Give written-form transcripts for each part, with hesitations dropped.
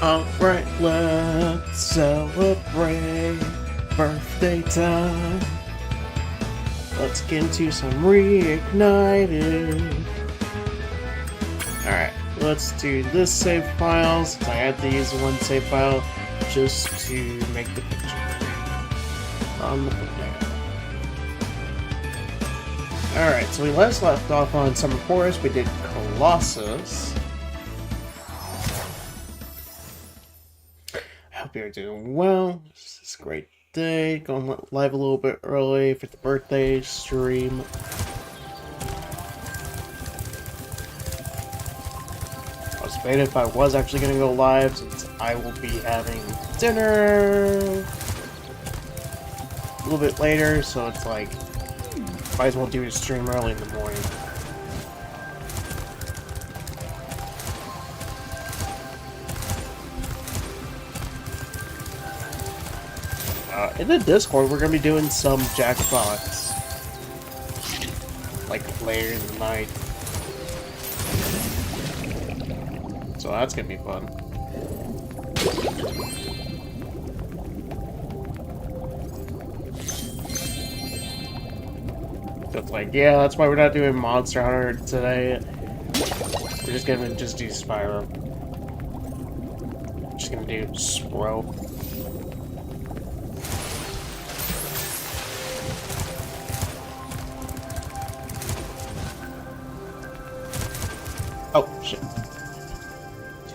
Alright, let's celebrate birthday time. Let's get into some Reignited. Alright, let's do this save file, since I had to use one save file just to make the picture on the thumbnail. Alright, so we last left off on Summer Forest. We did Colossus. Hope you're doing well. This is a great day. Going live a little bit early for the birthday stream. I was debating if I was actually going to go live, since I will be having dinner a little bit later, so it's like, might as well do a stream early in the morning. In the Discord, we're going to be doing some Jackbox, like later in the night. So that's going to be fun. So it's like, yeah, that's why we're not doing Monster Hunter today. We're just going to do Spyro. Just going to do Spyro. Oh, shit. To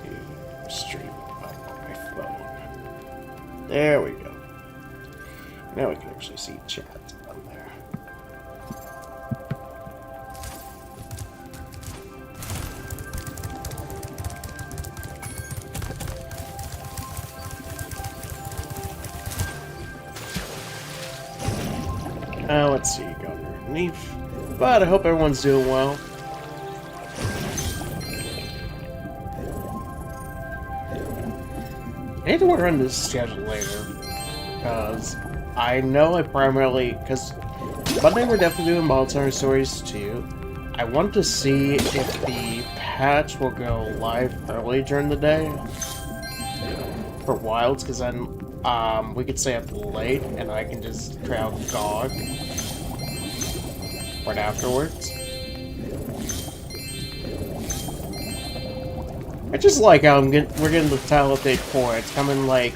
stream on my phone. There we go. Now we can actually see chat on there. Let's see, go underneath. But I hope everyone's doing well. I need to work on this schedule later, because I know because Monday we're definitely doing Monster Hunter Stories 2. I want to see if the patch will go live early during the day for Wilds, because then we could stay up late and I can just try out GOG right afterwards. I just like how we're getting the title update for it. It's coming like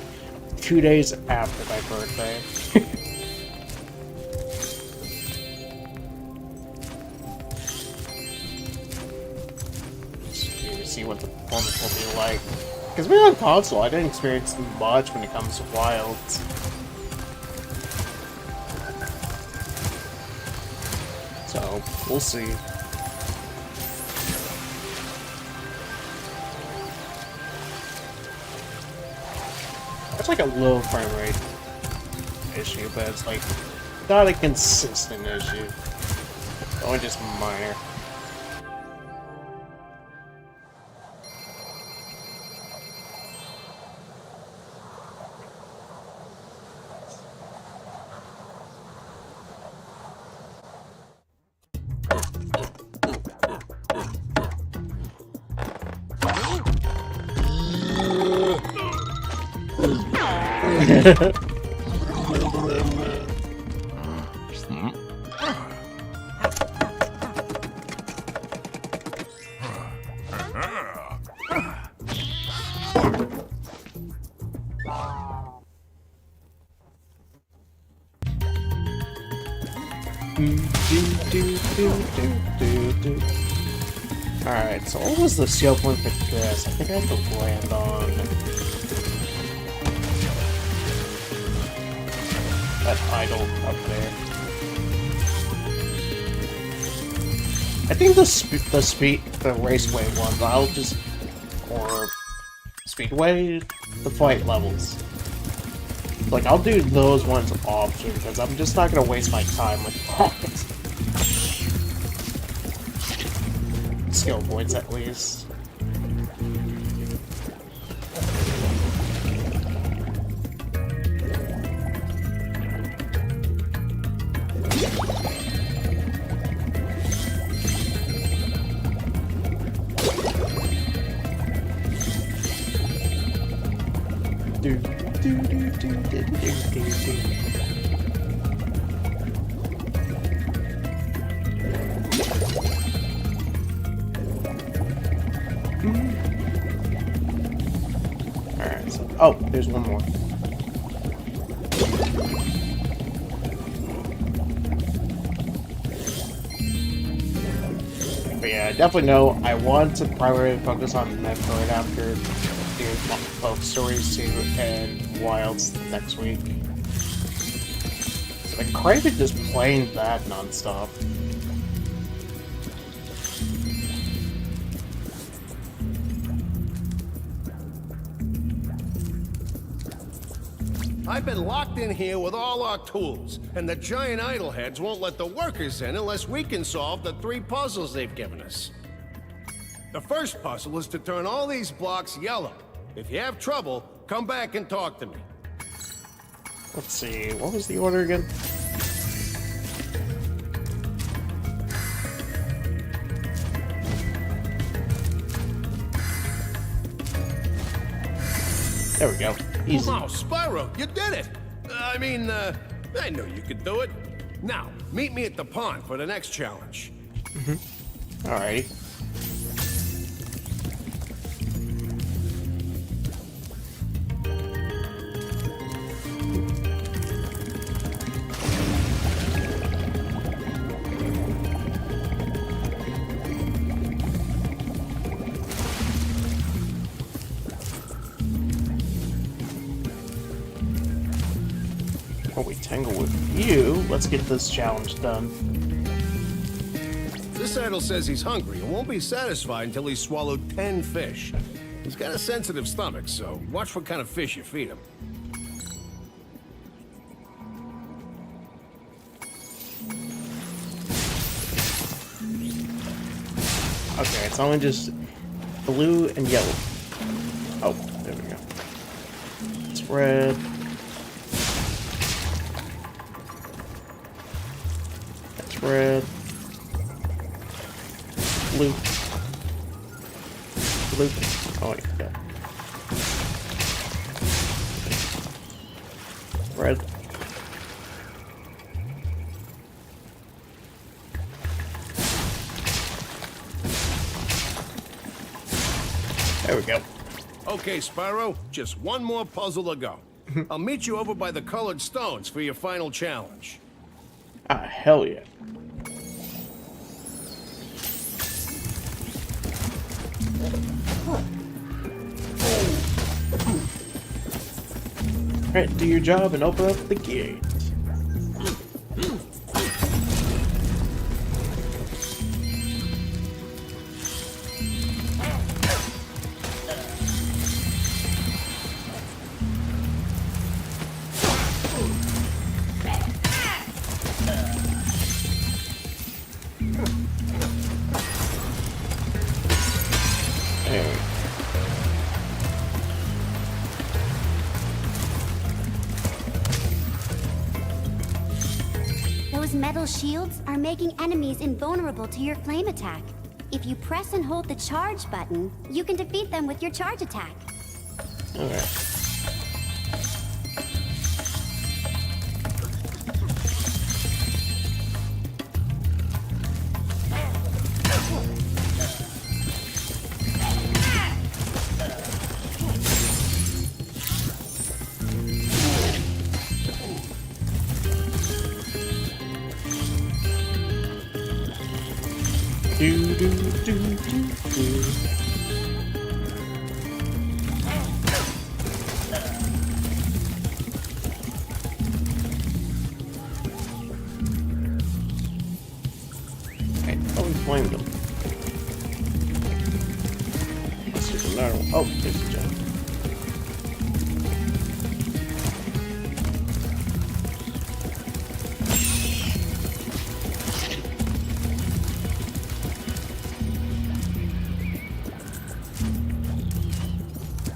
2 days after my birthday. See what the performance will be like. Because we're on console, I didn't experience much when it comes to Wilds. So, we'll see. It's like a low frame rate issue, but it's like not a consistent issue. Only just minor. Alright, so what was the skill point for this? I think I have to land on that idol up there. I think the raceway ones, I'll just, or speedway, the flight levels. Like, I'll do those ones often, because I'm just not gonna waste my time with that. Skill points, at least. Do, do, do, do, do, do, do. Alright, so, oh, there's one more. But yeah, I definitely know I want to primarily focus on Metroid after doing both Stories 2 and Wilds next week. So I'm craving just playing that non-stop. I've been locked in here with all our tools, and the giant idleheads won't let the workers in unless we can solve the 3 puzzles they've given us. The first puzzle is to turn all these blocks yellow. If you have trouble, come back and talk to me. Let's see, what was the order again? There we go. Easy. Wow, Spyro, you did it! I knew you could do it. Now, meet me at the pond for the next challenge. Alrighty. Before we tangle with you, let's get this challenge done. This idol says he's hungry and won't be satisfied until he's swallowed 10 fish. He's got a sensitive stomach, so watch what kind of fish you feed him. Okay, it's only just blue and yellow. Oh, there we go. It's red. That's red. Blue. Blue. Oh, wait, yeah. Red. There we go. Okay, Spyro, just one more puzzle to go. I'll meet you over by the colored stones for your final challenge. Ah, hell yeah. Alright, do your job and open up the gate. Those metal shields are making enemies invulnerable to your flame attack. If you press and hold the charge button, you can defeat them with your charge attack. Alright. Do, do, do, do, do. Okay, oh, we flamed them. Let's do another one. Oh, there's the jump.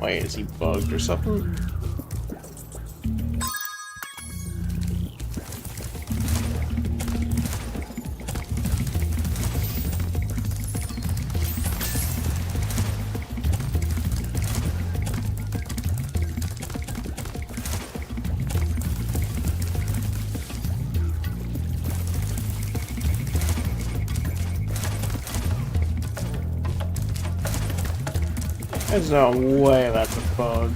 Wait, is he bugged or something? There's no way that's a bug.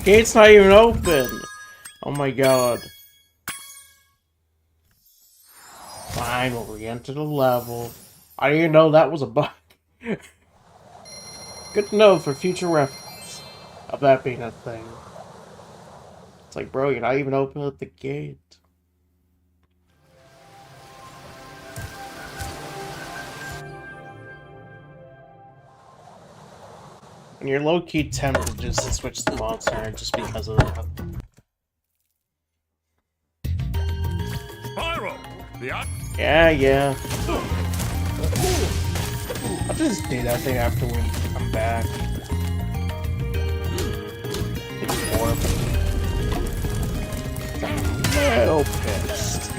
Gate's not even open! Oh my god. Fine, we'll re-enter the level. I didn't even know that was a bug. Good to know for future reference of that being a thing. It's like, bro, you're not even opening up the gate. And you're low-key tempted just to switch the monster just because of that. Spyro! Yeah. I'll just do that thing after we come back. It's horrible. I'm a little pissed.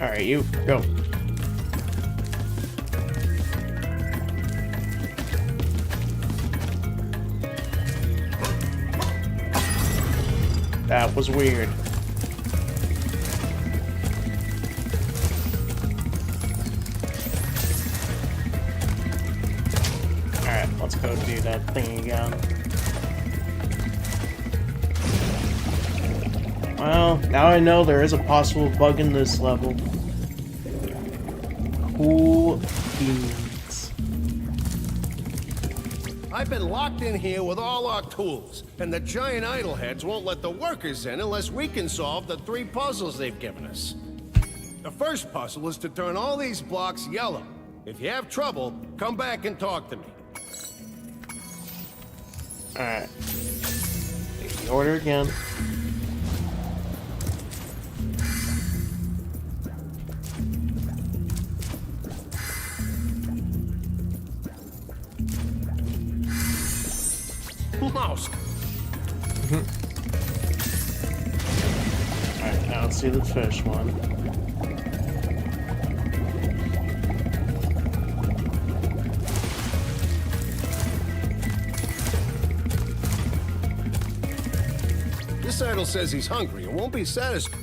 Alright, you, go. That was weird. Alright, let's go do that thing again. Well, now I know there is a possible bug in this level. Cool beans. I've been locked in here with all our tools, and the giant idol heads won't let the workers in unless we can solve the 3 puzzles they've given us. The first puzzle is to turn all these blocks yellow. If you have trouble, come back and talk to me. Alright. Take the order again. Mouse. Alright, now let's see the fish one. This idol says he's hungry and won't be satisfied.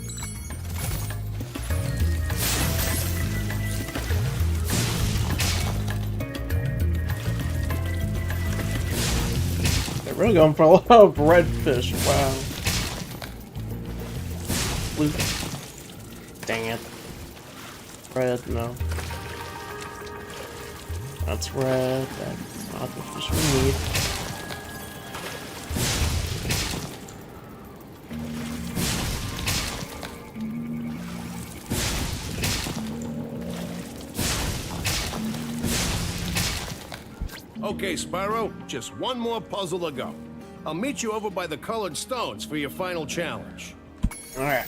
We're going for a lot of redfish. Wow. Blue. Dang it. Red, no. That's red. That's not the fish we need. Okay, Spyro, just one more puzzle to go. I'll meet you over by the colored stones for your final challenge. Alright.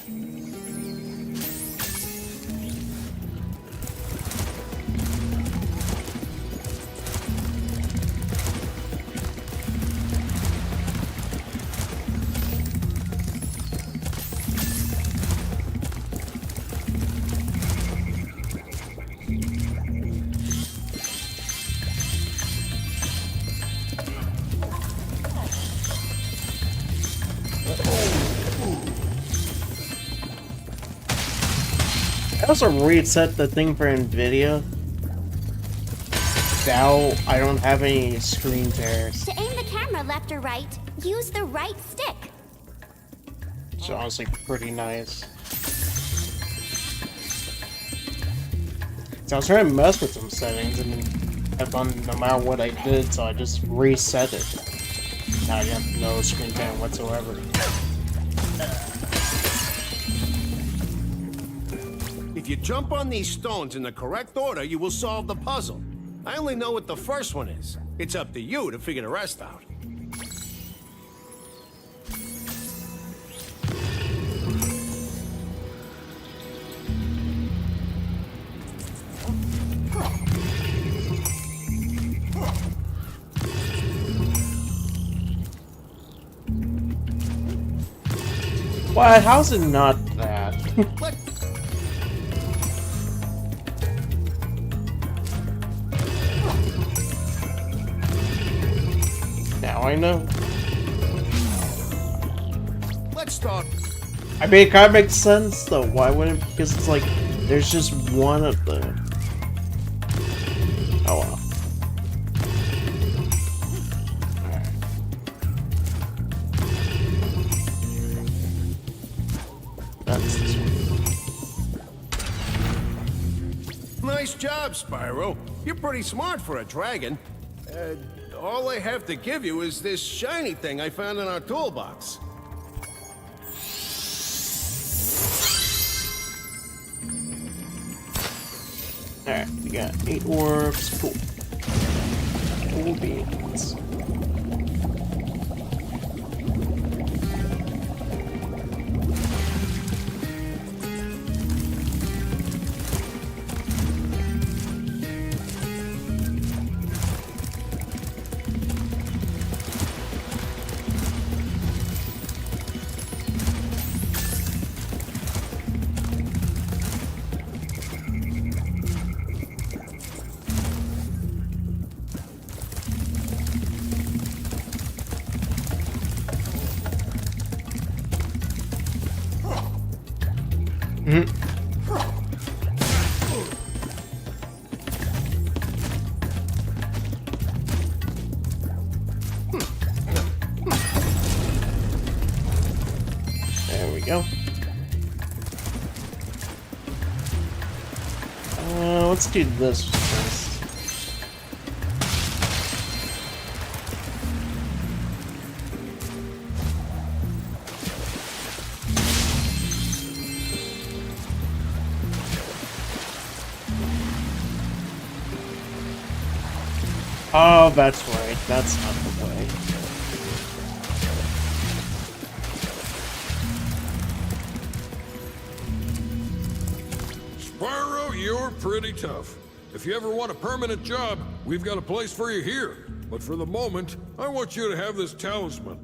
I also reset the thing for NVIDIA. Now I don't have any screen tears. To aim the camera left or right, use the right stick. It's honestly pretty nice. So I was trying to mess with some settings and kept on no matter what I did, so I just reset it. Now you have no screen tear whatsoever. If you jump on these stones in the correct order, you will solve the puzzle. I only know what the first one is. It's up to you to figure the rest out. What? How's it not that? Let Now I know. Let's talk. I mean, it kind of makes sense, though. Why wouldn't it? Because it's like, there's just one of them. Oh well. That's this one. Nice job, Spyro. You're pretty smart for a dragon. All I have to give you is this shiny thing I found in our toolbox. Alright, we got 8 orbs. Cool. Cool beans. There we go. Let's do this first. Oh, that's right. That's not the way. Spyro, you're pretty tough. If you ever want a permanent job, we've got a place for you here. But for the moment, I want you to have this talisman.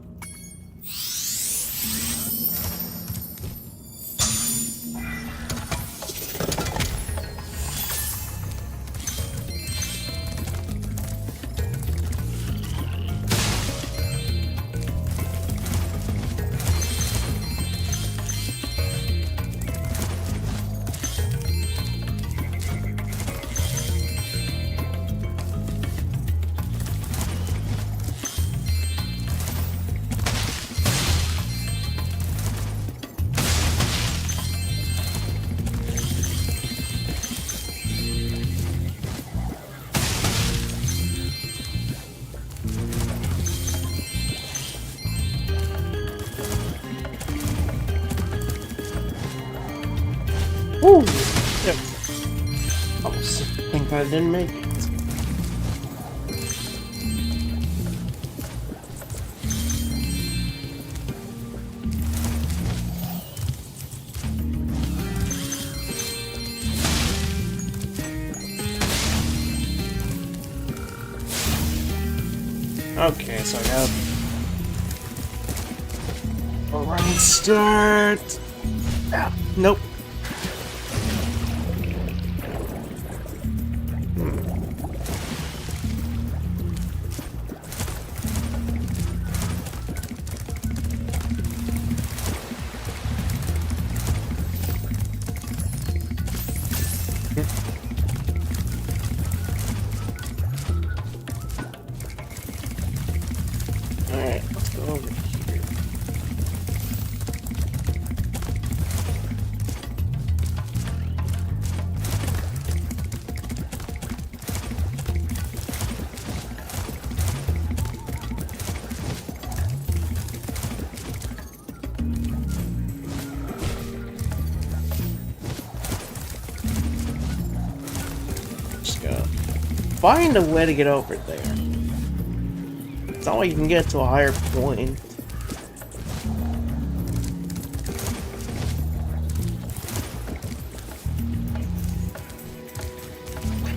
Ooh! Yep. Almost think I didn't make it. Okay, so I got a running start. Ah, nope. Alright, let's go over here. Just go find a way to get over there. It's not like you can get to a higher point.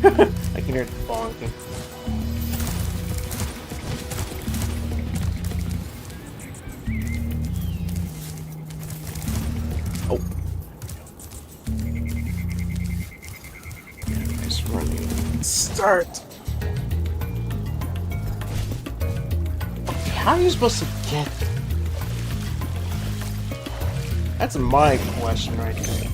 I can hear it bonking. hurt. How are you supposed to get? That's my question right there.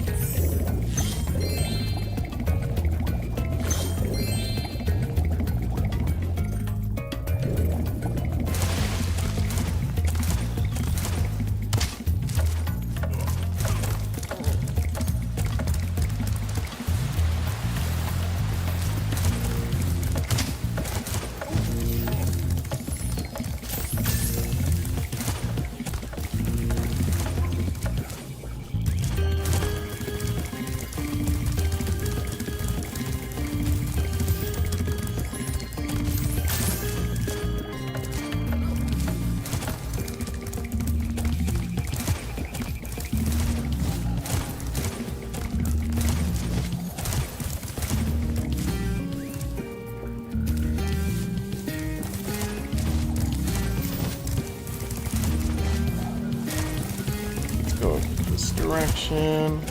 Go this direction.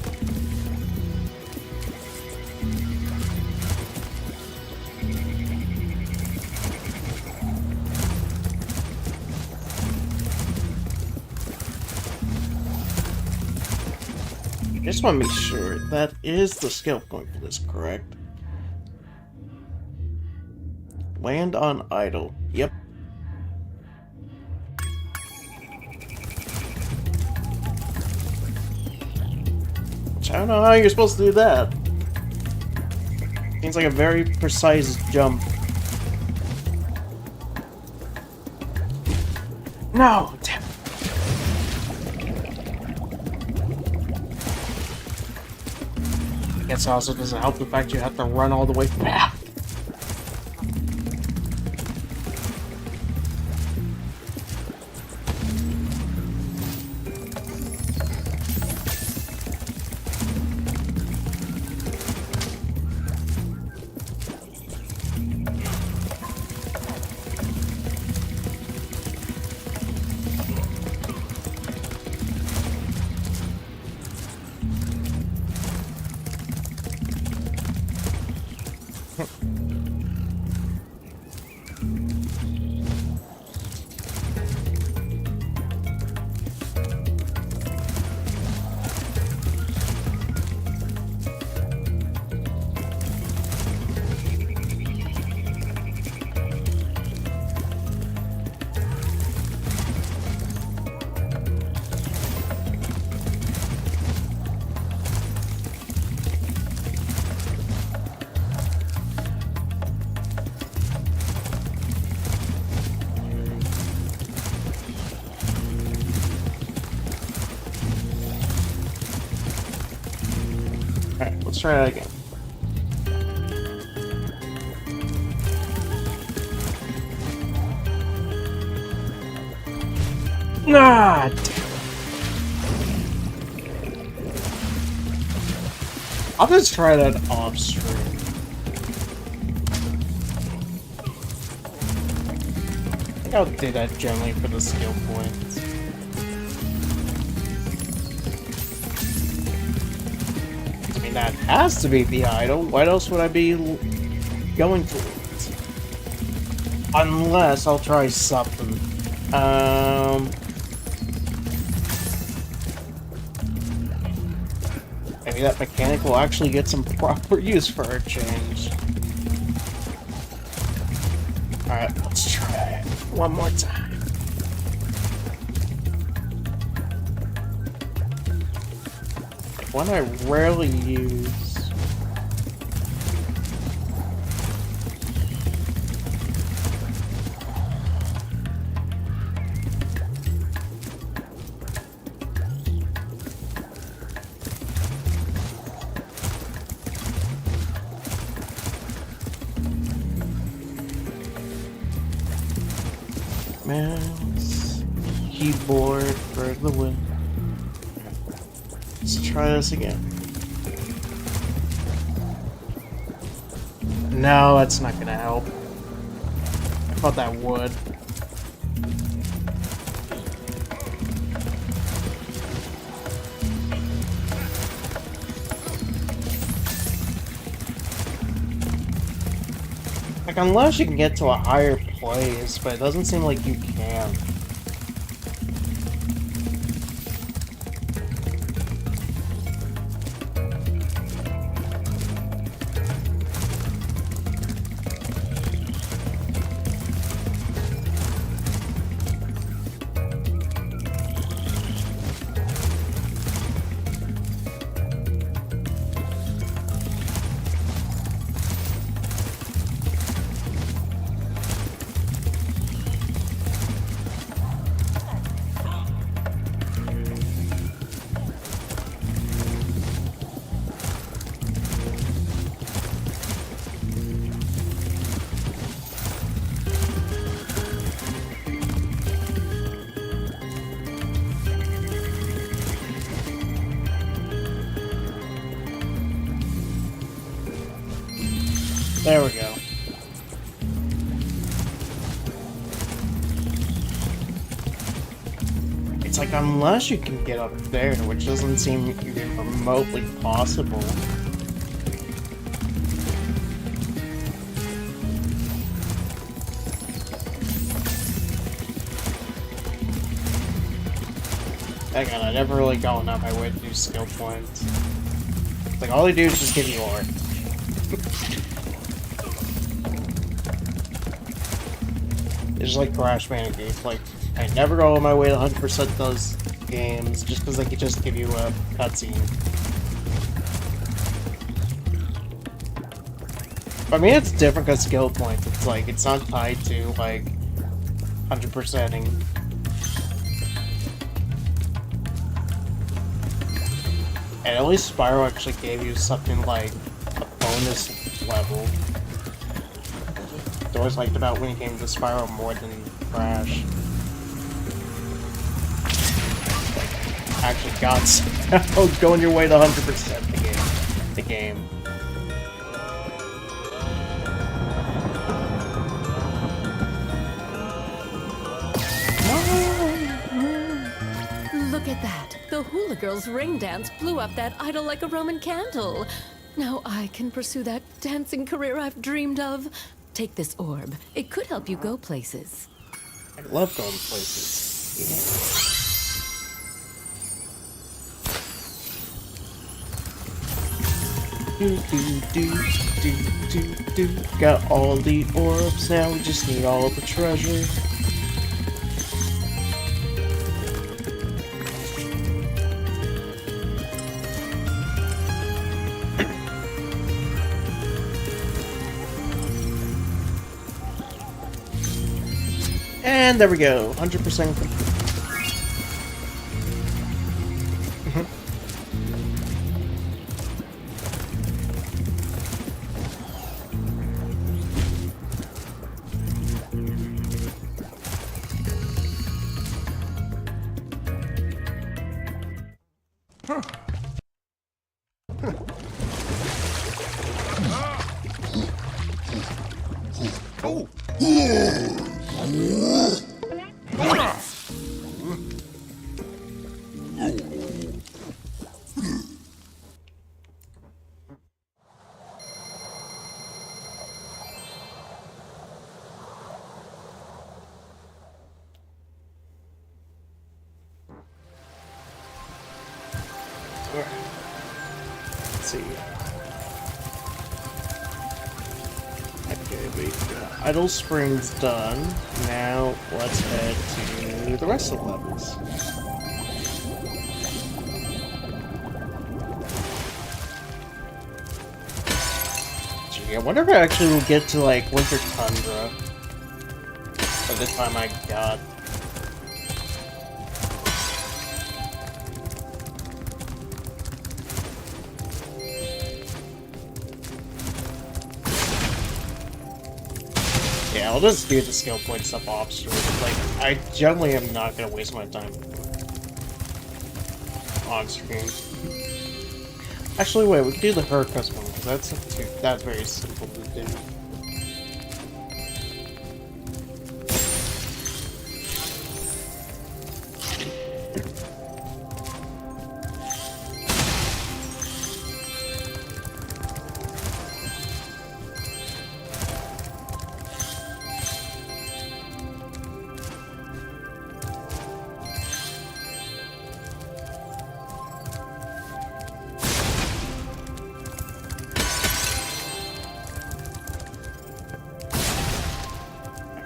Just want to make sure that is the skill point for this, correct? Land on idle. Yep. I don't know how you're supposed to do that. Seems like a very precise jump. No! Damn. I guess it also doesn't help the fact you have to run all the way back. Alright, let's try that again. Ah, I'll just try that off stream. I think I'll do that generally for the skill points. I mean, that has to be the idol. What else would I be going towards? Unless I'll try something. Maybe that mechanic will actually get some proper use for a change. Alright, let's try it one more time. One I rarely use. Mouse, keyboard for the win. Let's try this again. No, that's not gonna help. I thought that would. Like, unless you can get to a higher place, but it doesn't seem like you can. There we go. It's like, unless you can get up there, which doesn't seem even remotely possible. Hang on, I never really gone out my way to do skill points. It's like, all they do is just give you ore. It's like Crash Bandicoot. Like, I never go on my way to 100% those games just because they could just give you a cutscene. I mean, it's different because skill points. It's like, it's not tied to, like, 100%ing. And at least Spyro actually gave you something like a bonus level. I always liked about when you came to Spyro more than Crash. Actually got going your way to 100% the game. Look at that. The hula girl's ring dance blew up that idol like a Roman candle. Now I can pursue that dancing career I've dreamed of. Take this orb. It could help you go places. I love going places. Yeah. Got all the orbs, now we just need all the treasure. And there we go, 100% complete. Oh! Let's see. Okay, we got Idle Springs done. Now let's head to the rest of the levels. Gee, I wonder if I actually will get to like Winter Tundra by the time I got. Yeah, I'll just do the skill point stuff off stream. Like, I generally am not gonna waste my time on screen. Actually, wait, we can do the Hercules one, because that's very simple to do.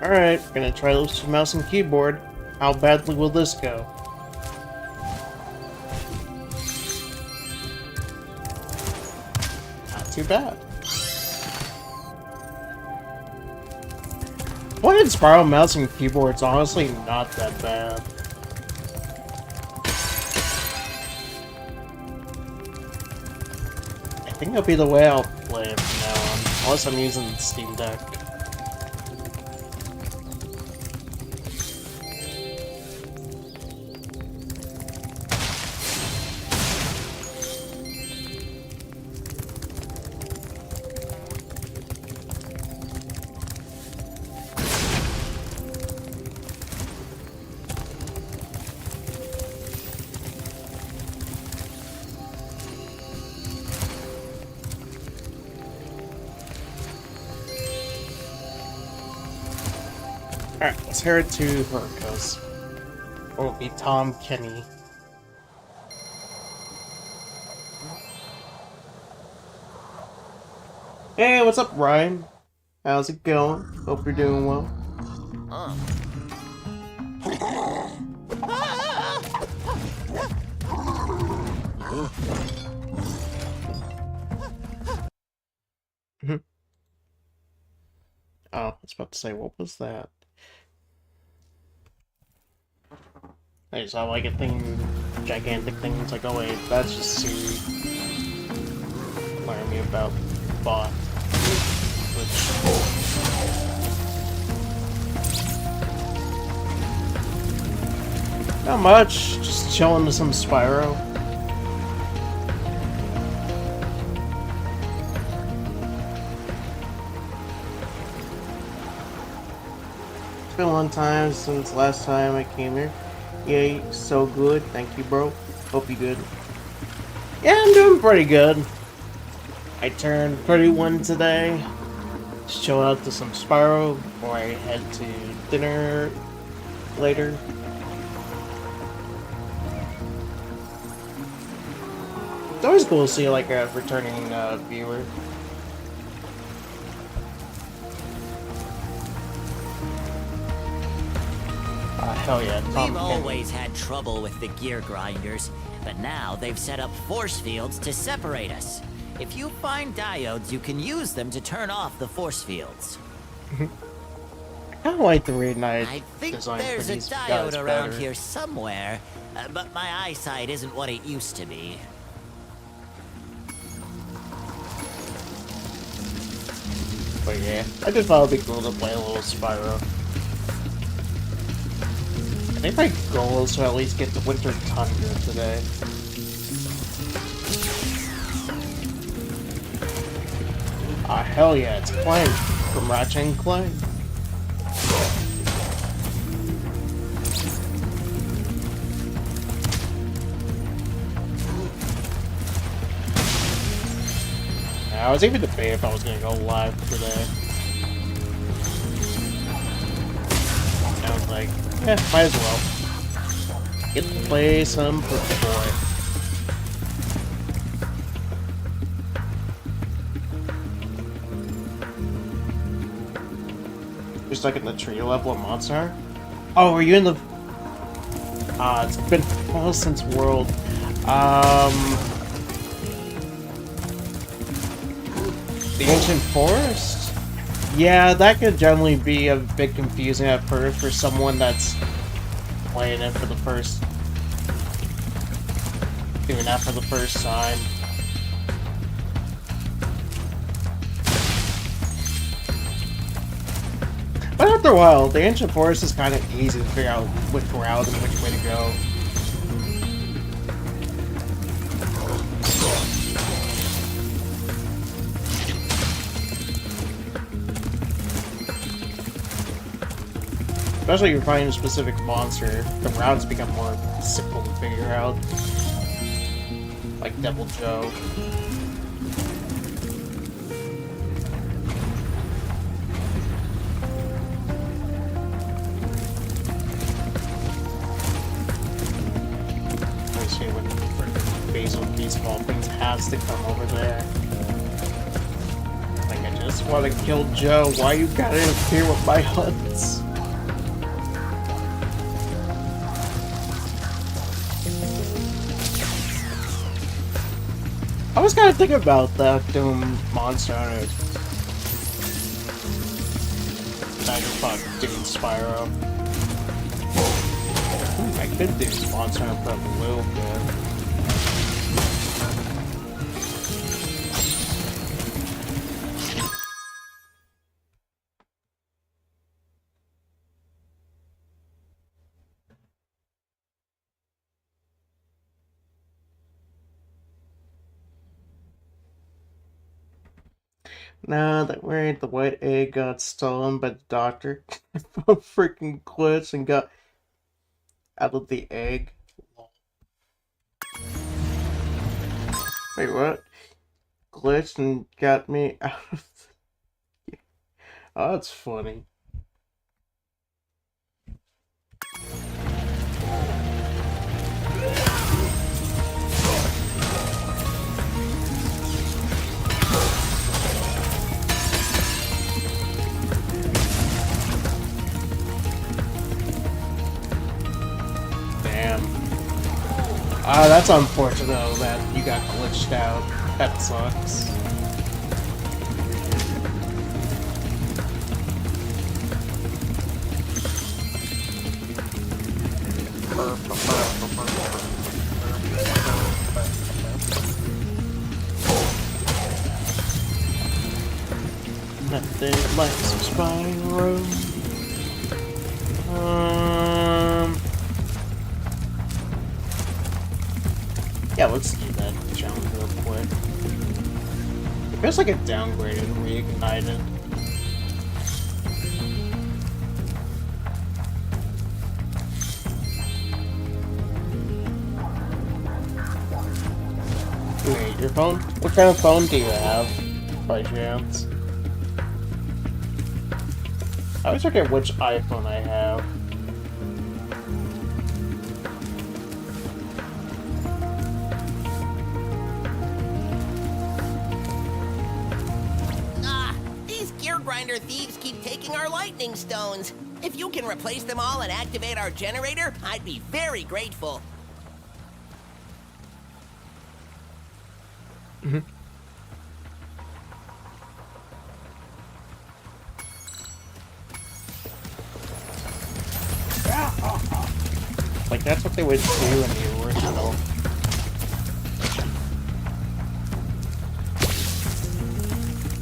Alright, we're gonna try this with mouse and keyboard. How badly will this go? Not too bad. Playing Spyro mouse and keyboard's honestly not that bad. I think that'll be the way I'll play it from now on, unless I'm using the Steam Deck. Alright, let's head to Hercos. Or it'll be Tom Kenny. Hey, what's up, Ryan? How's it going? Hope you're doing well. Oh, I was about to say, what was that? I saw like a thing, gigantic thing. It's like, oh wait, that's just Siri learning me about bot. Not much, just chilling to some Spyro. It's been a long time since last time I came here. Yay, so good. Thank you, bro. Hope you good. Yeah, I'm doing pretty good. I turned 31 today. Just chill out to some Spyro before I head to dinner later. It's always cool to see like a returning viewer. Hell yeah, Tom We've Kenny. always had trouble with the gear grinders, but now they've set up force fields to separate us. If you find diodes, you can use them to turn off the force fields. I kinda like the Reignited I think design there's for a these guys diode around better. here somewhere, but my eyesight isn't what it used to be. But yeah, I just thought it'd be cool to play a little Spyro. I think my goal is to at least get the Winter Tundra today. Ah, hell yeah, it's Clank from Ratchet and Clank. I was even debating if I was gonna go live today. I was like, eh, might as well. Get to play some Purple Boy. You're stuck in the tree level of Monster? Oh, are you in the... it's been a while since World. The Ancient Forest? Yeah, that could generally be a bit confusing at first for someone that's playing it for the first... doing that for the first time. But after a while, the Ancient Forest is kind of easy to figure out which route and which way to go. Especially if you're finding a specific monster, the routes become more simple to figure out. Like Devil Joe. Let's see when Basil Baseball Things has to come over there. I think I just want to kill Joe. Why you gotta interfere with my hunts? I was kind of thinking about that doing Monster Hunter. Now you're fucking doing Spyro. I could do Monster Hunter for a little bit. Now that worried the white egg got stolen by the doctor from freaking glitch and got out of the egg. Wait, what? Glitched and got me out of the... Oh, that's funny. That's unfortunate though, that you got glitched out. That sucks. Nothing like some Spyro. Yeah, let's do that challenge real quick. It feels like a downgraded Reignited. Wait, your phone? What kind of phone do you have, by chance? I always forget which iPhone I have. Grinder thieves keep taking our lightning stones. If you can replace them all and activate our generator, I'd be very grateful. Like, that's what they would do in the original.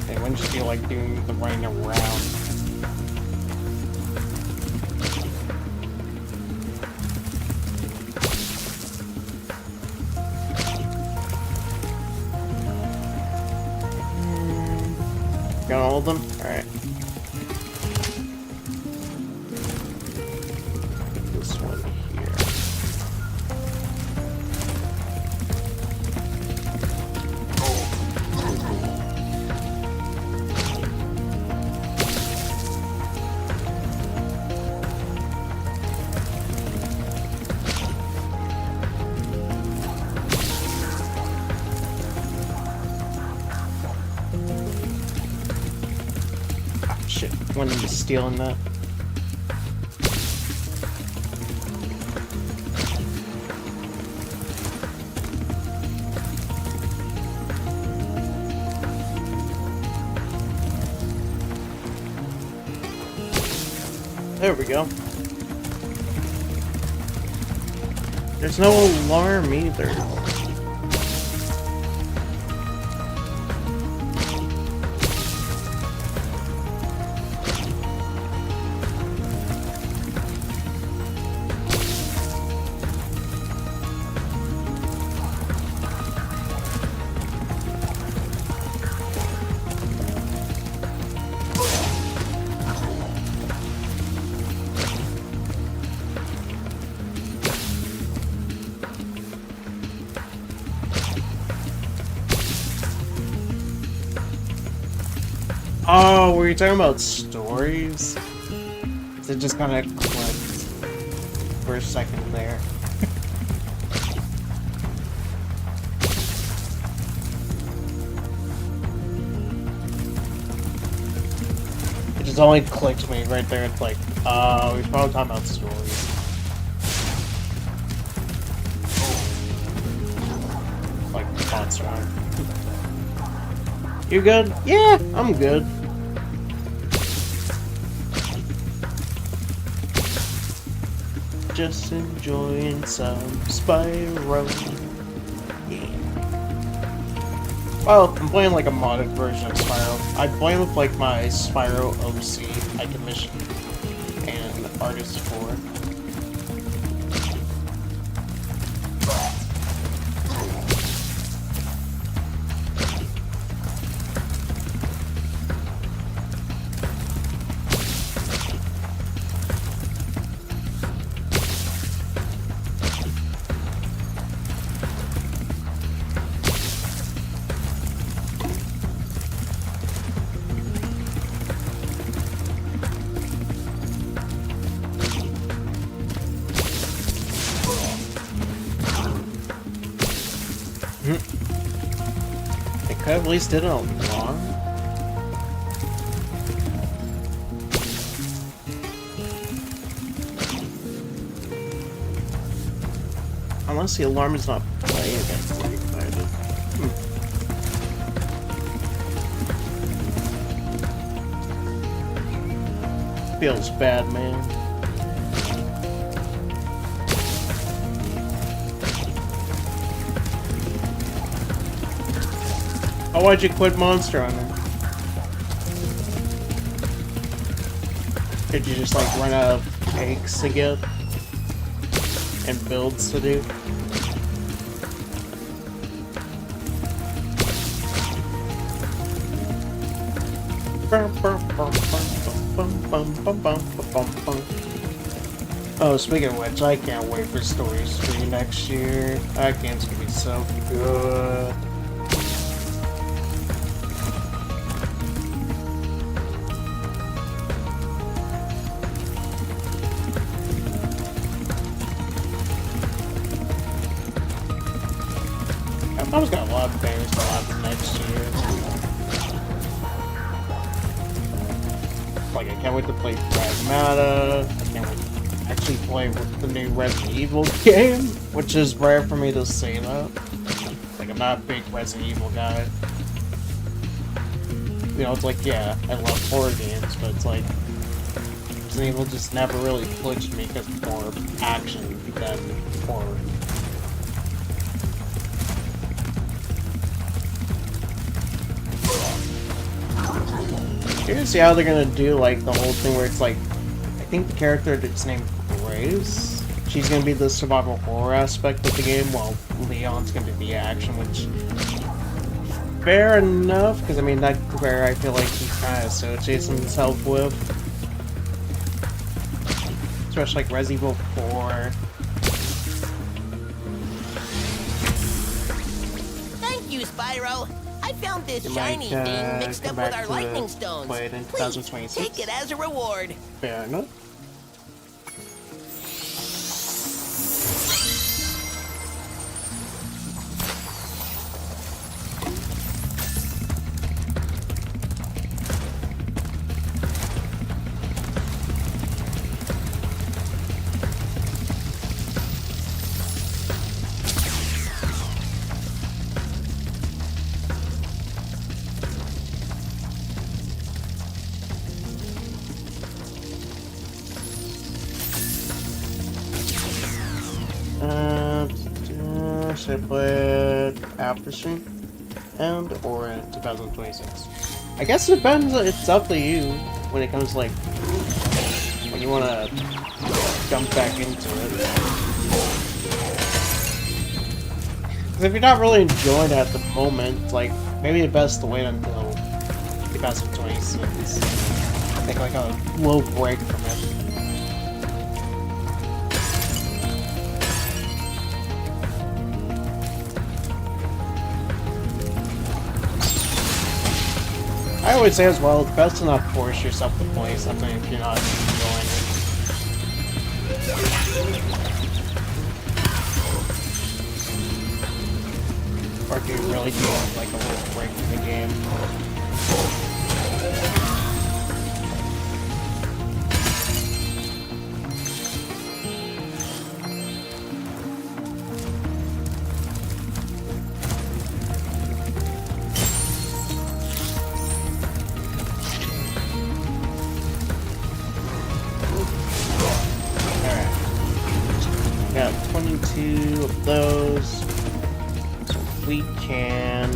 They wouldn't just be like doing the running around. Got all of them? Alright. This one here. Shit, one of them is stealing that. There we go. There's no alarm either. Oh, were you talking about stories? It just kind of clicked for a second there. Just only clicked to me right there. It's like, we probably talking about stories. Like, monster hunter. You good? Yeah, I'm good. Just enjoying some Spyro. Yeah. Well, I'm playing like a modded version of Spyro. I play with like my Spyro OC I commissioned and artist for. They could have at least did it on long. Unless the alarm is not playing against the ignited. Feels bad, man. Oh, why'd you quit Monster Hunter? Did you just like run out of eggs to get? And builds to do? Oh, speaking of which, I can't wait for Stories 3 next year. That game's gonna be so good. I was got a lot of games to happen next year. Like, I can't wait to play Pragmata. I can't wait to actually play with the new Resident Evil game, which is rare for me to say that. Like, I'm not a big Resident Evil guy. You know, it's like, yeah, I love horror games, but it's like, Resident Evil just never really clicked me because it's more action than horror. Curious to see how they're gonna do like the whole thing where it's like, I think the character that's named Grace, she's gonna be the survival horror aspect of the game, while Leon's gonna be the action, which fair enough, because I mean that's where I feel like he kind of associates himself with, especially like Resident Evil 4. Thank you, Spyro. I found this You shiny might, thing mixed come up with back our to lightning stones. play it in Please 2026. take it as a reward. Fair enough. Should I play it after stream? And or in 2026? I guess it depends, it's up to you when it comes to like, when you want to jump back into it. Because if you're not really enjoying it at the moment, like, maybe the best to wait until 2026. Take like a little break from it. I always say as well, it's best to not force yourself to play something if you're not enjoying it. Or if you really do want like a little break from the game. 2 of those. So we can...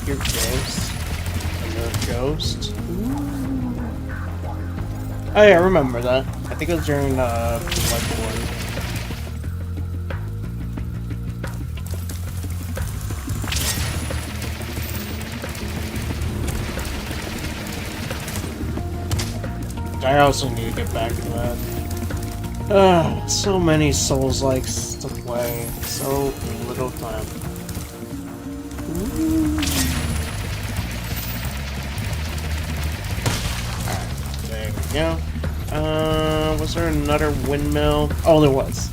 Your ghost. Another ghost. Oh yeah, I remember that. I think it was during Bloodborne. I also need to get back to that. So many Souls-likes to play. So little time. There we go. Was there another windmill? Oh, there was.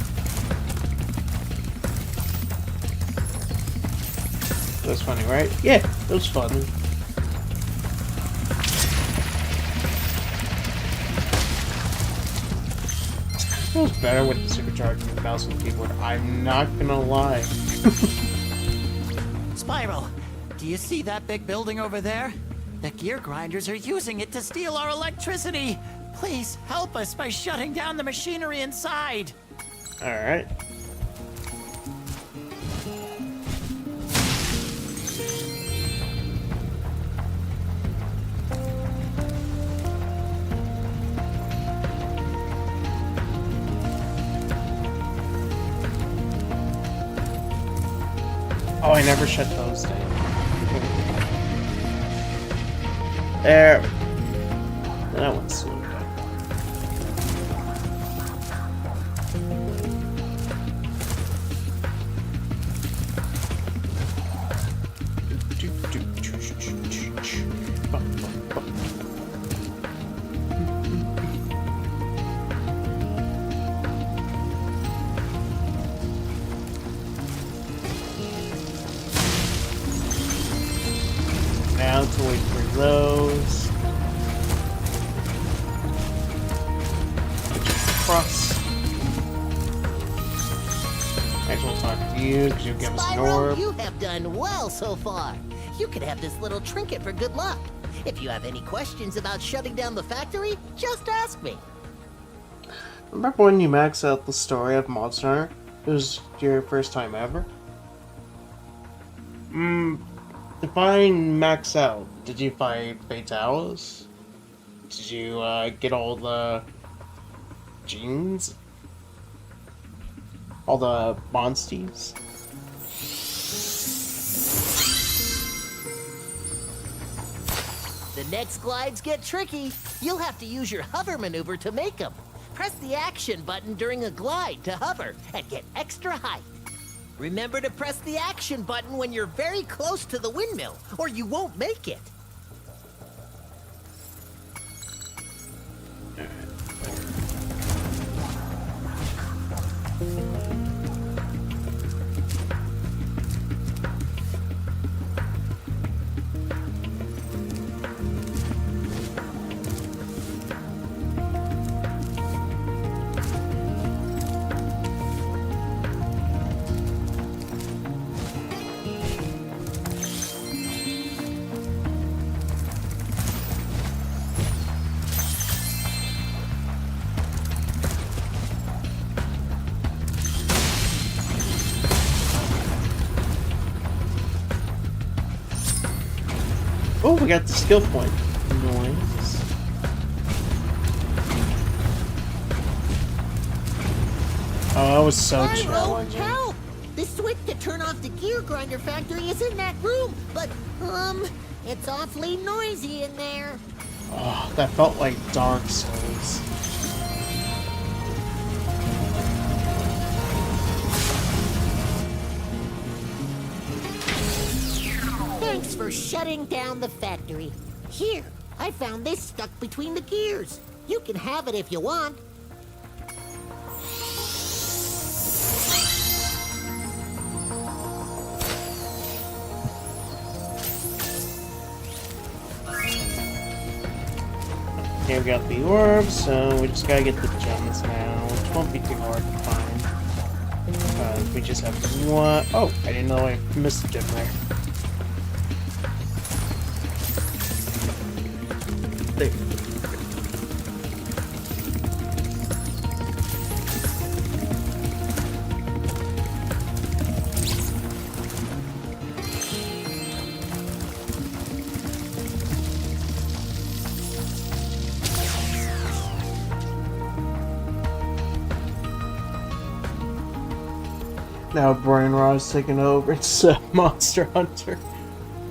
That was funny, right? Yeah, it was fun. It was better with the supercharged mouse and keyboard. I'm not gonna lie. Spyro, do you see that big building over there? The gear grinders are using it to steal our electricity. Please help us by shutting down the machinery inside. Alright. Oh, I never shut those down. There. That one's slowed down. Now to wait for those. Cross. Actually, we'll talk to you because you give us an Spyro, orb. you have done well so far. You could have this little trinket for good luck. If you have any questions about shutting down the factory, just ask me. Remember when you maxed out the story of Monster Hunter? It was your first time ever? Define max out. Did you find Fatalis? Did you get all the genes? All the monsties? The next glides get tricky. You'll have to use your hover maneuver to make them. Press the action button during a glide to hover and get extra height. Remember to press the action button when you're very close to the windmill, or you won't make it. Oh, we got the skill point. Nice. Oh, that was so Spyro, challenging. help! The switch to turn off the gear grinder factory is in that room, but, it's awfully noisy in there. Oh, that felt like Dark Souls. Thanks for shutting down the factory. Here, I found this stuck between the gears. You can have it if you want. Okay, we got the orbs, so we just gotta get the gems now, which won't be too hard to find. We just have one. Oh, I didn't know I missed a gem there. There. Now Brain Rot's taking over. It's Monster Hunter.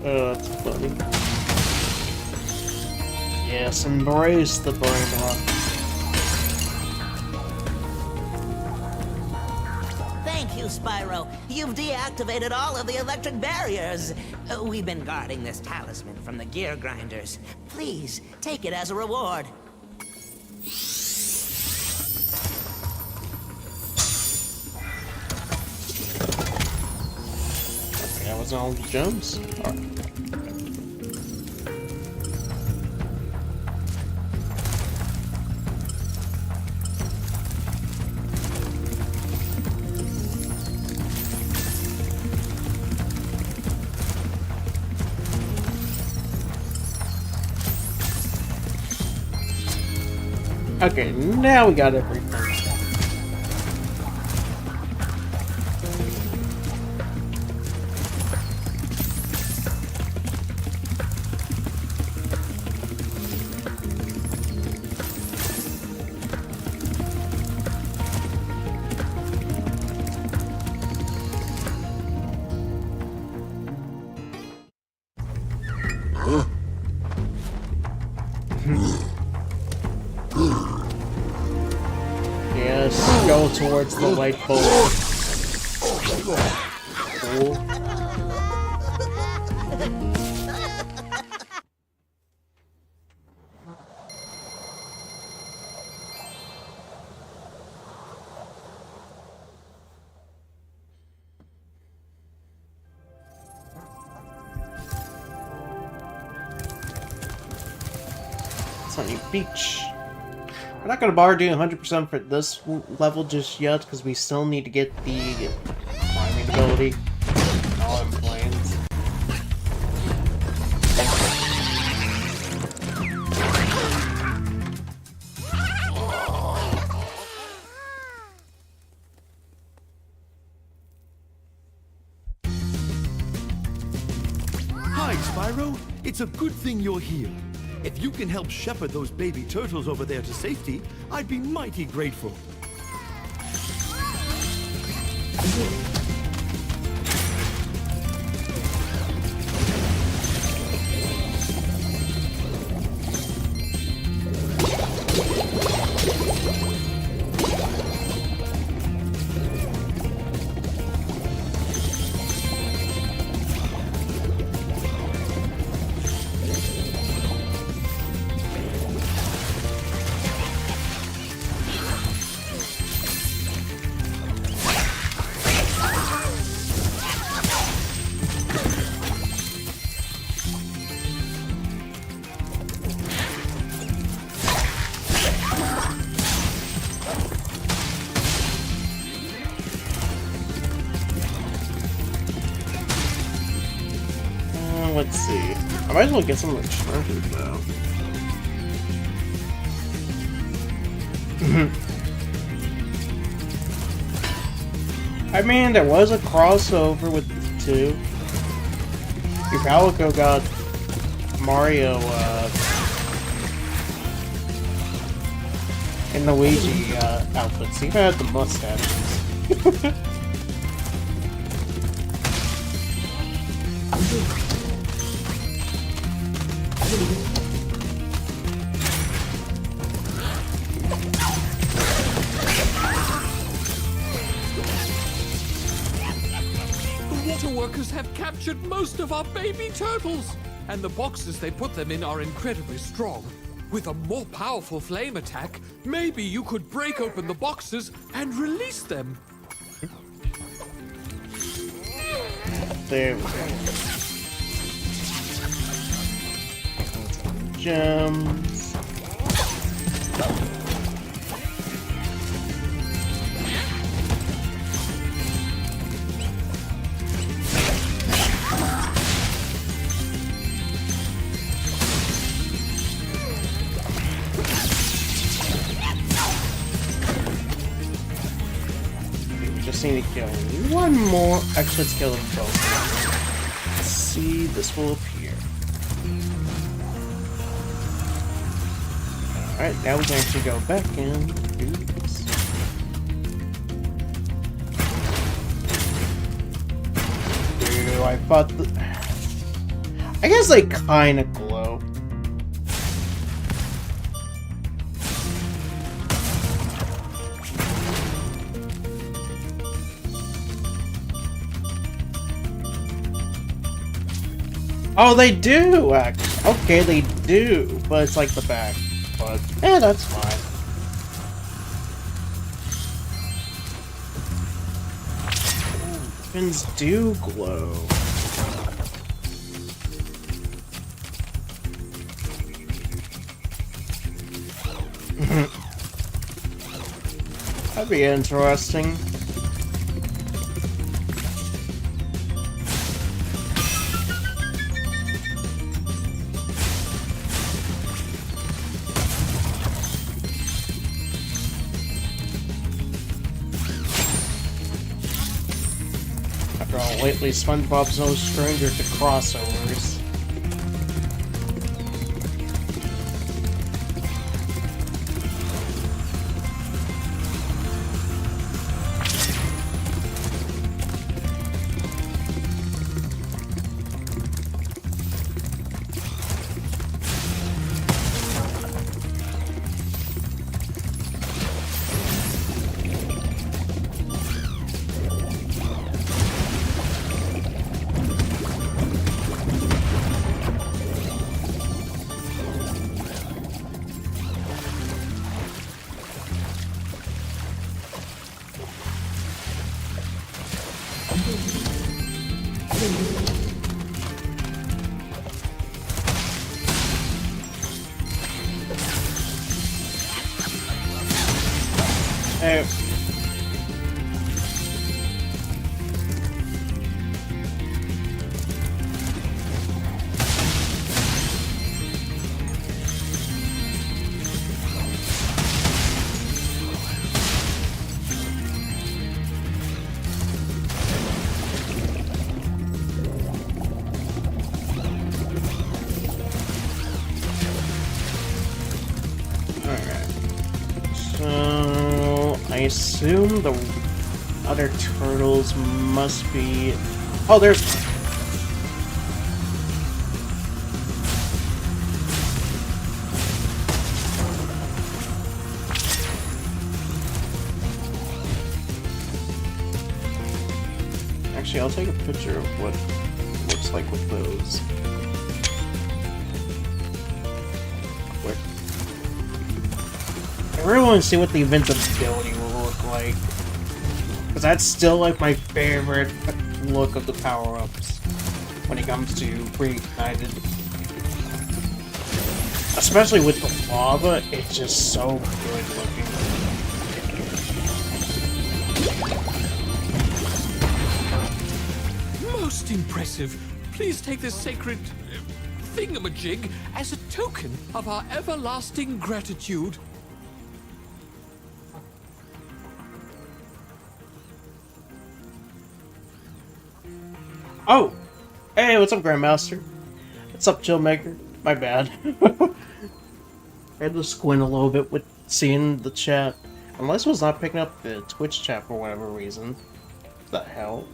Oh, that's funny. Yes, embrace the Brain Rot. Thank you, Spyro. You've deactivated all of the electric barriers. We've been guarding this talisman from the gear grinders. Please, take it as a reward. That was all the gems. Alright. Okay, now we got everything. Yes, go towards the light bulb. Cool. Sunny Beach. We're not gonna bother doing 100% for this level just yet, because we still need to get the climbing ability. All in planes. Hi, Spyro. It's a good thing you're here. If you can help shepherd those baby turtles over there to safety, I'd be mighty grateful. Let's see. I might as well get some of the treasures now. I mean, there was a crossover with the two. Your Palico got Mario, and Luigi, outfits. He had the mustaches. The water workers have captured most of our baby turtles, and the boxes they put them in are incredibly strong. With a more powerful flame attack, maybe you could break open the boxes and release them. There we go. Gems. Just need to kill one more. Actually, let's kill them both. Let's see, this will appear. Alright, now we can actually go back and do this. Dude, I thought I guess they kinda glow. Oh, they do, actually. Okay, they do, but it's like the back. But, that's fine. Ooh, fins do glow. That'd be interesting. Lately, SpongeBob's no stranger to crossovers. I assume the other turtles must be... Oh, there's... Actually, I'll take a picture of what it looks like with those. Quick. I really want to see what the invincibility will look like. Because that's still like my favorite look of the power-ups when it comes to Reignited. Especially with the lava, it's just so good looking. Most impressive. Please take this sacred thingamajig as a token of our everlasting gratitude. Oh! Hey, what's up, Grandmaster? What's up, Chillmaker? My bad. I had to squint a little bit with seeing the chat. Unless it was not picking up the Twitch chat for whatever reason. What the hell?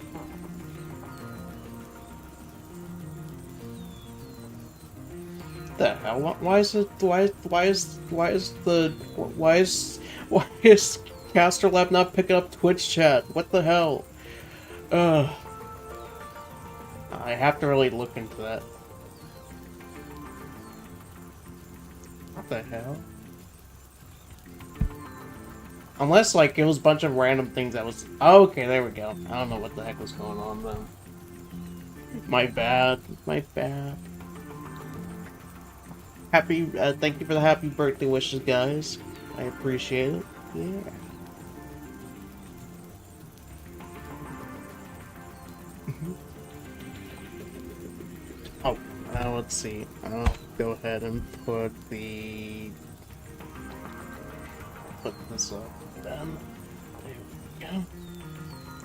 What the hell? Why is Caster Lab not picking up Twitch chat? What the hell? I have to really look into that. What the hell? Unless, like, it was a bunch of random things that was... Oh, okay, there we go. I don't know what the heck was going on, then. My bad. My bad. Happy, thank you for the happy birthday wishes, guys. I appreciate it. Yeah. Oh, let's see. I'll go ahead and put this up then. There we go.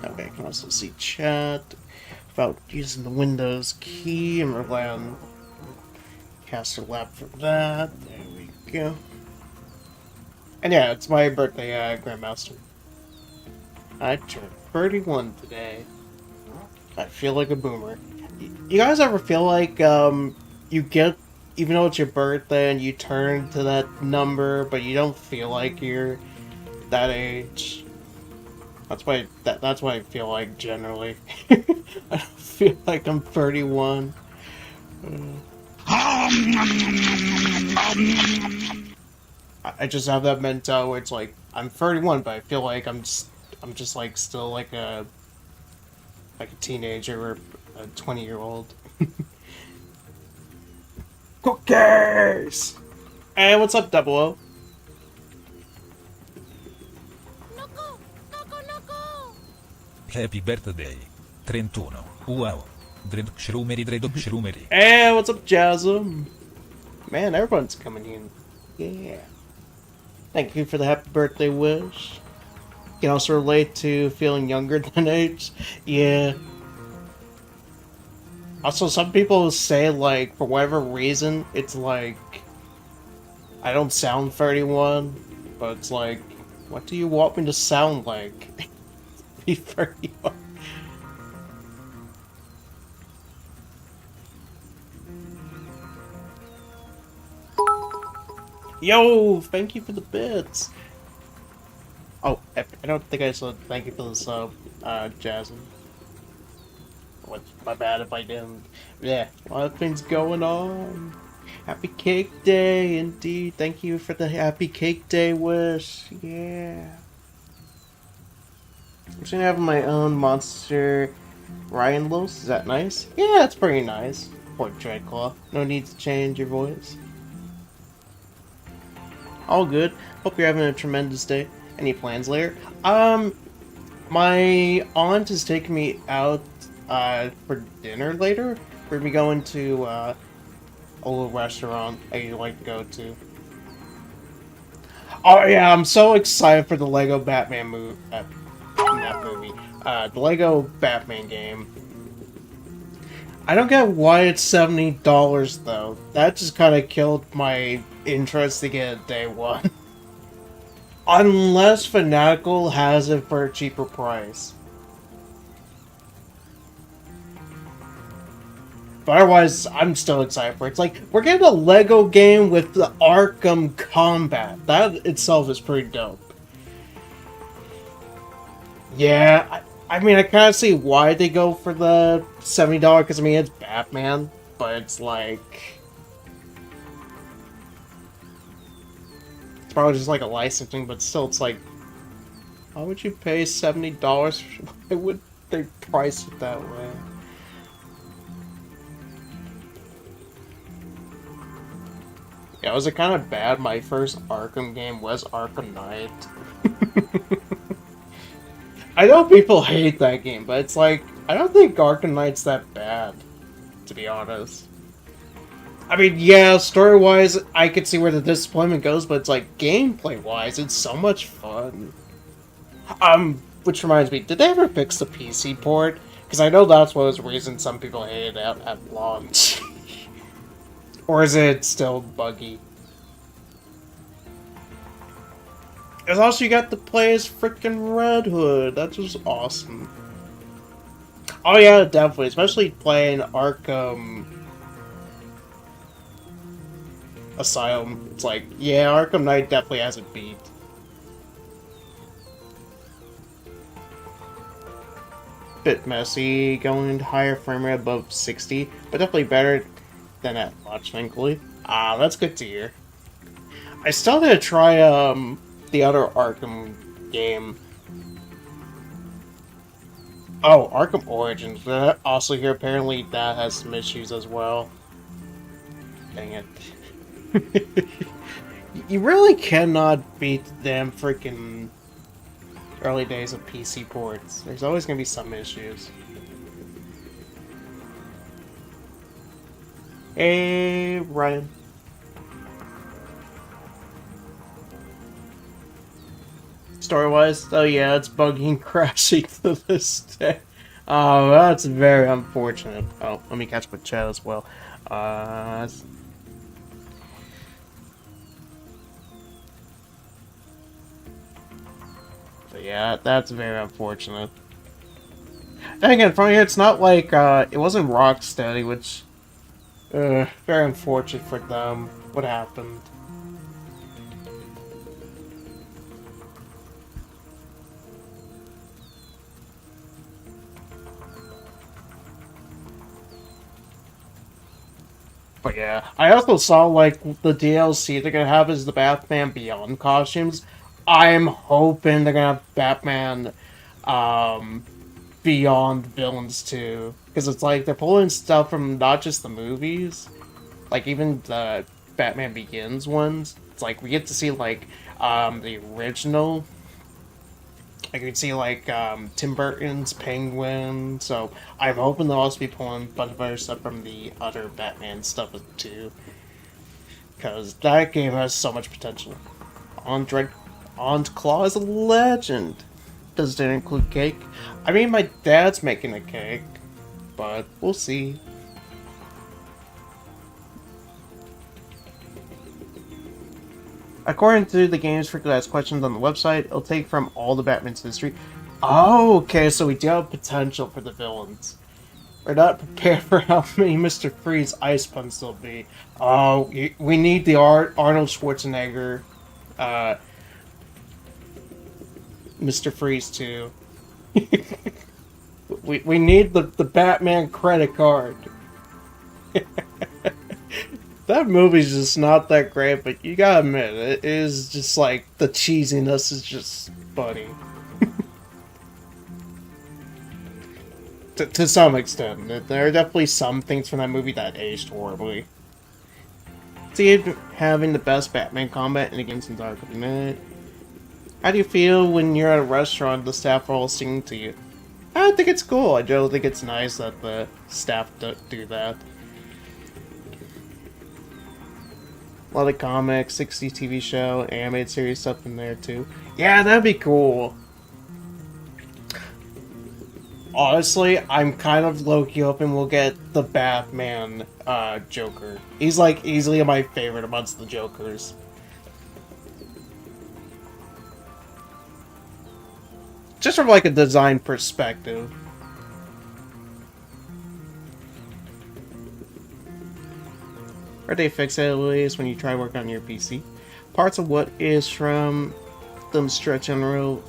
Okay, I can also see chat without using the Windows key and rely on Caster Lab for that. There we go. And yeah, it's my birthday, Grandmaster. I turned 31 today. I feel like a boomer. You guys ever feel like, you get, even though it's your birthday and you turn to that number, but you don't feel like you're that age? That's why I feel like, generally. I don't feel like I'm 31. I just have that mentality where it's like, I'm 31, but I feel like I'm just like still like a teenager or a 20-year-old. Cookies! Hey, what's up, Double O? Happy birthday. 31. Wow. Dreadclaw. Hey, what's up, Jasm? Man, everyone's coming in. Yeah. Thank you for the happy birthday wish. You can also relate to feeling younger than age. Yeah. Also, some people say, like, for whatever reason, it's like, I don't sound 31, but it's like, what do you want me to sound like? Be 31. Yo, thank you for the bits. Oh, I don't think I said thank you for the sub, Jasmine. My bad if I didn't. Yeah, a lot of things going on. Happy Cake Day, indeed. Thank you for the Happy Cake Day wish. Yeah. I'm just gonna have my own monster Ryan Los. Is that nice? Yeah, it's pretty nice. Poor Dreadclaw. No need to change your voice. All good. Hope you're having a tremendous day. Any plans later? My aunt is taking me out for dinner later. We're gonna be going to a little restaurant I like to go to. Oh yeah, I'm so excited for the Lego Batman movie. The Lego Batman game. I don't get why it's $70 though. That just kind of killed my interest to get it day one. Unless Fanatical has it for a cheaper price. But otherwise, I'm still excited for it. It's like, we're getting a Lego game with the Arkham combat. That itself is pretty dope. Yeah, I mean, I kind of see why they go for the $70, because, I mean, it's Batman, but it's like... It's probably just like a licensing, but still, it's like... Why would you pay $70? Why would they price it that way? Yeah, was it kind of bad? My first Arkham game was Arkham Knight. I know people hate that game, but it's like, I don't think Arkham Knight's that bad, to be honest. I mean, yeah, story-wise, I could see where the disappointment goes, but it's like, gameplay-wise, it's so much fun. Which reminds me, did they ever fix the PC port? Because I know that's one of the reasons some people hated it at launch. Or is it still buggy? Because also you got to play as frickin' Red Hood. That's just awesome. Oh yeah, definitely. Especially playing Arkham Asylum. It's like, yeah, Arkham Knight definitely has it beat. bit messy going to higher frame rate above 60, but definitely better than at much, thankfully. That's good to hear. I still need to try the other Arkham game. Oh, Arkham Origins. Also here, apparently that has some issues as well. Dang it. You really cannot beat the damn freaking early days of PC ports. There's always gonna be some issues. Hey, Ryan. Story-wise, oh yeah, it's buggy and crashing to this day. Oh, that's very unfortunate. Oh, let me catch up with chat as well. So yeah, that's very unfortunate. Then again, from here, it's not like, it wasn't Rocksteady, which, very unfortunate for them, what happened. But yeah, I also saw, like, the DLC they're gonna have is the Batman Beyond costumes. I'm hoping they're gonna have Batman, Beyond villains too. Because it's like, they're pulling stuff from not just the movies, like, even the Batman Begins ones. It's like, we get to see, like, the original. I can see, like, Tim Burton's Penguin, so I'm hoping they'll also be pulling a bunch of other stuff from the other Batman stuff too. Because that game has so much potential. Dreadclaw is a legend. Does it include cake? I mean, my dad's making a cake, but we'll see. According to the game's frequently asked questions on the website, it'll take from all the Batman's history. Oh, okay, so we do have potential for the villains. We're not prepared for how many Mr. Freeze ice puns there'll be. Oh, we need the Arnold Schwarzenegger, Mr. Freeze too. we need the Batman credit card. That movie's just not that great, but you gotta admit, it is just like, the cheesiness is just funny. to some extent. There are definitely some things from that movie that aged horribly. See it having the best Batman combat in the game since Arkham Knight. How do you feel when you're at a restaurant and the staff are all singing to you? I think it's cool. I don't think it's nice that the staff do that. A lot of comics, 60 TV show, animated series stuff in there too. Yeah, that'd be cool. Honestly, I'm kind of low-key hoping we'll get the Batman Joker. He's like easily my favorite amongst the Jokers. Just from like a design perspective. Are they fixed at least when you try work on your PC? Parts of what is from them stretch Unreal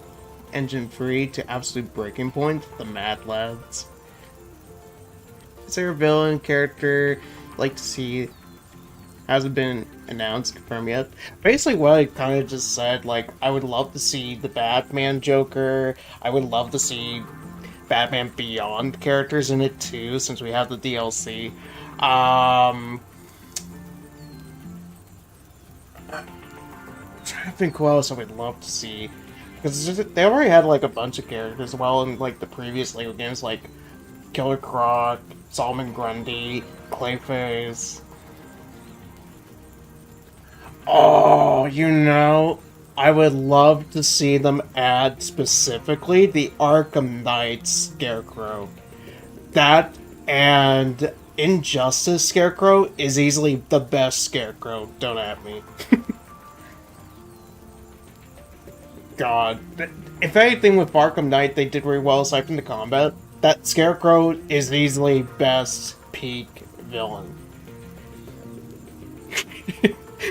Engine 3 to absolute breaking point, the Mad Lads. Is there a villain character you'd like to see? Hasn't been announced, confirmed yet. Basically what I kind of just said, like, I would love to see the Batman Joker. I would love to see Batman Beyond characters in it too, since we have the DLC. I think who else I would love to see, because they already had like a bunch of characters well in like the previous Lego games, like Killer Croc, Solomon Grundy, Clayface. Oh, you know, I would love to see them add specifically the Arkham Knight Scarecrow. That and Injustice Scarecrow is easily the best Scarecrow, don't at me. God, if anything with Arkham Knight they did very well aside from the combat, that Scarecrow is easily best peak villain.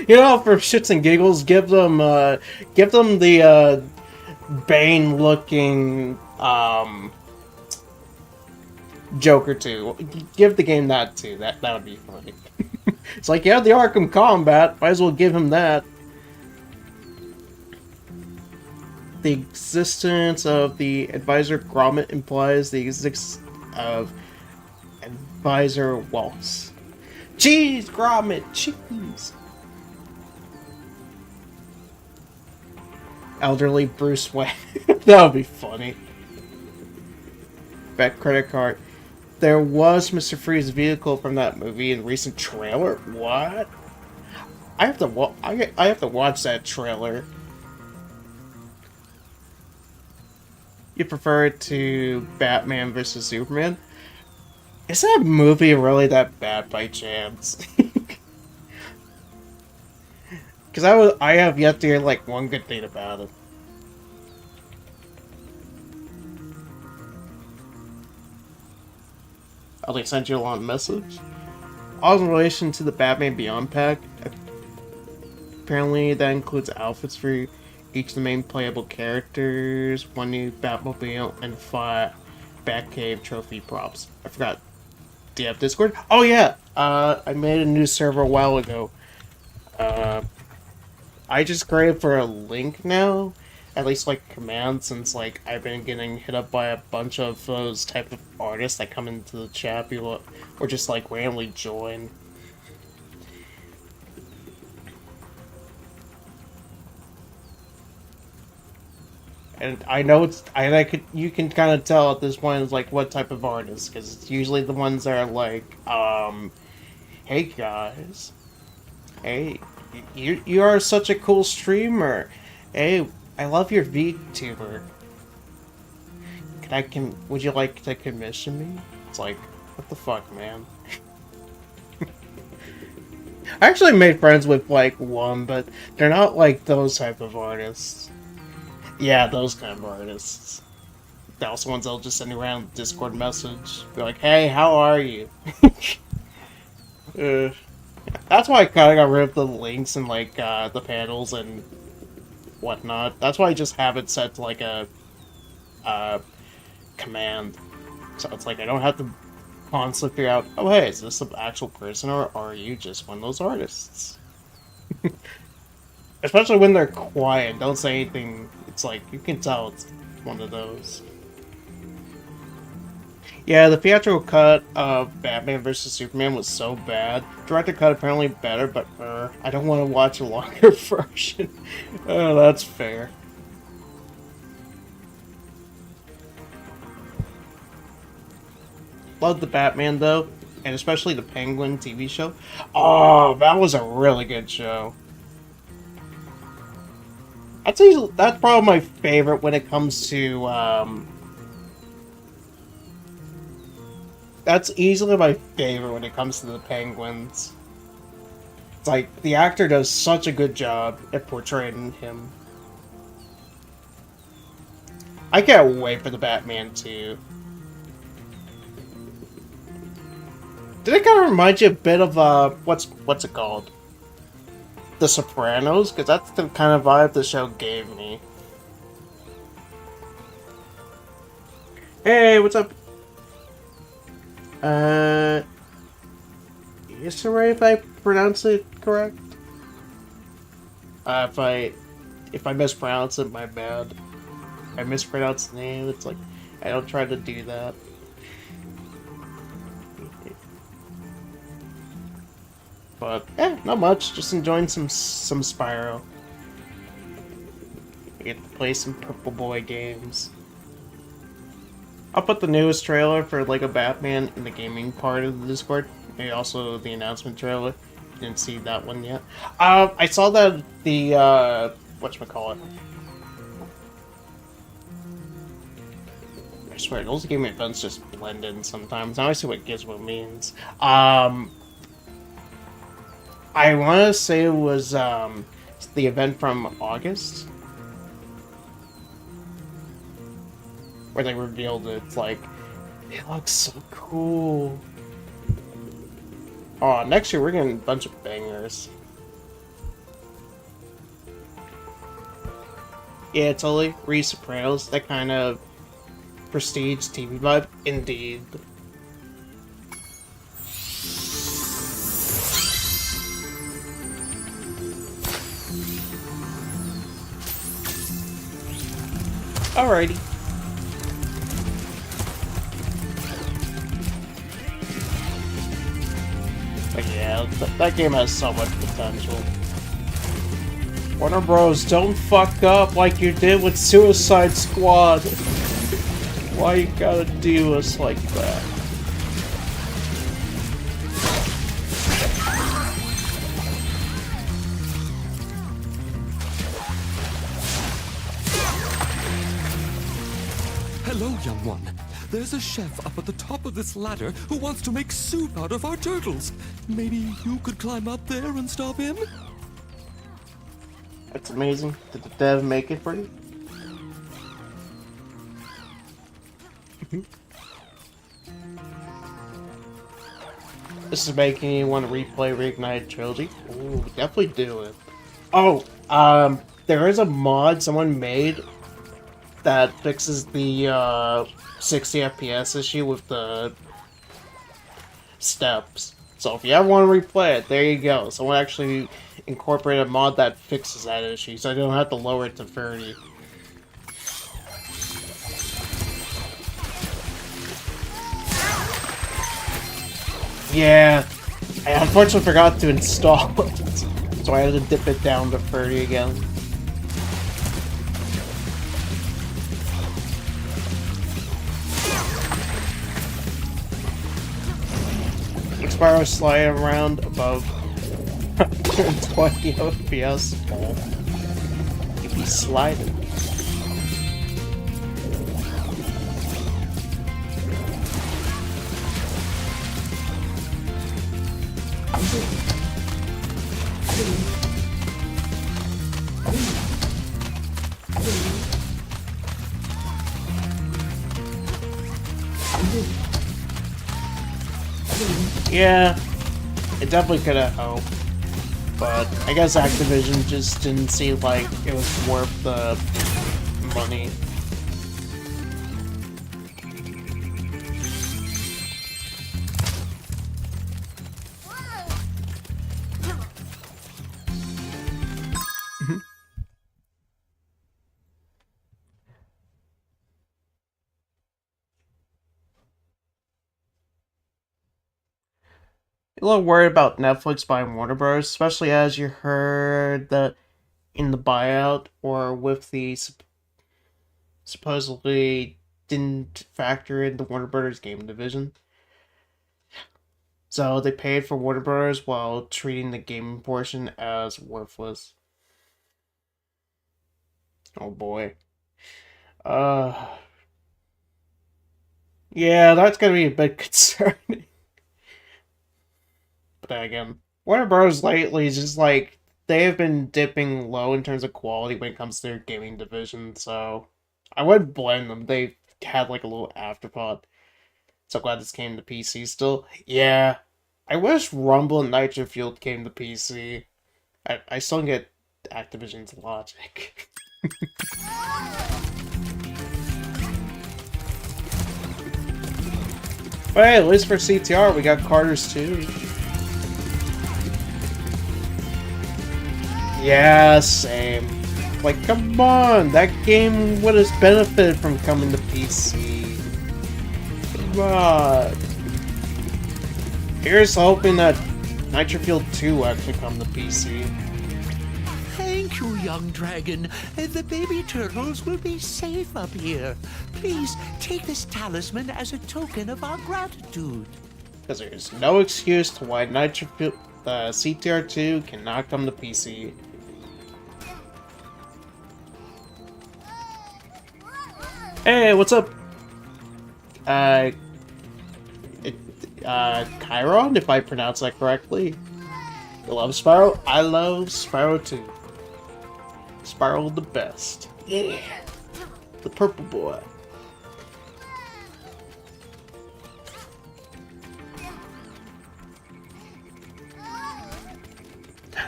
You know, for shits and giggles, give them the Bane-looking Joker 2. Give the game that too. That would be funny. It's like, yeah, the Arkham Combat. Might as well give him that. The existence of the Advisor Grommet implies the existence of Advisor Waltz. Cheese, Grommet, cheese. Elderly Bruce Wayne. That would be funny. Back credit card. There was Mr. Freeze's vehicle from that movie in recent trailer. What? I have to watch that trailer. You prefer it to Batman vs Superman? Is that movie really that bad by chance? Because I have yet to hear like one good thing about it. Oh, they sent you a long message? All in relation to the Batman Beyond pack. Apparently that includes outfits for each of the main playable characters, one new Batmobile, and 5 Batcave trophy props. I forgot. Do you have Discord? Oh yeah! I made a new server a while ago. I just created for a link now. At least like command, since like I've been getting hit up by a bunch of those type of artists that come into the chat, people or just like randomly join. And I know you can kind of tell at this point it's like what type of artist, because it's usually the ones that are like, hey guys, hey, you are such a cool streamer, hey, I love your VTuber. Would you like to commission me? It's like, what the fuck, man? I actually made friends with like one, but they're not like those type of artists. Yeah, those kind of artists. Those ones that'll just send around a Discord message. Be like, hey, how are you? That's why I kind of got rid of the links and like the panels and whatnot. That's why I just have it set to like a command. So it's like I don't have to constantly figure out, oh hey, is this an actual person or are you just one of those artists? Especially when they're quiet, don't say anything. It's like, you can tell it's one of those. Yeah, the theatrical cut of Batman vs Superman was so bad. Director cut apparently better, but I don't want to watch a longer version. Oh, that's fair. Love the Batman though, and especially the Penguin TV show. Oh, that was a really good show. That's probably my favorite when it comes to, that's easily my favorite when it comes to the Penguins. It's like, the actor does such a good job at portraying him. I can't wait for the Batman 2. Did it kind of remind you a bit of, what's it called? The Sopranos? Because that's the kind of vibe the show gave me. Hey, what's up? Is it right if I pronounce it correct? If I mispronounce it, my bad. If I mispronounce the name, it's like, I don't try to do that. But, not much. Just enjoying some Spyro. I get to play some Purple Boy games. I'll put the newest trailer for Lego Batman in the gaming part of the Discord. Maybe also the announcement trailer. Didn't see that one yet. I saw that the, whatchamacallit. I swear, those gaming events just blend in sometimes. Now I see what Gizmo means. I want to say it was the event from August where they revealed it. It's like, it looks so cool. Oh, next year we're getting a bunch of bangers. Yeah, totally. Sopranos, that kind of prestige TV vibe. Indeed. Alrighty. But yeah, that game has so much potential. Warner Bros, don't fuck up like you did with Suicide Squad. Why you gotta do us like that? Hello, young one. There's a chef up at the top of this ladder who wants to make soup out of our turtles. Maybe you could climb up there and stop him? That's amazing. Did the dev make it for you? This is making you want to replay Reignited Trilogy? Ooh, definitely do it. Oh, there is a mod someone made that fixes the 60 FPS issue with the steps. So if you ever want to replay it, there you go. Someone actually incorporated a mod that fixes that issue, so I don't have to lower it to 30. Yeah, I unfortunately forgot to install it, so I had to dip it down to 30 again. Spyro sliding around above 20 FPS. You'd be sliding. Yeah, it definitely could have helped, but I guess Activision just didn't seem like it was worth the money. A little worried about Netflix buying Warner Bros., especially as you heard that in the buyout or with the supposedly didn't factor in the Warner Bros. Game division. So they paid for Warner Bros. While treating the gaming portion as worthless. Oh boy. Yeah, that's gonna be a bit concerning. But again, Warner Bros. Lately is just like, they have been dipping low in terms of quality when it comes to their gaming division, so I wouldn't blame them. They had like a little afterthought. So glad this came to PC still. Yeah, I wish Rumble and Nitro Fueled came to PC. I still don't get Activision's logic. But hey, at least for CTR, we got Carters too. Yeah, same. Like, come on, that game would have benefited from coming to PC. Come on. Here's hoping that Nitro Fueled 2 actually come to PC. Thank you, young dragon. The baby turtles will be safe up here. Please take this talisman as a token of our gratitude. Because there's no excuse to why Nitro Fueled CTR 2 cannot come to PC. Hey, what's up? Chiron, if I pronounce that correctly. You love Spyro? I love Spyro too. Spyro the best. Yeah. The purple boy.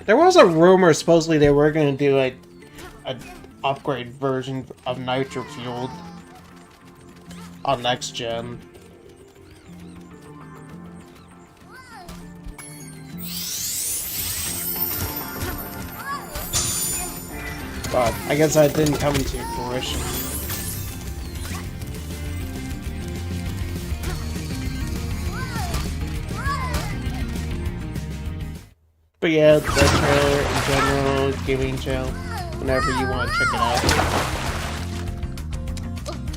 There was a rumor supposedly they were going to do an upgrade version of Nitro Fueled on next gen. But I guess that didn't come into fruition. But yeah, the trailer in general, gaming channel, whenever you want to check it out.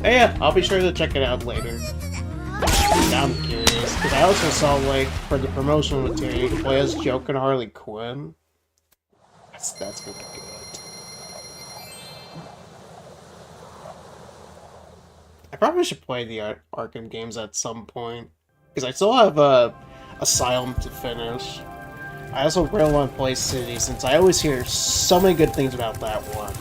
Hey, yeah, I'll be sure to check it out later. Now I'm curious, because I also saw, like, for the promotional material, you can play as Joker and Harley Quinn. That's gonna be good. I probably should play the Arkham games at some point, because I still have Asylum to finish. I also really want to play City, since I always hear so many good things about that one.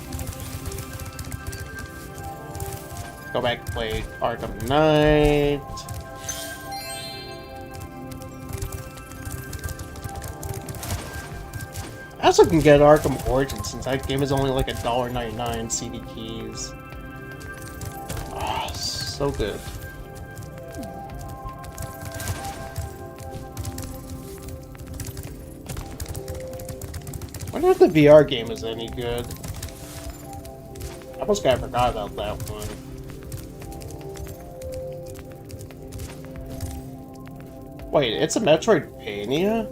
Go back and play Arkham Knight. I also can get Arkham Origins, since that game is only like $1.99 CD keys. Oh, so good. I wonder if the VR game is any good. I almost got forgot about that one. Wait, it's a Metroidvania?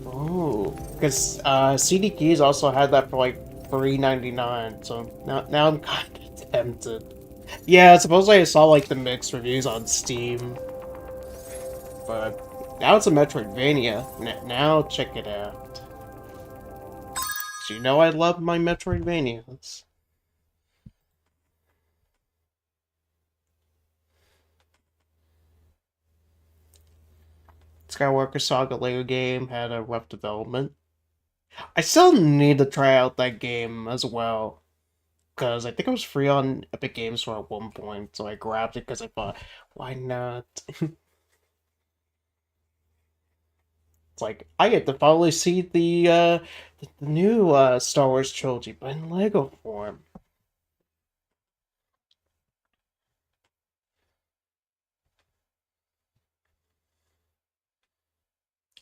Oh, because CD Keys also had that for like $3.99, so now I'm kind of tempted. Yeah, supposedly I saw like the mixed reviews on Steam, but now it's a Metroidvania. Now check it out. You know I love my Metroidvanias. Skywalker Saga Lego game had a rough development. I still need to try out that game as well, because I think it was free on Epic Games Store at one point, so I grabbed it because I thought, why not? It's like, I get to finally see the new Star Wars trilogy, but in Lego form.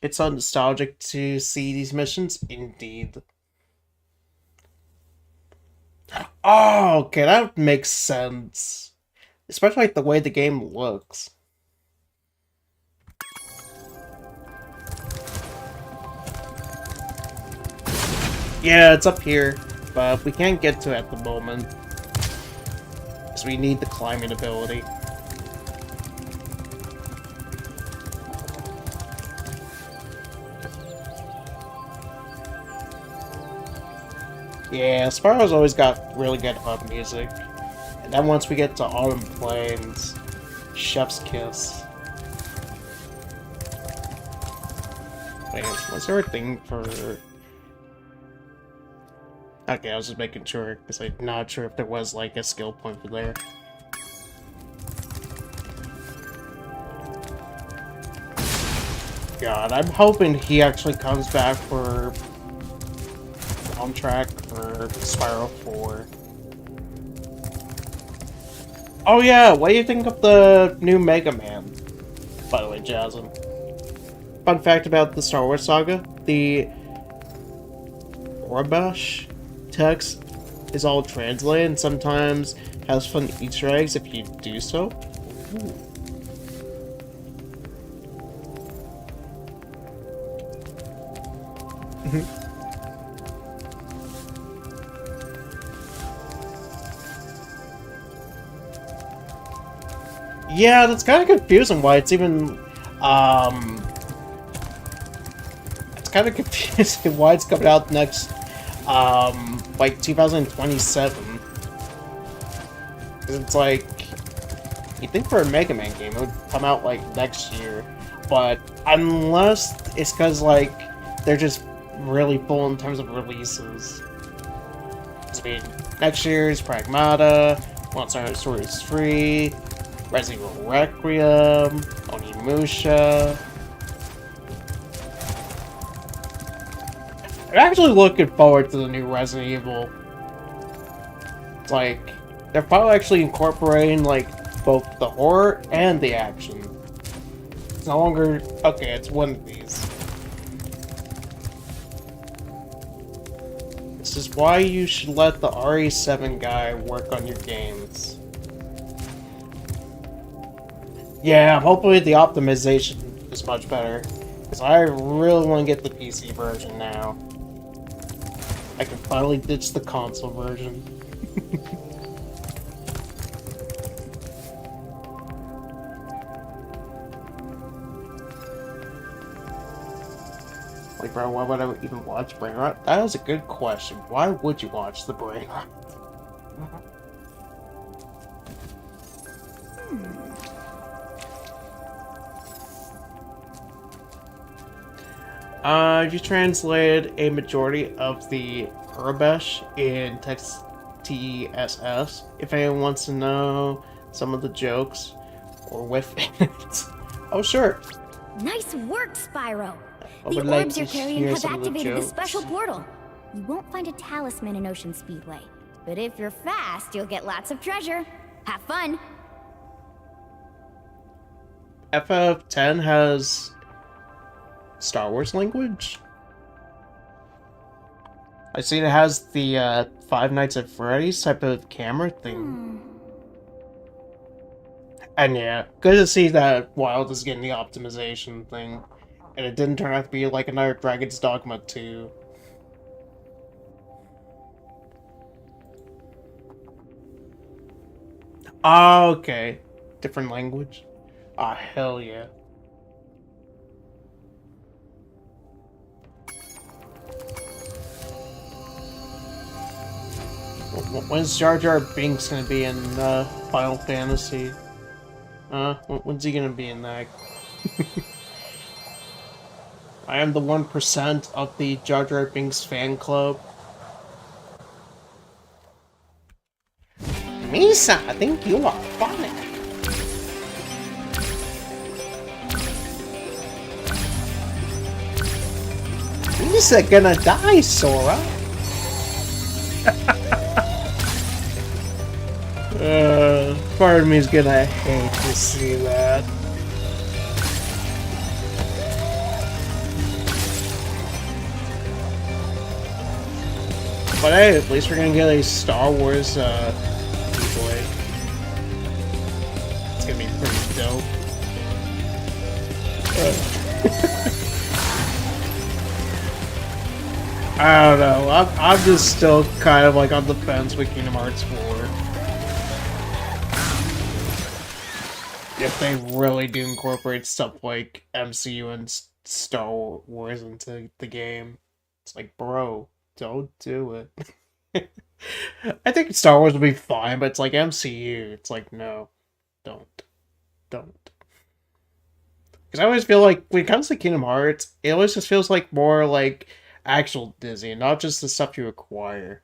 It's so nostalgic to see these missions, indeed. Oh, okay, that makes sense. Especially like the way the game looks. Yeah, it's up here, but we can't get to it at the moment. Because we need the climbing ability. Yeah, Spyro's always got really good hub music. And then once we get to Autumn Plains, Chef's Kiss. Wait, was there a thing for... Okay, I was just making sure, because I'm not sure if there was, like, a skill point for there. God, I'm hoping he actually comes back for... soundtrack for Spyro 4. Oh yeah, what do you think of the new Mega Man? By the way, Jasmine. Fun fact about the Star Wars saga, the Orbash text is all translated and sometimes has fun Easter eggs if you do so. Ooh. Yeah, that's kind of confusing why it's even, it's kind of confusing why it's coming out next, like 2027. It's like, you'd think for a Mega Man game it would come out like next year, but unless it's because like, they're just really full in terms of releases. I mean, next year's Pragmata, Monster Hunter Stories 3, Resident Evil Requiem, Onimusha. I'm actually looking forward to the new Resident Evil. It's like, they're probably actually incorporating, like, both the horror and the action. It's no longer, okay, it's one of these. This is why you should let the RE7 guy work on your games. Yeah, hopefully the optimization is much better. Because I really want to get the PC version now. I can finally ditch the console version. Like, bro, why would I even watch Brain Rot? That is a good question. Why would you watch the Brain Rot? You translated a majority of the Urabesh in text TSS. If anyone wants to know some of the jokes or with it. Oh, sure. Nice work, Spyro. I The would like orbs to you're carrying hear have some of the activated the jokes. special portal. You won't find a talisman in Ocean Speedway, but if you're fast, you'll get lots of treasure. Have fun. FF10 has Star Wars language. I see it has the Five Nights at Freddy's type of camera thing. And yeah, good to see that Wild is getting the optimization thing. And it didn't turn out to be like another Dragon's Dogma 2. Ah, okay. Different language. Ah, hell yeah. When's Jar Jar Binks gonna be in Final Fantasy? When's he gonna be in that? I am the 1% of the Jar Jar Binks fan club. Misa, I think you are funny. Misa gonna die, Sora. Part of me is gonna hate to see that. But hey, at least we're gonna get a Star Wars boy. It's gonna be pretty dope. I don't know. I'm just still kind of like on the fence with Kingdom Hearts 4. If they really do incorporate stuff like MCU and Star Wars into the game, it's like, bro, don't do it. I think Star Wars would be fine, but it's like MCU. It's like, no, don't. Because I always feel like when it comes to Kingdom Hearts, it always just feels like more like actual Disney, not just the stuff you acquire.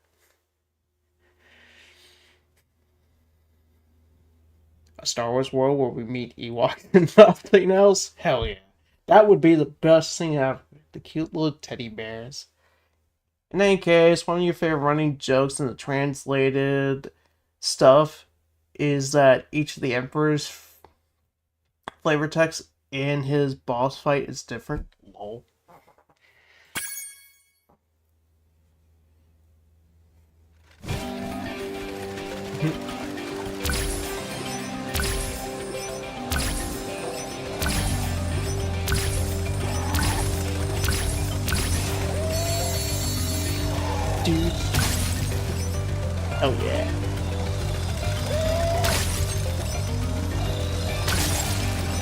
A Star Wars world where we meet Ewoks and nothing else? Hell yeah. That would be the best thing ever. The cute little teddy bears. In any case, one of your favorite running jokes in the translated stuff is that each of the Emperor's flavor text in his boss fight is different. Lol. Dude. Oh yeah.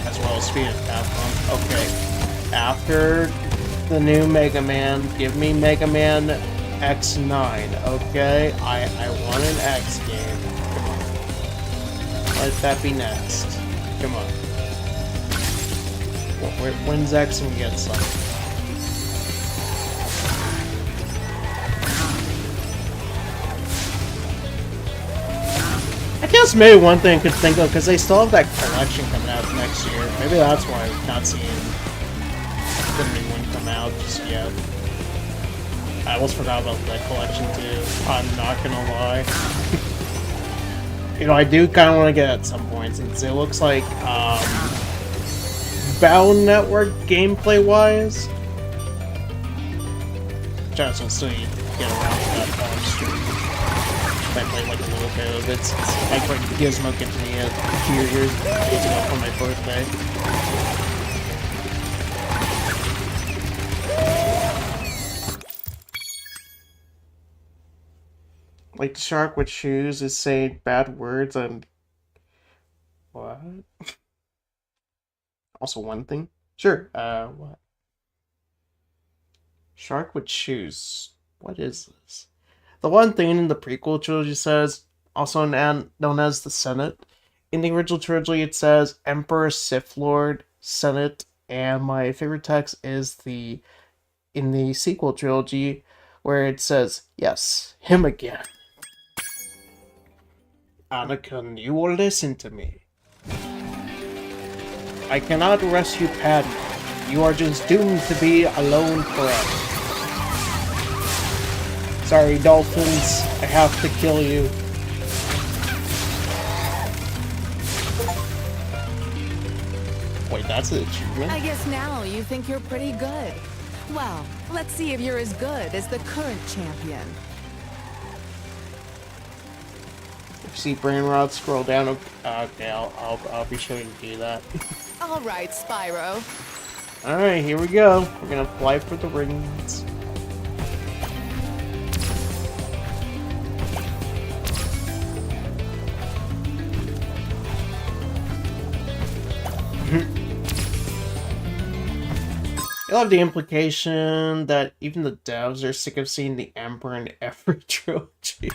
As well as Speed of Capcom. Okay. After the new Mega Man, give me Mega Man X9, okay? I want an X game. Come on. Let that be next. Come on. When's X and we get some? I guess maybe one thing I could think of, because they still have that collection coming out next year. Maybe that's why I'm not seeing the new one come out just yet. I almost forgot about that collection too. I'm not gonna lie. You know, I do kind of want to get it at some point, since it looks like Battle Network gameplay-wise. Chance will still get around to that stream. I played like a little bit of it. Like when Gizmo gave me a few years ago for my birthday. Like the shark with shoes is saying bad words and... What? Also one thing? Sure, what? Shark with shoes. What is this? The one thing in the prequel trilogy says, also known as the Senate. In the original trilogy it says Emperor, Sith Lord, Senate, and my favorite text is in the sequel trilogy where it says, yes, him again. Anakin, you will listen to me. I cannot rescue Padme. You are just doomed to be alone forever. Sorry, dolphins. I have to kill you. Wait, that's an achievement? I guess now you think you're pretty good. Well, let's see if you're as good as the current champion. If you see Brain Rot, scroll down. Okay, I'll be sure to do that. All right, Spyro. Alright, here we go. We're gonna fly for the rings. I love the implication that even the devs are sick of seeing the Emperor in every trilogy.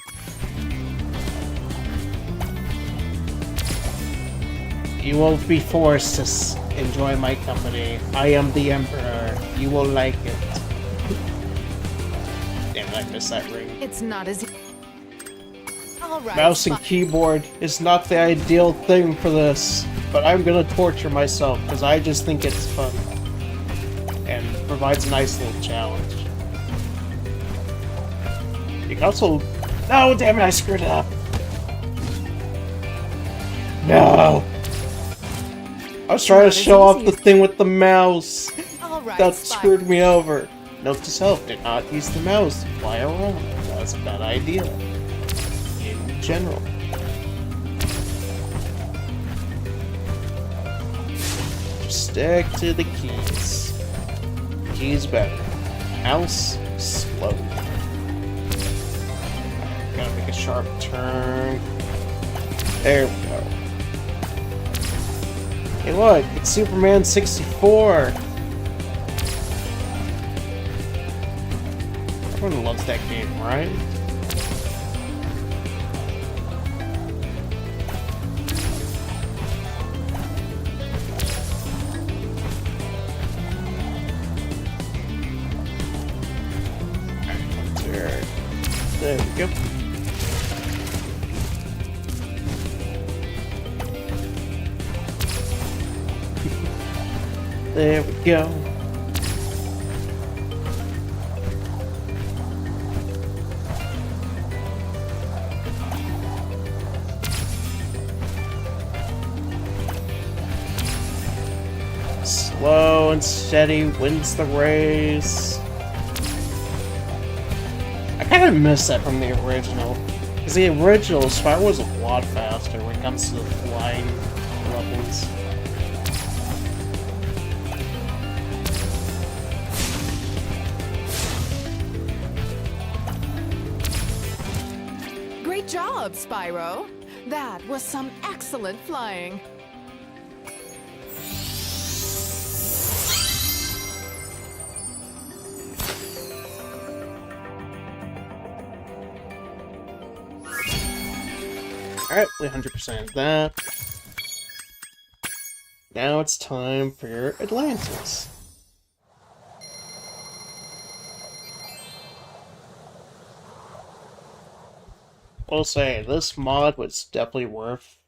You will be forced to enjoy my company. I am the Emperor. You will like it. Damn it, I missed that ring. It's not as... All right, Mouse and keyboard is not the ideal thing for this, but I'm gonna torture myself because I just think it's fun. And provides a nice little challenge. You can also... No, damn it, I screwed it up. No! I was trying to show off the thing with the mouse. That screwed me over. Note to self, did not use the mouse to fly around. That's a bad idea. In general. Just stick to the keys. Keys better. Mouse, slow. Gotta make a sharp turn. There we go. Hey look, it's Superman 64! Everyone loves that game, right? There we go. There we go. Slow and steady wins the race. I kind of miss that from the original. Because the original, Spyro was a lot faster when it comes to the flying levels. Great job, Spyro. That was some excellent flying. Alright, we 100% that. Now it's time for Atlantis. I'll say, this mod was definitely worth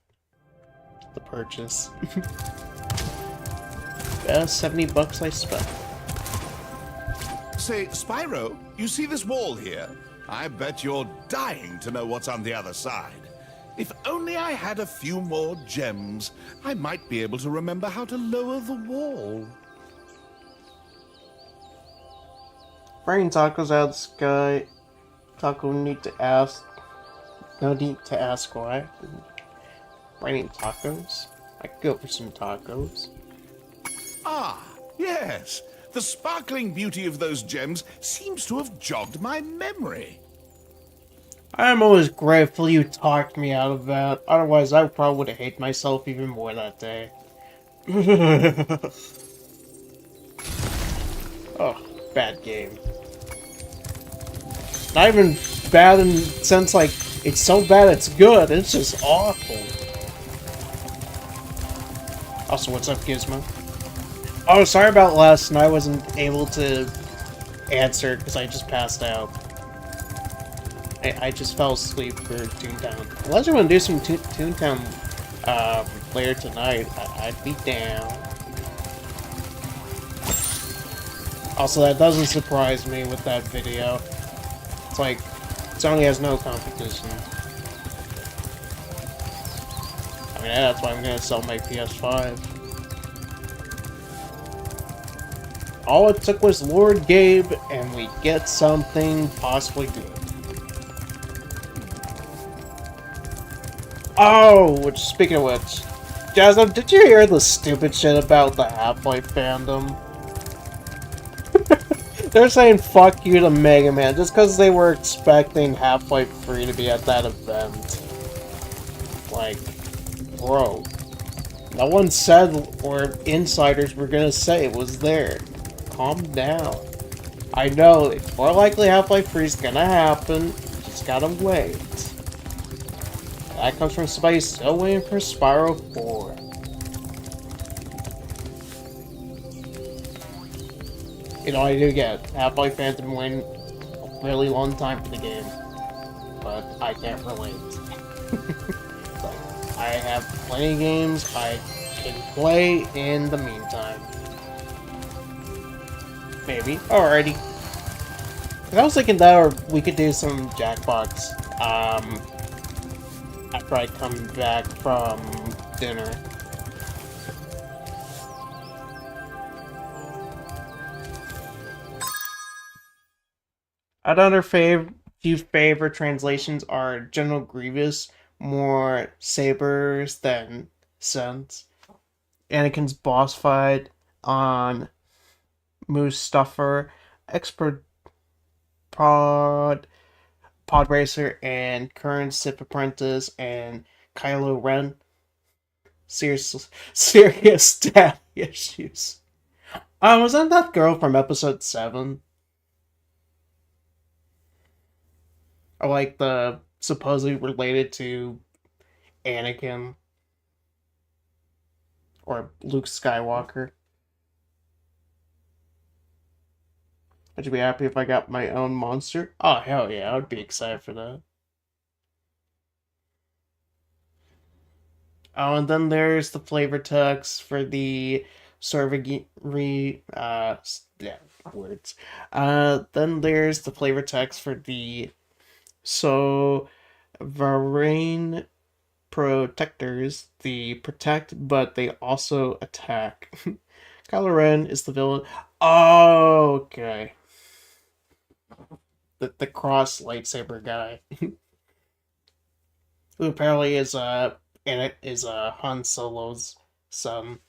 the purchase. Best 70 bucks I spent. Say, Spyro, you see this wall here? I bet you're dying to know what's on the other side. If only I had a few more gems, I might be able to remember how to lower the wall. Raining tacos out of the sky. Taco need to ask. No need to ask why. Raining tacos. I could go for some tacos. Ah, yes. The sparkling beauty of those gems seems to have jogged my memory. I'm always grateful you talked me out of that. Otherwise, I probably would have hated myself even more that day. Oh, bad game. Not even bad in the sense like, it's so bad it's good, it's just awful. Also, what's up, Gizmo? Oh, sorry about last night, I wasn't able to answer because I just passed out. I just fell asleep for Toontown. Unless you want to do some Toontown later tonight, I'd be down. Also, that doesn't surprise me with that video. It's like, Sony has no competition. I mean, that's why I'm gonna sell my PS5. All it took was Lord Gabe, and we get something possibly good. Oh, speaking of which, Jasmine, did you hear the stupid shit about the Half-Life fandom? They're saying fuck you to Mega Man just because they were expecting Half-Life 3 to be at that event. Like, bro. No one said, or insiders were gonna say it was there. Calm down. I know, it's more likely Half-Life 3 is gonna happen, you just gotta wait. That comes from somebody still waiting for Spyro 4. You know, I do get Half-Life fans have been waiting a really long time for the game, but I can't relate. I have plenty of games I can play in the meantime. Maybe. Alrighty. I was thinking that, or we could do some Jackbox, after I come back from dinner. Another few favorite translations are General Grievous, more sabers than sons. Anakin's boss fight on Mustafar, expert pod racer, and current Sith apprentice, and Kylo Ren. Serious daddy issues. Wasn't that girl from episode 7? Or like the supposedly related to Anakin or Luke Skywalker. Would you be happy if I got my own monster? Oh, hell yeah, I would be excited for that. Oh, and then there's the flavor text for the then there's the flavor text for the Sovereign Protectors. They protect, but they also attack. Kylo Ren is the villain. Oh, okay. The cross lightsaber guy. Who apparently is Han Solo's son.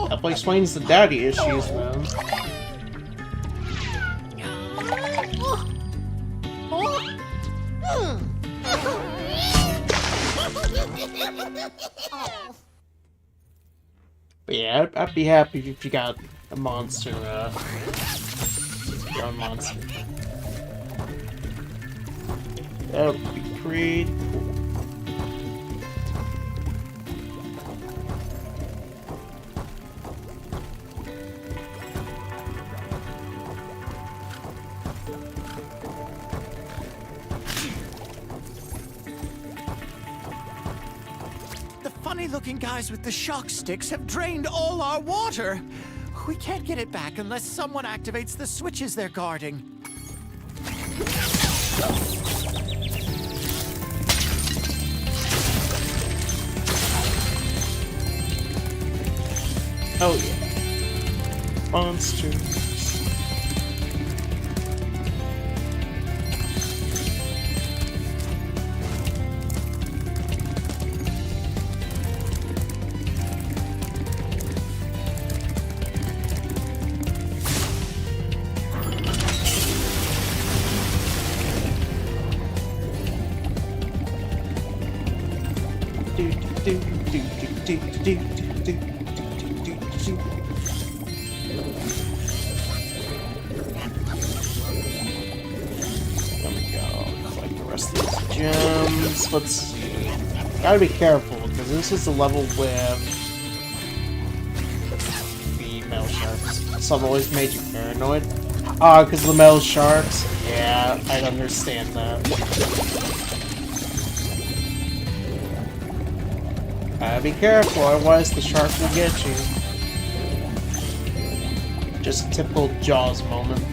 That explains the daddy issues, man. But yeah, I'd be happy if you got a monster, your own monster. That would be pretty cool. Funny-looking guys with the shock sticks have drained all our water. We can't get it back unless someone activates the switches they're guarding. Oh yeah. Monsters. get you. There we go. Collect the rest of these gems. Let's see. Gotta be careful, because this is the level with the metal sharks. Some always made you paranoid. Ah, because of the metal sharks? Yeah, I understand that. Be careful, otherwise the shark will get you. Just a typical Jaws moment.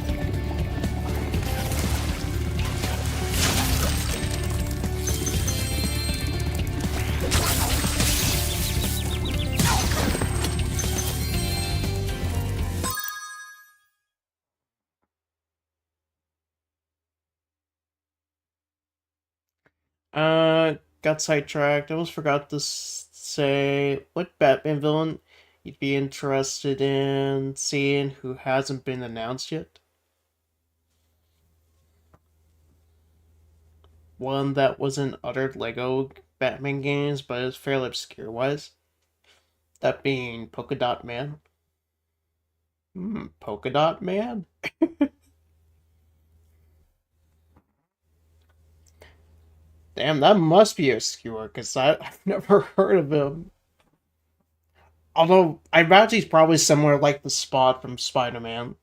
Got sidetracked. I almost forgot to say what Batman villain you'd be interested in seeing who hasn't been announced yet. One that was in other LEGO Batman games, but is fairly obscure-wise. That being Polka Dot Man. Polka Dot Man? Damn, that must be obscure, because I've never heard of him. Although, I imagine he's probably somewhere like the Spot from Spider-Man.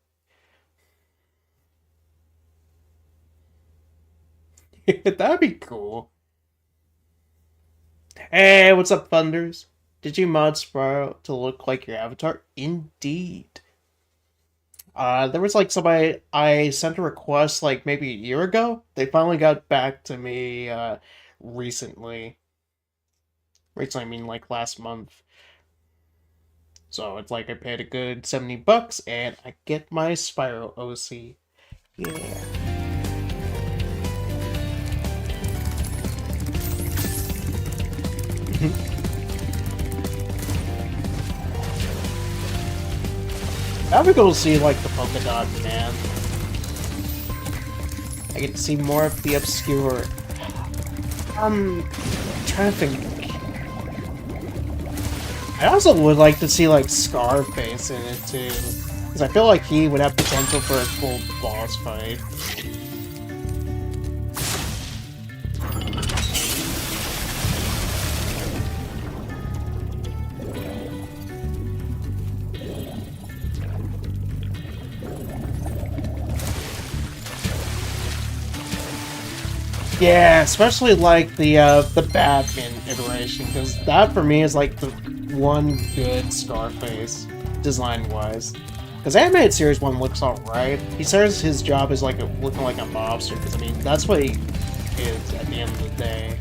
That'd be cool. Hey, what's up, Thunders? Did you mod Spyro to look like your avatar? Indeed. There was like somebody, I sent a request like maybe a year ago. They finally got back to me recently. Recently, I mean like last month. So it's like I paid a good $70 and I get my Spyro OC. Yeah. That'd be cool to see, like, the Polka Dot Man. I get to see more of the obscure. I'm trying to think. I also would like to see, like, Scarface in it, too. Because I feel like he would have potential for a full boss fight. Yeah, especially like the Batman iteration, because that for me is like the one good Scarface design-wise. Because animated series one looks alright. He says his job is like looking like a mobster, because I mean that's what he is at the end of the day.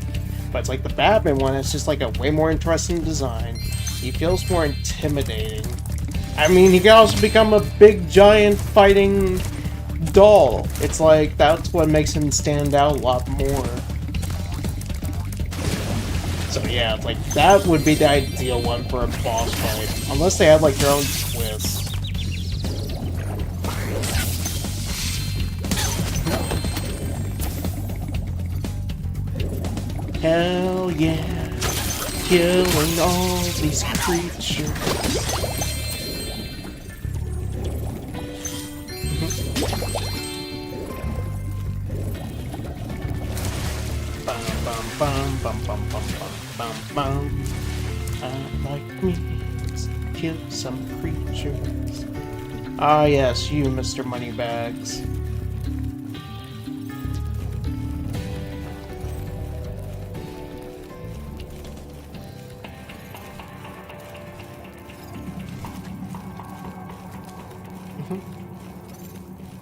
But it's like the Batman one, it's just like a way more interesting design. He feels more intimidating. I mean, he can also become a big giant fighting doll. It's like that's what makes him stand out a lot more. So yeah, it's like that would be the ideal one for a boss fight, unless they had like their own twist. Hell yeah, killing all these creatures. Bum, bum, bum, bum, bum, bum, bum. I like me kill some creatures. Ah yes, you, Mr. Moneybags.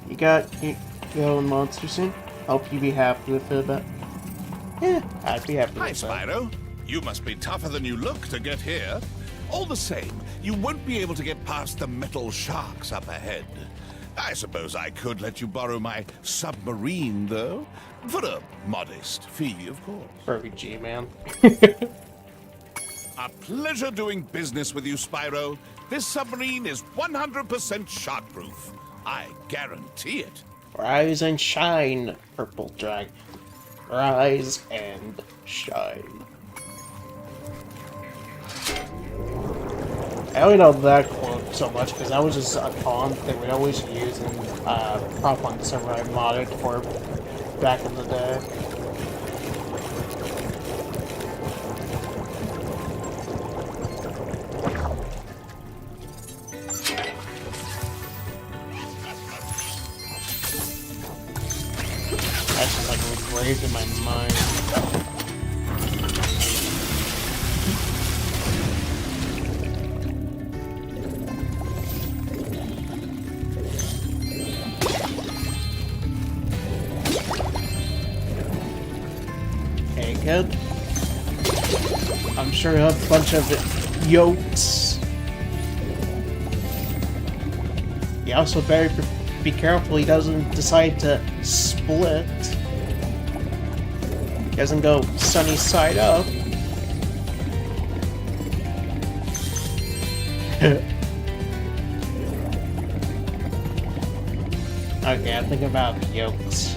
You got your own monster soon? Hope you be happy with it, but yeah, I'd be happy Hi, with that. Spyro. You must be tougher than you look to get here. All the same, you won't be able to get past the metal sharks up ahead. I suppose I could let you borrow my submarine, though. For a modest fee, of course. Perfect G, man. A pleasure doing business with you, Spyro. This submarine is 100% shark-proof. I guarantee it. Rise and shine, purple dragon. Rise and shine. I only know that quote so much because that was just a taunt they would always use in Prop on the server I modded for back in the day. That's just like engraved in my mind. Hey, kid. I'm sure you have a bunch of yolks. You also better be careful he doesn't decide to split. He doesn't go sunny side up. Okay, I'm thinking about yolks.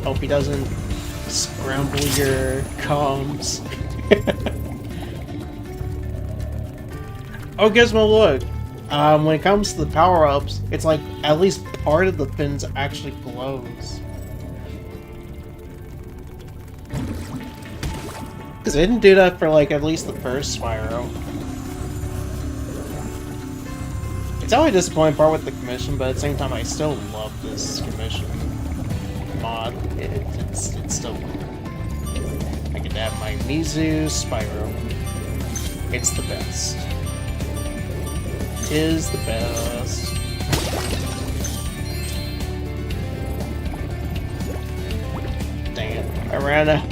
Hope he doesn't scramble your comms. Oh, Gizmo, look! When it comes to the power-ups, it's like at least part of the fins actually glows. Because they didn't do that for like at least the first Spyro. It's the only disappointing part with the commission, but at the same time I still love this commission mod. It's still fun. I could have my Mizu Spyro. It's the best. Is the best. Damn, I ran out.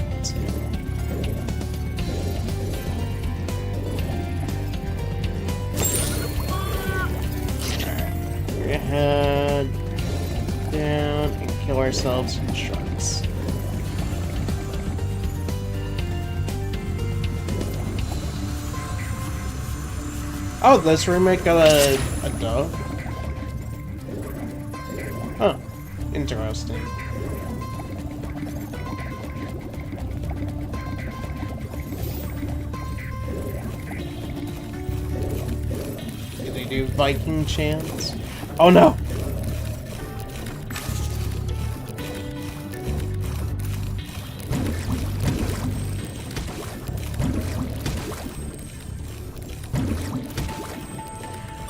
Alright, we're gonna head down and kill ourselves with sharks. Oh, this remake got a dove? Huh. Interesting. Do they do Viking chants? Oh no!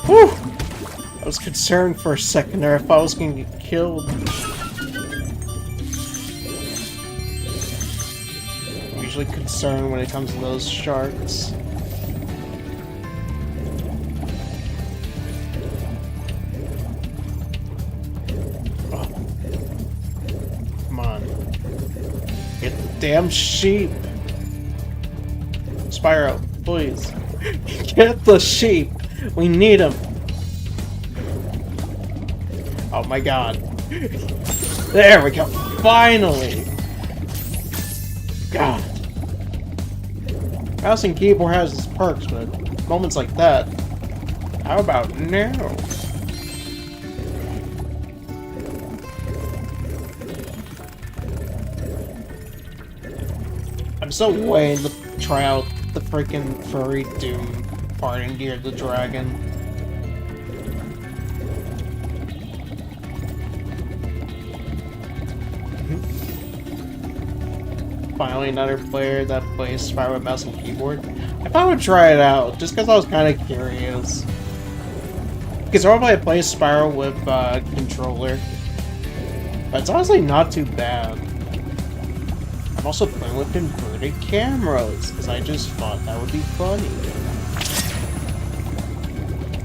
Whew! I was concerned for a second there if I was gonna get killed. I'm usually concerned when it comes to those sharks. Oh. Come on. Get the damn sheep! Spyro, please. Get the sheep! We need him! Oh my god. There we go! Finally! God. Mouse and keyboard has its perks, but moments like that. How about now? I'm still waiting to try out the freaking furry Doom part in Gear the Dragon. Finally, another player that plays Spyro with mouse and keyboard. I thought I would try it out, just because I was kind of curious. Because normally I play Spyro with controller, but it's honestly not too bad. I'm also playing with inverted cameras, because I just thought that would be funny.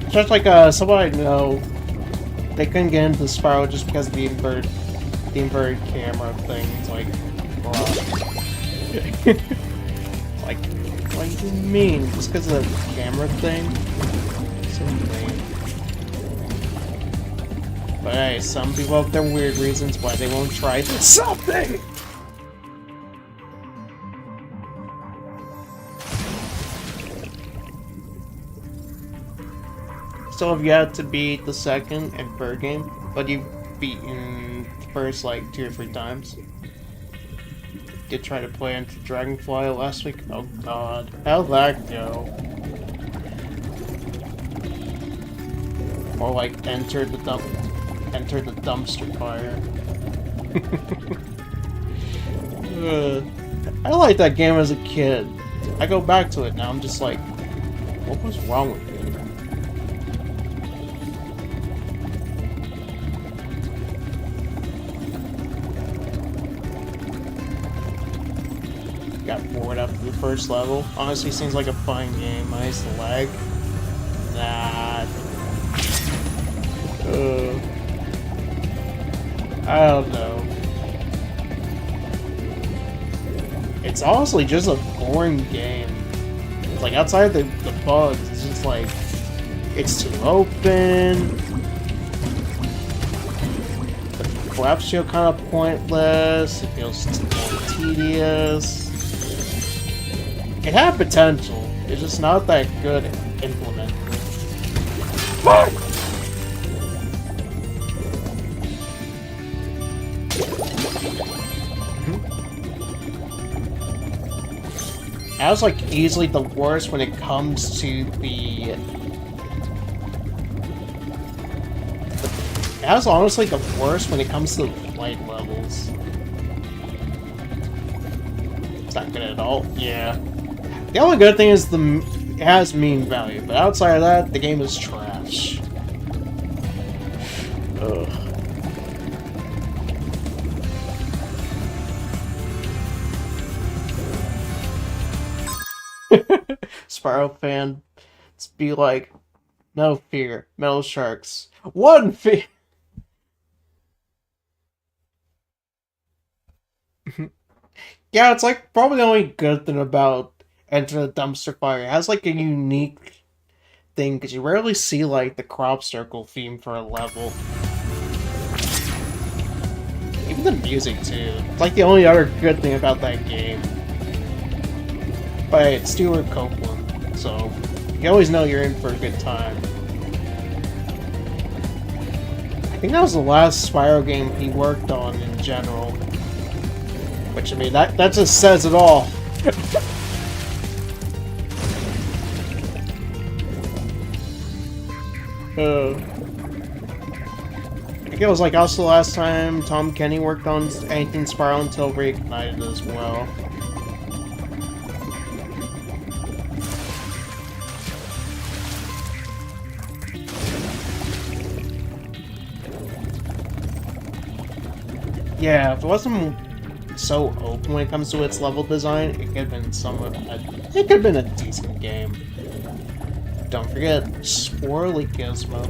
Just like someone I know, they couldn't get into Spyro just because of the inverted camera thing. It's like, bruh. Like, what do you mean? Just because of the camera thing? So lame. But hey, some people have their weird reasons why they won't try something! Still have yet to beat the second and third game, but you've beaten the first like 2 or 3 times. did try to play into Dragonfly last week. Oh god, how'd that go? More like enter the dumpster fire. I liked that game as a kid. I go back to it now, I'm just like, what was wrong with me? Got bored after the first level. Honestly, seems like a fun game. Nice lag. Nah. I don't know. It's honestly just a boring game. It's like outside the bugs, it's just like it's too open. The collapse feel kind of pointless. It feels more tedious. It had potential. It's just not that good at implementing. Fuck! That was like easily the worst when it comes to the... That was honestly the worst when it comes to the flight levels. It's not good at all. Yeah. The only good thing is it has meme value, but outside of that, the game is trash. Ugh. Spyro fan, be like, no fear, metal sharks. One fear. Yeah, it's like probably the only good thing about Enter the Dumpster Fire. It has like a unique thing because you rarely see like the crop circle theme for a level. Even the music too. It's like the only other good thing about that game. But it's Stuart Copeland, so you always know you're in for a good time. I think that was the last Spyro game he worked on in general. Which, I mean, that just says it all. I think it was like also the last time Tom Kenny worked on anything Spyro until Reignited as well. Yeah, if it wasn't so open when it comes to its level design, it could have been it could have been a decent game. Don't forget, Swirly Gizmo.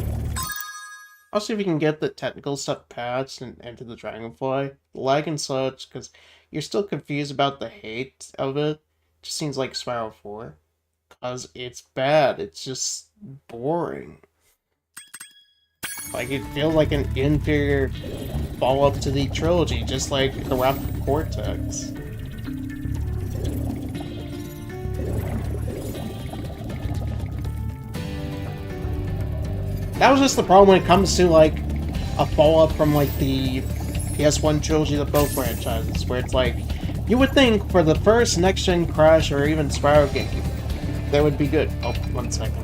I'll see if we can get the technical stuff patched and enter the Dragonfly. Lag and such, because you're still confused about the hate of it. It just seems like Spyro 4. Because it's bad, it's just boring. Like, it feels like an inferior follow-up to the trilogy, just like the Rapid Cortex. That was just the problem when it comes to, like, a follow-up from, like, the PS1 trilogy, the both franchises, where it's like, you would think for the first next-gen Crash or even Spyro game, they would be good. Oh, 1 second.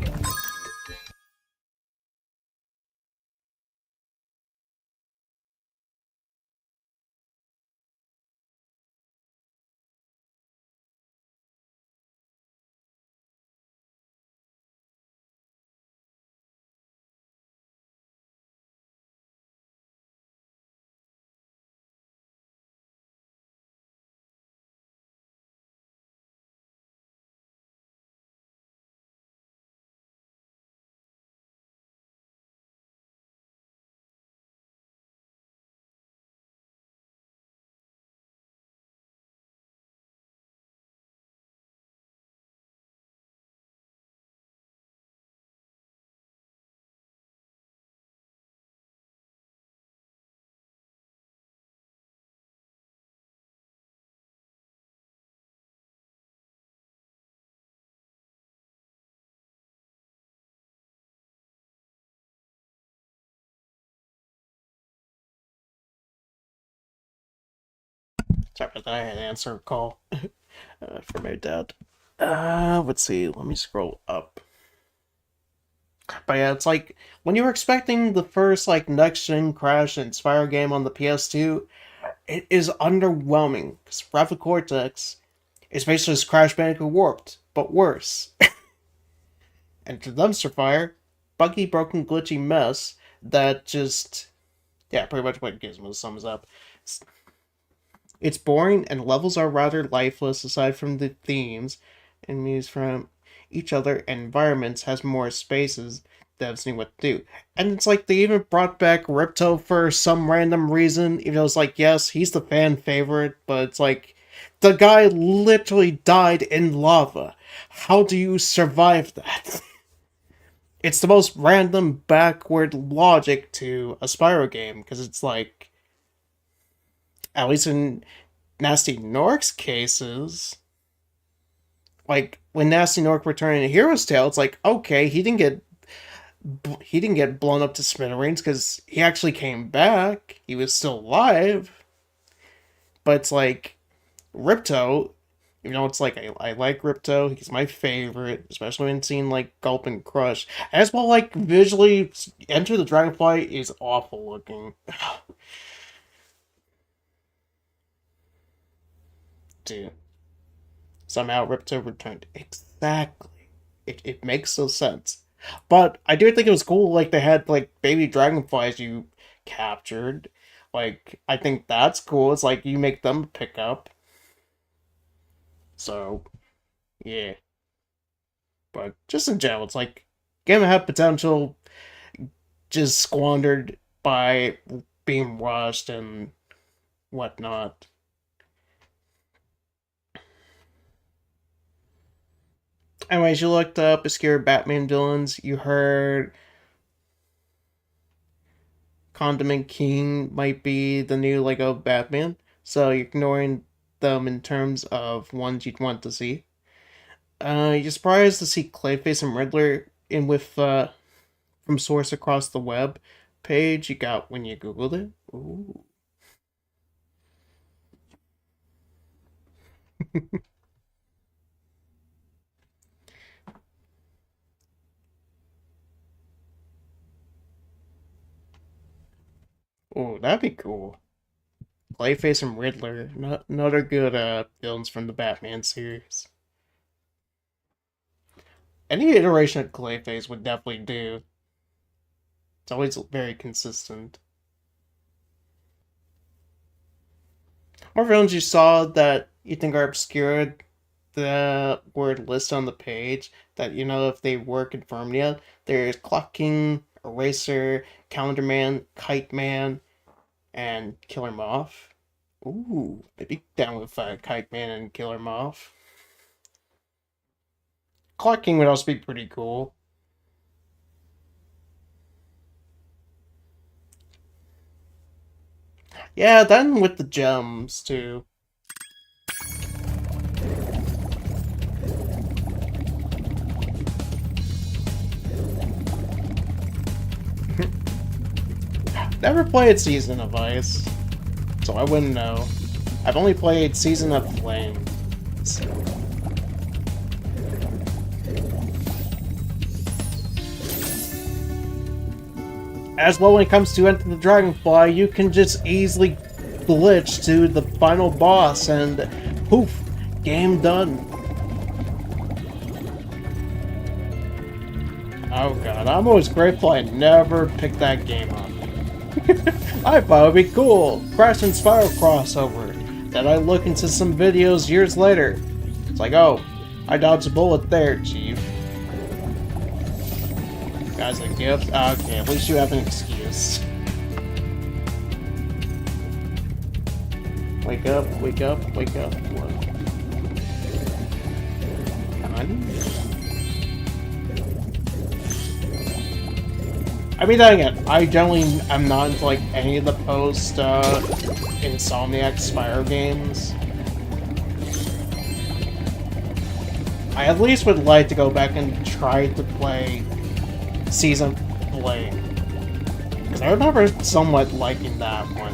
Sorry about that, I had to answer a call for my dad. Let's see, let me scroll up. But yeah, it's like, when you were expecting the first, like, next-gen Crash and Spyro game on the PS2, it is underwhelming, because Rapid Cortex is basically just Crash Bandicoot Warped, but worse. And to Dumpster Fire, buggy, broken, glitchy mess that just... Yeah, pretty much what Gizmo sums up. It's boring, and levels are rather lifeless aside from the themes. Enemies from each other and environments has more spaces. Devs knew what to do. And it's like they even brought back Ripto for some random reason. Even though it's like, yes, he's the fan favorite, but it's like, the guy literally died in lava. How do you survive that? It's the most random backward logic to a Spyro game, because it's like, at least in Nasty Nork's cases, like, when Nasty Nork returned in Hero's Tale, it's like, okay, he didn't get blown up to smithereens, because he actually came back. He was still alive. But it's like, Ripto, even though it's like, I like Ripto, he's my favorite, especially when seeing, like, Gulp and Crush. As well, like, visually, Enter the Dragonfly is awful looking. Dude. Somehow Ripto returned. Exactly. It makes no sense. But I do think it was cool, like, they had, like, baby dragonflies you captured. Like, I think that's cool. It's like, you make them pick up. So, yeah. But just in general, it's like, game had potential, just squandered by being rushed and whatnot. Anyways, you looked up obscure Batman villains. You heard Condiment King might be the new Lego Batman. So you're ignoring them in terms of ones you'd want to see. You're surprised to see Clayface and Riddler in with from source across the web page you got when you Googled it. Ooh. Oh, that'd be cool. Clayface and Riddler, another good villains from the Batman series. Any iteration of Clayface would definitely do. It's always very consistent. More villains you saw that you think are obscure that were listed on the page that you know if they were confirmed yet. There's Clock King, Eraser, Calendar Man, Kite Man, and Killer Moth. Ooh, maybe down with Kite Man and Killer Moth. Clock King would also be pretty cool. Yeah, then with the gems, too. Never played Season of Ice, so I wouldn't know. I've only played Season of Flame. As well, when it comes to Enter the Dragonfly, you can just easily glitch to the final boss and poof, game done. Oh god, I'm always grateful I never picked that game up. I thought it would be cool. Crash and Spyro crossover. Then I look into some videos years later. It's like, oh, I dodged a bullet there, Chief. Guys, a gift? Okay, at least you have an excuse. Wake up, wake up, wake up. What? I mean, then again, I generally am not into, like, any of the post-Insomniac Spyro games. I at least would like to go back and try to play Season Flame. Because I remember somewhat liking that one.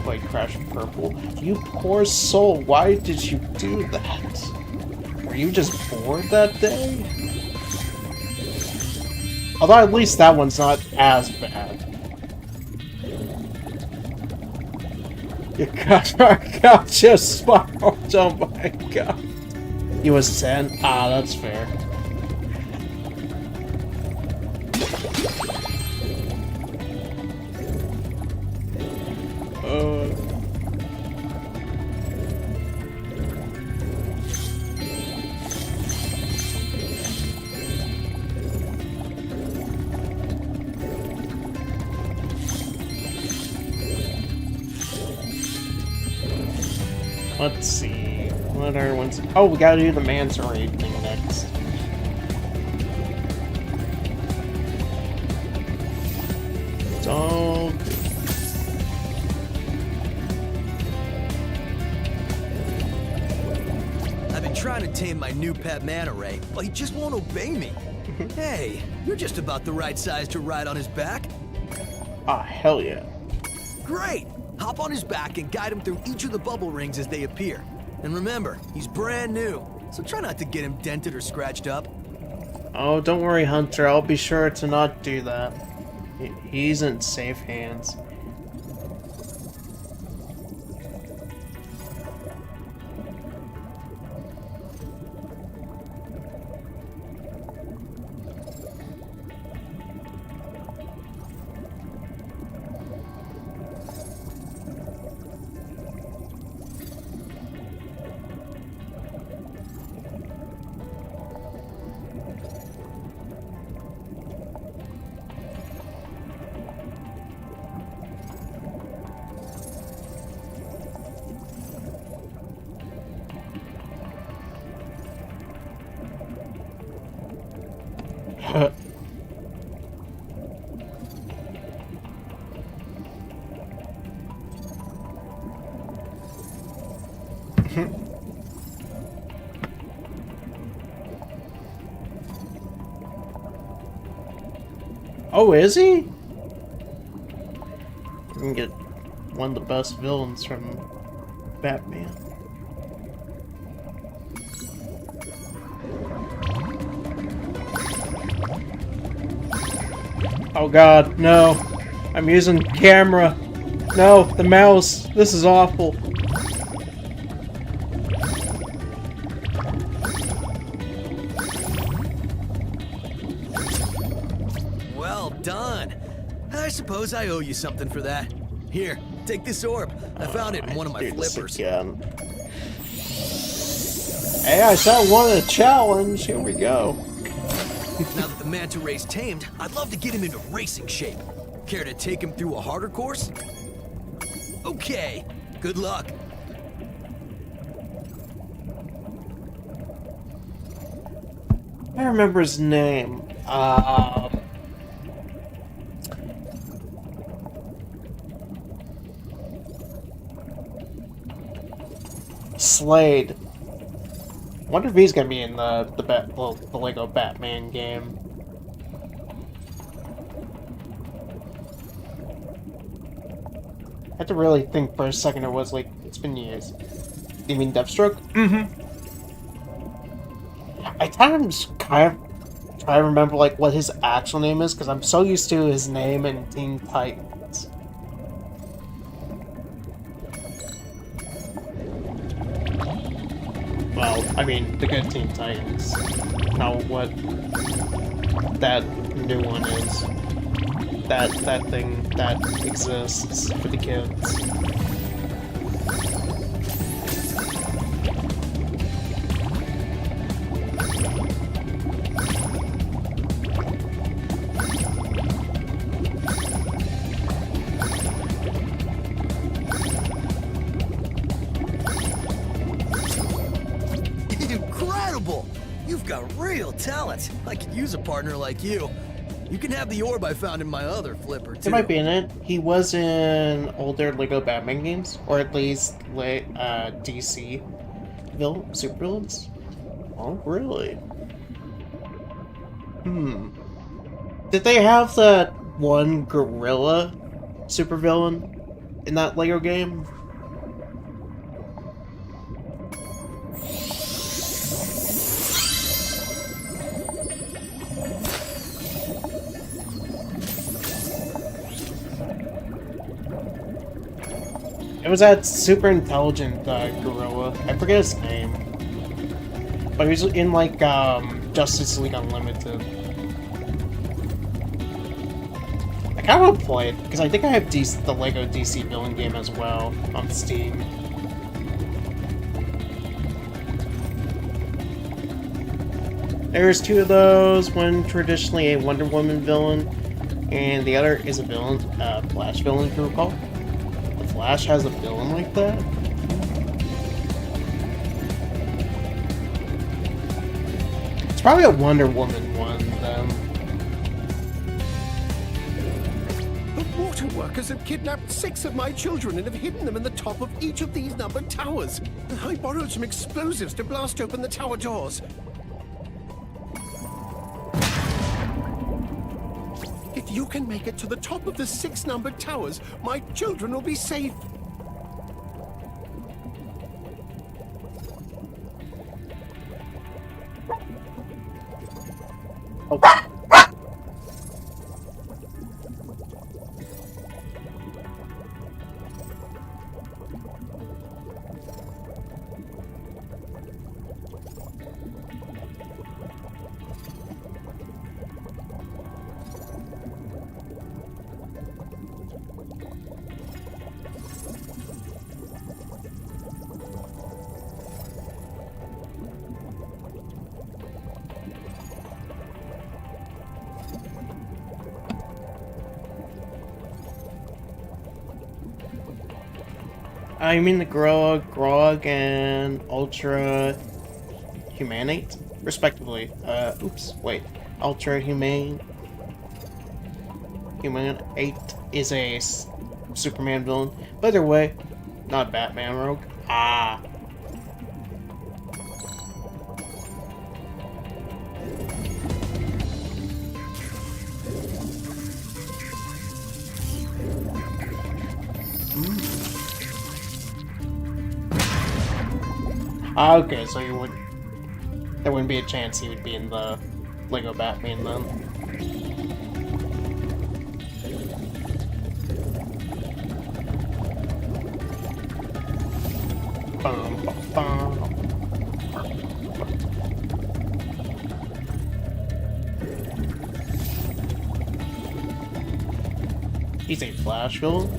White Crash purple. You poor soul, why did you do that? Were you just bored that day? Although at least that one's not as bad. You got just smart. Oh my god. He was 10? Ah, that's fair. Let's see. What are ones? Oh, we gotta do the manta ray thing next. It's all good. I've been trying to tame my new pet manta ray, but he just won't obey me. Hey, you're just about the right size to ride on his back. Ah, hell yeah. Great! Hop on his back and guide him through each of the bubble rings as they appear. And remember, he's brand new, so try not to get him dented or scratched up. Oh, don't worry, Hunter. I'll be sure to not do that. He's in safe hands. Oh, is he? We can get one of the best villains from Batman. Oh god, no. I'm using camera. No, the mouse. This is awful. Well done. I suppose I owe you something for that. Here, take this orb. I found it in one of my flippers. Again. Hey, I saw one of the challenge. Here we go. Now that the manta ray's tamed, I'd love to get him into racing shape. Care to take him through a harder course? Okay, good luck. I remember his name. Slade. Wonder if he's gonna be in the Lego Batman game. I had to really think for a second. It was like it's been years. You mean Deathstroke? Mm-hmm. I kind of try to remember like what his actual name is because I'm so used to his name in Teen Titans. Well, I mean, the good Teen Titans. Not what that new one is. That thing that exists for the kids. Incredible! You've got real talent. I could use a partner like you. You can have the orb I found in my other flipper, too. He might be in it. He was in older Lego Batman games, or at least DC supervillains. Oh, really? Did they have that one gorilla supervillain in that Lego game. It was that super intelligent gorilla. I forget his name. But he was in like Justice League Unlimited. I kind of want to play it because I think I have the Lego DC villain game as well on Steam. There's two of those. One traditionally a Wonder Woman villain, and the other is a villain, Flash villain, if you recall. The Flash has a villain like that. It's probably a Wonder Woman one, then. The water workers have kidnapped 6 of my children and have hidden them in the top of each of these numbered towers. I borrowed some explosives to blast open the tower doors. If you can make it to the top of the 6 numbered towers, my children will be safe. Oh. I mean the Grog, and Ultra Humanate, respectively. Oops, wait. Ultra Humanate is a Superman villain. By the way, not Batman Rogue. Ah. Okay, so there wouldn't be a chance he would be in the Lego Batman then. He's a Flash villain?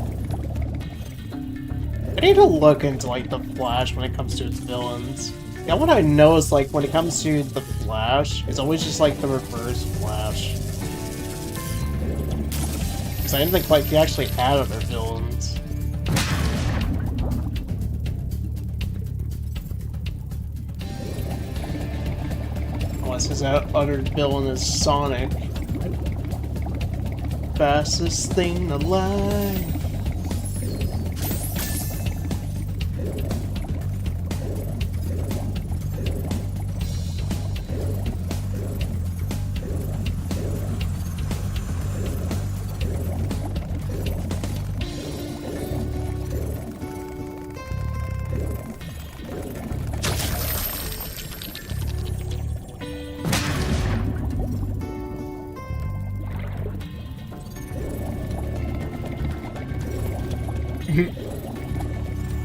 I need to look into, like, the Flash when it comes to its villains. Yeah, what I know is, like, when it comes to the Flash, it's always just, like, the reverse Flash. Because I didn't think, like, he actually had other villains. Unless his other villain is Sonic. Fastest thing alive.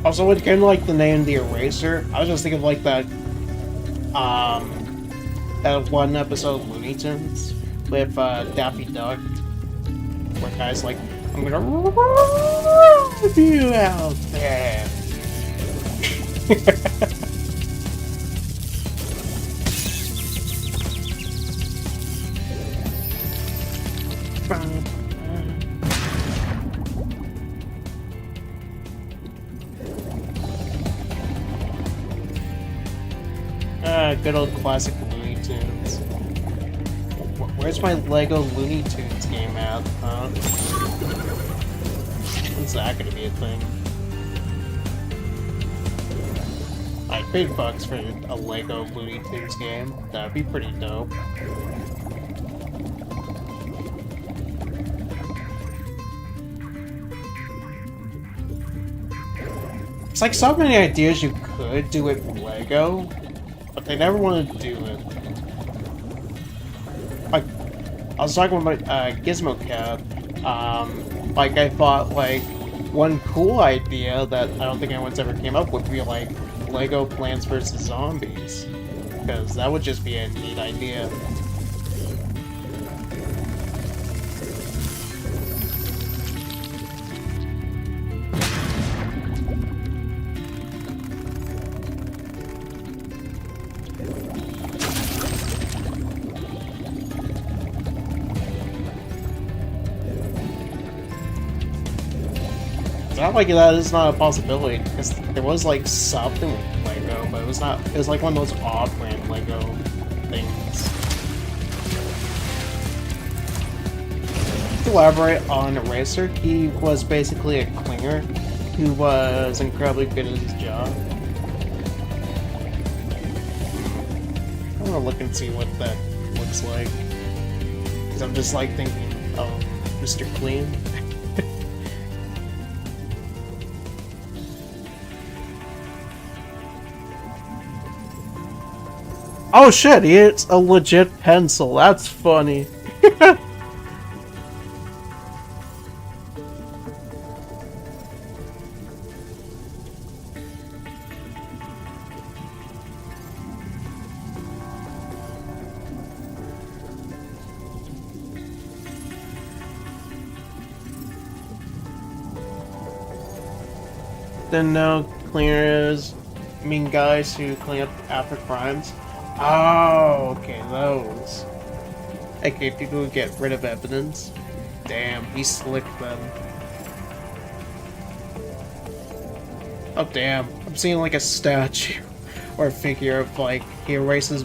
Also, when it came to, like, the name The Eraser, I was just thinking of, like, that one episode of Looney Tunes with, Daffy Duck, where guy's like, I'm gonna rip you out there. Good old classic Looney Tunes. Where's my Lego Looney Tunes game at, huh? When's that gonna be a thing? I paid $8 for a Lego Looney Tunes game. That'd be pretty dope. It's like so many ideas you could do with Lego, but they never want to do it. Like, I was talking about Gizmo Cat. Like, I thought, like, one cool idea that I don't think anyone's ever came up with would be, like, Lego Plants vs. Zombies. Because that would just be a neat idea. Not like that is not a possibility, because there was like something with Lego, but it was not. It was like one of those off-brand Lego things. To elaborate on Racer, he was basically a clinger who was incredibly good at his job. I'm gonna look and see what that looks like, because I'm just like thinking, oh, Mr. Clean. Oh shit, it's a legit pencil. That's funny. Then no cleaners mean guys who clean up after crimes. Oh, okay, those. Okay, people who get rid of evidence. Damn, he slicked them. Oh damn, I'm seeing like a statue or a figure of like, he erases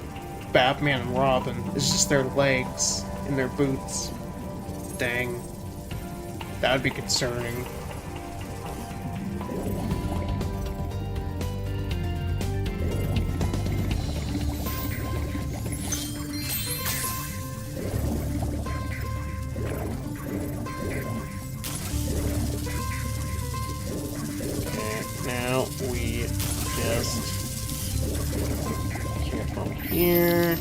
Batman and Robin. It's just their legs and their boots. Dang. That would be concerning. Here.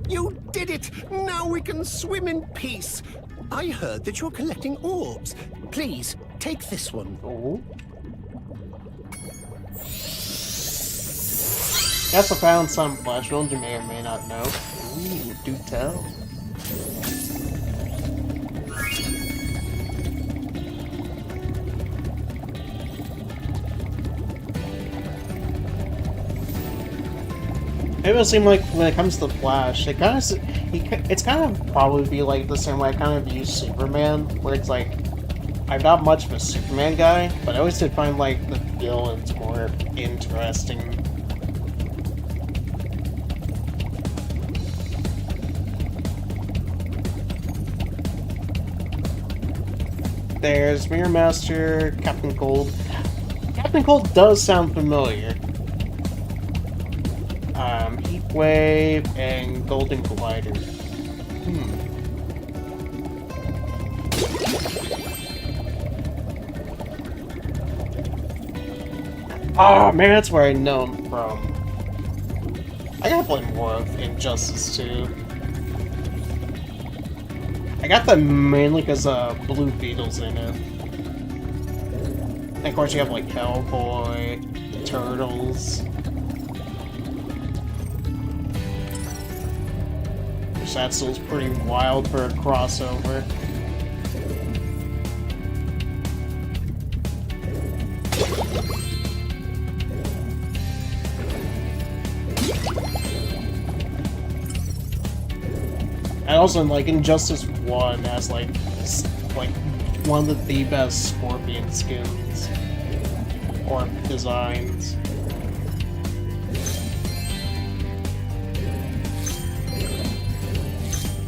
You did it! Now we can swim in peace! I heard that you're collecting orbs. Please, take this one. Oh. Yes, I found some flash films you may or may not know. Ooh, do tell. It would seem like when it comes to Flash, it kind of it's kind of probably be like the same way I kind of view Superman, where it's like I'm not much of a Superman guy, but I always did find like the villains more interesting. There's Mirror Master, Captain Cold. Captain Cold does sound familiar. Heatwave and Golden Glider. Oh man, that's where I know him from. I gotta play more of Injustice 2. I got that mainly because Blue Beetle's in it. And of course you have like Hellboy, Turtles. Which that still's pretty wild for a crossover. And also, like, Injustice 1 has, like one of the best Scorpion skins. Or designs.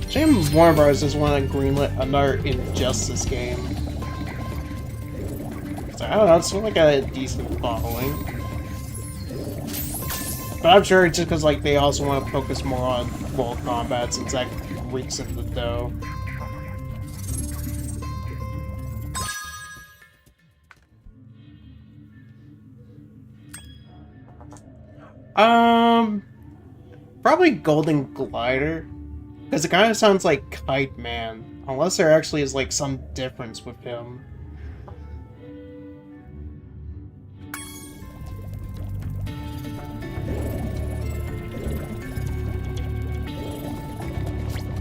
Shame Warner Bros. Just want to greenlit another Injustice game. So, I don't know, it's sort of like a decent following. But I'm sure it's just because, like, they also want to focus more on full combat since that reeks in the dough. Probably Golden Glider. Because it kind of sounds like Kite Man. Unless there actually is, like, some difference with him.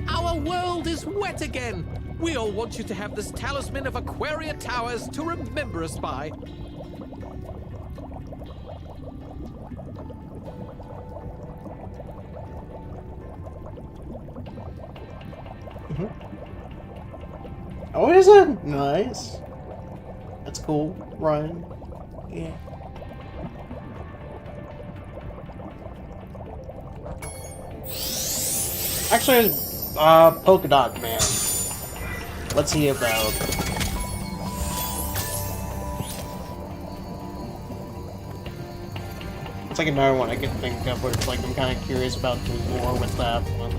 Our world is wet again. We all want you to have this talisman of Aquaria Towers to remember us by. Oh, is it? Nice. That's cool, Ryan. Yeah. Actually, Polka Dot Man. What's he about? It's like another one I can think of where it's like I'm kind of curious about doing more with that one.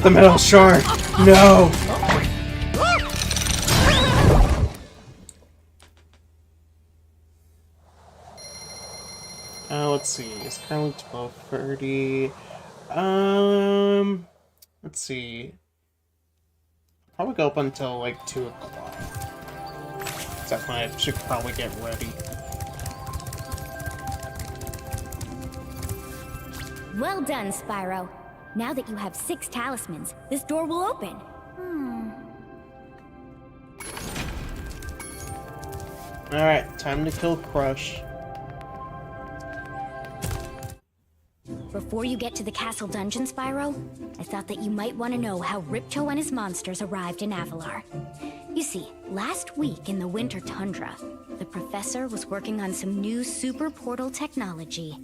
The metal shark! No! Let's see. It's currently 12:30. Let's see. Probably go up until like 2 o'clock. That's when I should probably get ready. Well done, Spyro. Now that you have 6 talismans, this door will open. Alright, time to kill Crush. Before you get to the castle dungeon, Spyro, I thought that you might want to know how Ripto and his monsters arrived in Avalar. You see, last week in the winter tundra, the professor was working on some new super portal technology.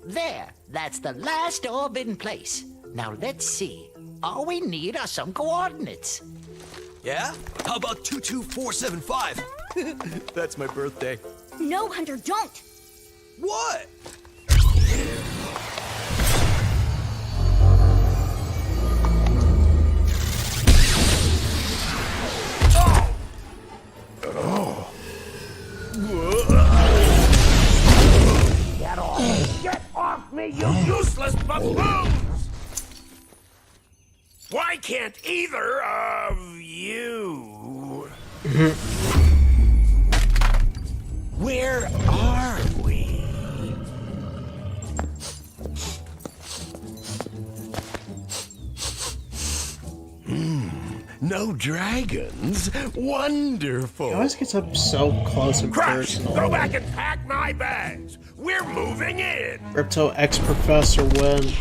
There, that's the last orb in place. Now let's see. All we need are some coordinates. Yeah? How about 22475? That's my birthday. No, Hunter, don't! What? Get off me, you useless buffoons! Why can't either of you... Where are we? No dragons? Wonderful! He always gets up so close and Crush! personal. Go back and pack my bags! We're moving in! Ripto ex-professor win.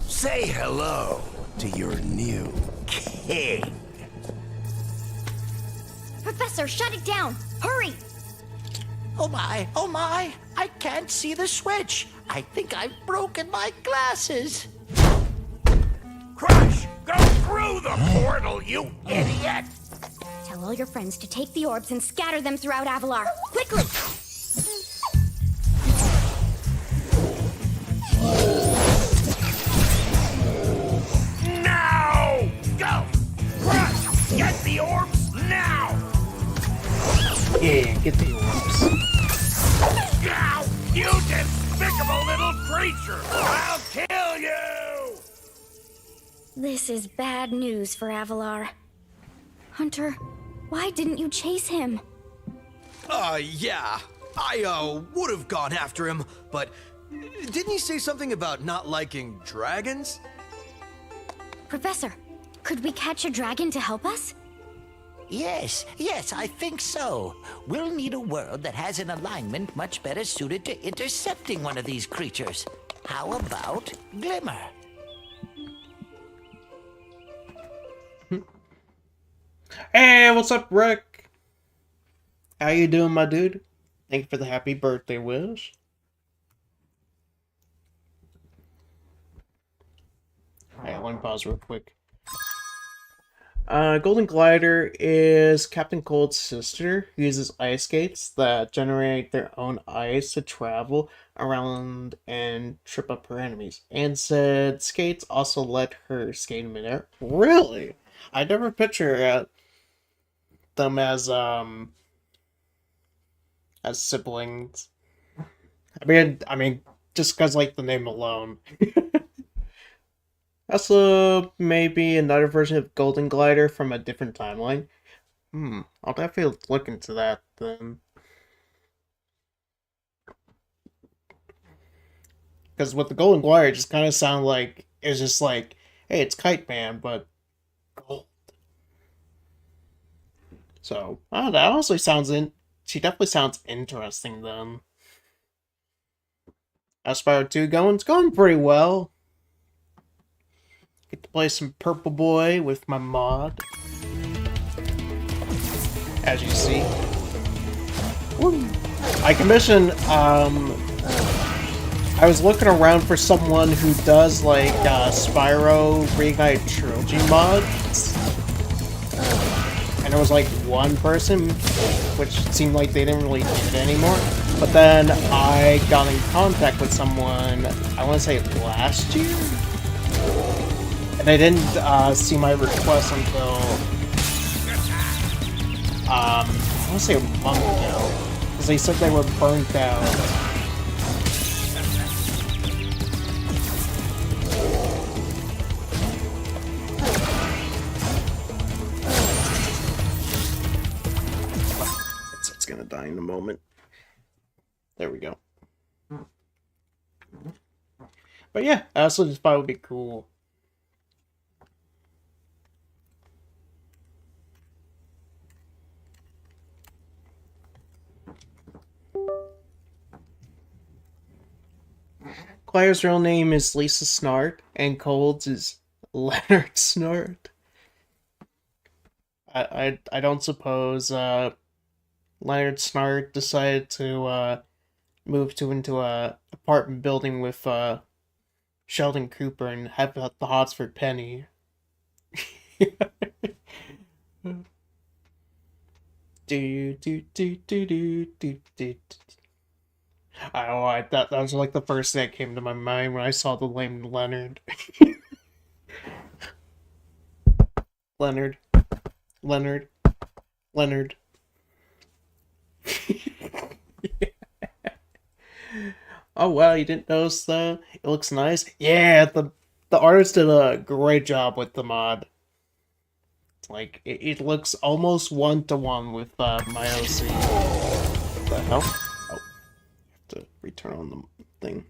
Say hello to your new king. Professor, shut it down! Hurry! Oh my, I can't see the switch. I think I've broken my glasses. Crush! Go through the portal, you idiot! Tell all your friends to take the orbs and scatter them throughout Avalar. Quickly! Now! Go! Crush! Get the orbs now! Yeah, get the orbs. Now! You despicable little creature! I'll kill you! This is bad news for Avalar. Hunter, why didn't you chase him? Yeah. I, would have gone after him, but didn't he say something about not liking dragons? Professor, could we catch a dragon to help us? Yes, I think so. We'll need a world that has an alignment much better suited to intercepting one of these creatures. How about Glimmer? Hey, what's up, Rick? How you doing, my dude? Thank you for the happy birthday wish. Alright, let me pause real quick. Golden Glider is Captain Cold's sister who uses ice skates that generate their own ice to travel around and trip up her enemies. And said skates also let her skate in midair. Really? I never picture them as siblings. I mean, just because like the name alone. Also, maybe another version of Golden Glider from a different timeline. I'll definitely look into that then. Because with the Golden Glider, it just kind of sounded like it's just like, hey, it's Kite Man, but gold. So, I don't know, that honestly sounds she definitely sounds interesting then. Spyro 2 it's going pretty well. Get to play some Purple Boy with my mod. As you see. Woo. I commissioned, I was looking around for someone who does, like, Spyro Reignited Trilogy mods. And there was, like, one person, which seemed like they didn't really do it anymore. But then I got in contact with someone, I want to say last year? And I didn't see my request until, I want to say a month ago. Because they said they were burnt out. It's gonna die in a moment. There we go. But yeah, I also just thought it would be cool. Claire's real name is Lisa Snart, and Cold's is Leonard Snart. I don't suppose Leonard Snart decided to move into a apartment building with Sheldon Cooper and have the hots for Penny. I don't know, that was like the first thing that came to my mind when I saw the name Leonard. Leonard. Leonard. Leonard. Oh wow, you didn't notice that? It looks nice. Yeah, the artist did a great job with the mod. It's like it looks almost one-to-one with my OC. What the hell? Oh, I have to return on the thing.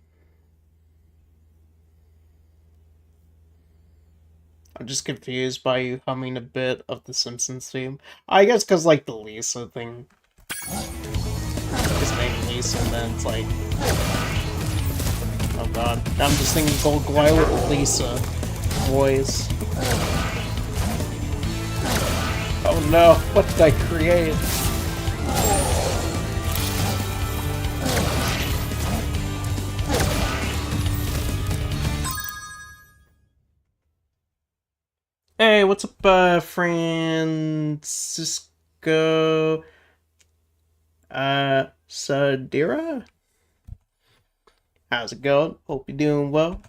I'm just confused by you humming a bit of the Simpsons theme. I guess because like the Lisa thing. His name Lisa, and then it's like, oh god, I'm just thinking Gold Glider with Lisa voice. Oh no, what did I create? Hey, what's up, Francisco? Sadira? How's it going? Hope you're doing well.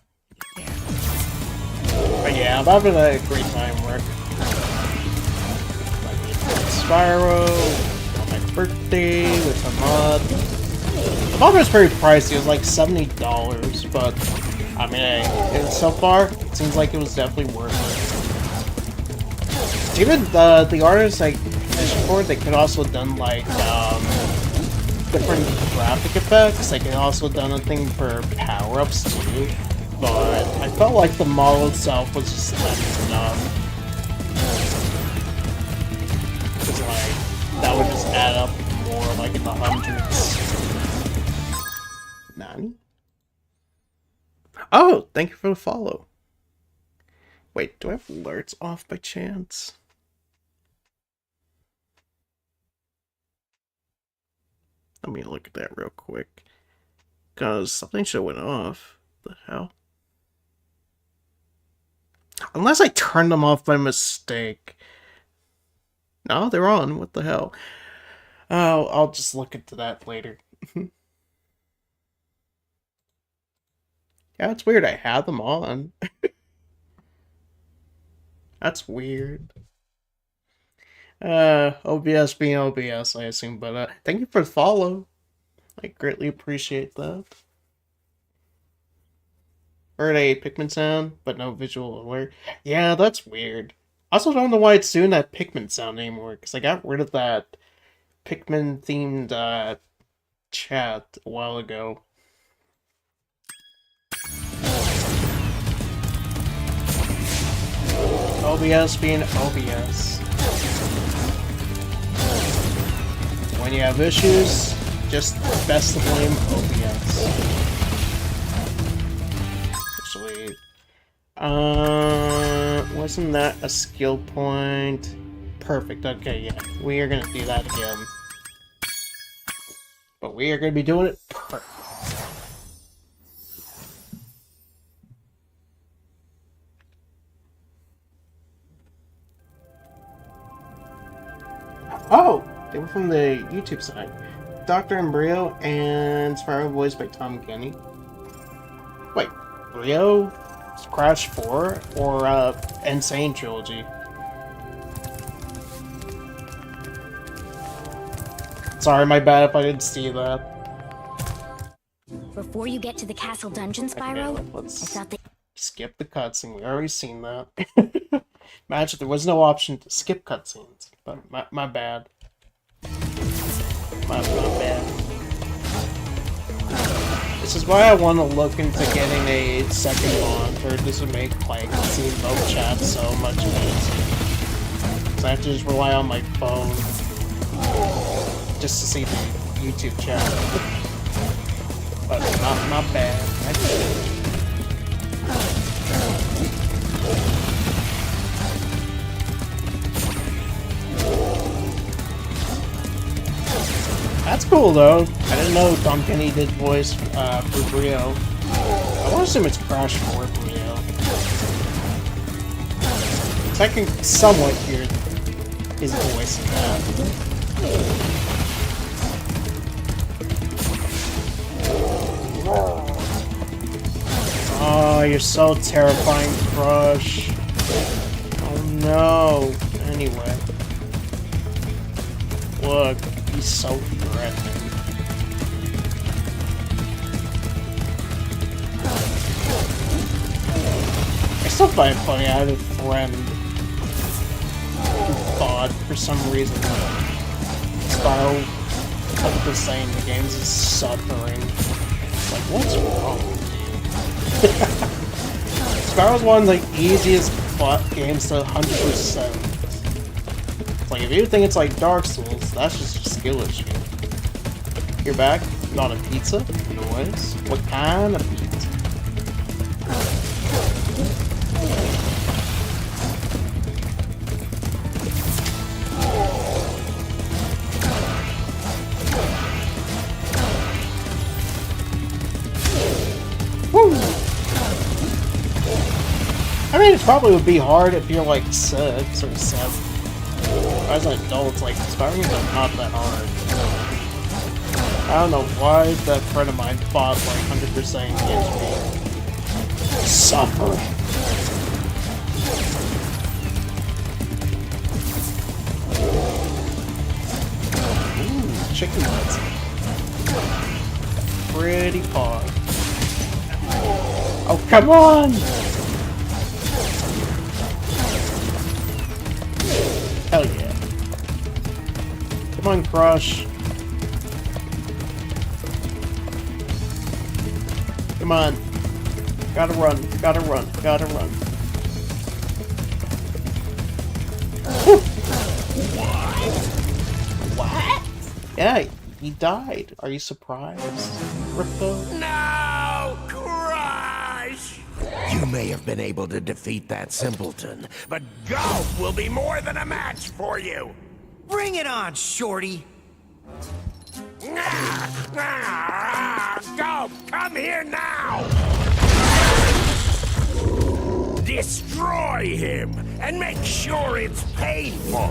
But yeah, I'm having a great time work. Spyro on my birthday with a mod. The mod was pretty pricey, it was like $70, but I mean, hey, so far, it seems like it was definitely worth it. Even the artists like for they could also done like different graphic effects. They could also done a thing for power-ups too. But I felt like the model itself was just enough. Cause like that would just add up more like in the hundreds. Nani? Oh, thank you for the follow. Wait, do I have alerts off by chance? Let me look at that real quick. Because something should have went off. What the hell? Unless I turned them off by mistake. No, they're on. What the hell? Oh, I'll just look into that later. Yeah, it's weird. I have them on. That's weird. OBS being OBS, I assume, but thank you for the follow. I greatly appreciate that. Heard a Pikmin sound, but no visual alert. Yeah, that's weird. I also don't know why it's doing that Pikmin sound anymore, because I got rid of that Pikmin-themed chat a while ago. OBS being OBS. When you have issues, just best to blame OBS. Actually, wasn't that a skill point? Perfect, okay, yeah. We are gonna do that again. But we are gonna be doing it perfect. Oh! They were from the YouTube side. Dr. Embryo and Spyro voiced by Tom Kenny. Wait, Brio? Crash 4? Or, Insane Trilogy? Sorry, my bad if I didn't see that. Before you get to the castle dungeon, Spyro, Okay, let's I thought that... skip the cutscene. We already seen that. Imagine there was no option to skip cutscenes. But my bad. My bad. This is why I want to look into getting a second monitor. This would make like seeing both chats so much easier. Because I have to just rely on my phone just to see the YouTube chat. But not bad. That's cool though. I didn't know Tom Kenny did voice for Brio. I want to assume it's Crash 4 Brio. So I can somewhat hear his voice in that. Oh, you're so terrifying, Crush. Oh no. Anyway. Look. He's so threatening. I still find it funny. I had a friend who thought, for some reason, Spyro kept saying the games is suffering. Like, what's wrong with you? Spyro's one of the easiest games to 100%. Like, if you think it's like Dark Souls, that's just a skill issue. You're back? Not a pizza? Noise? What kind of pizza? Woo! I mean, it probably would be hard if you're like 6 or 7. As an adult, it's like, Spyro games are not that hard. I don't know why that friend of mine thought like 100% against me. Suffering. Ooh, chicken nuts. Pretty hard. Oh, come on! Hell yeah. Come on, Crush. Come on. Gotta run, gotta run, gotta run. What? Yeah, he died. Are you surprised, Ripto? No, Crush! You may have been able to defeat that simpleton, but Golf will be more than a match for you! Bring it on, Shorty! Golf, come here now! Destroy destroy him and make sure it's painful.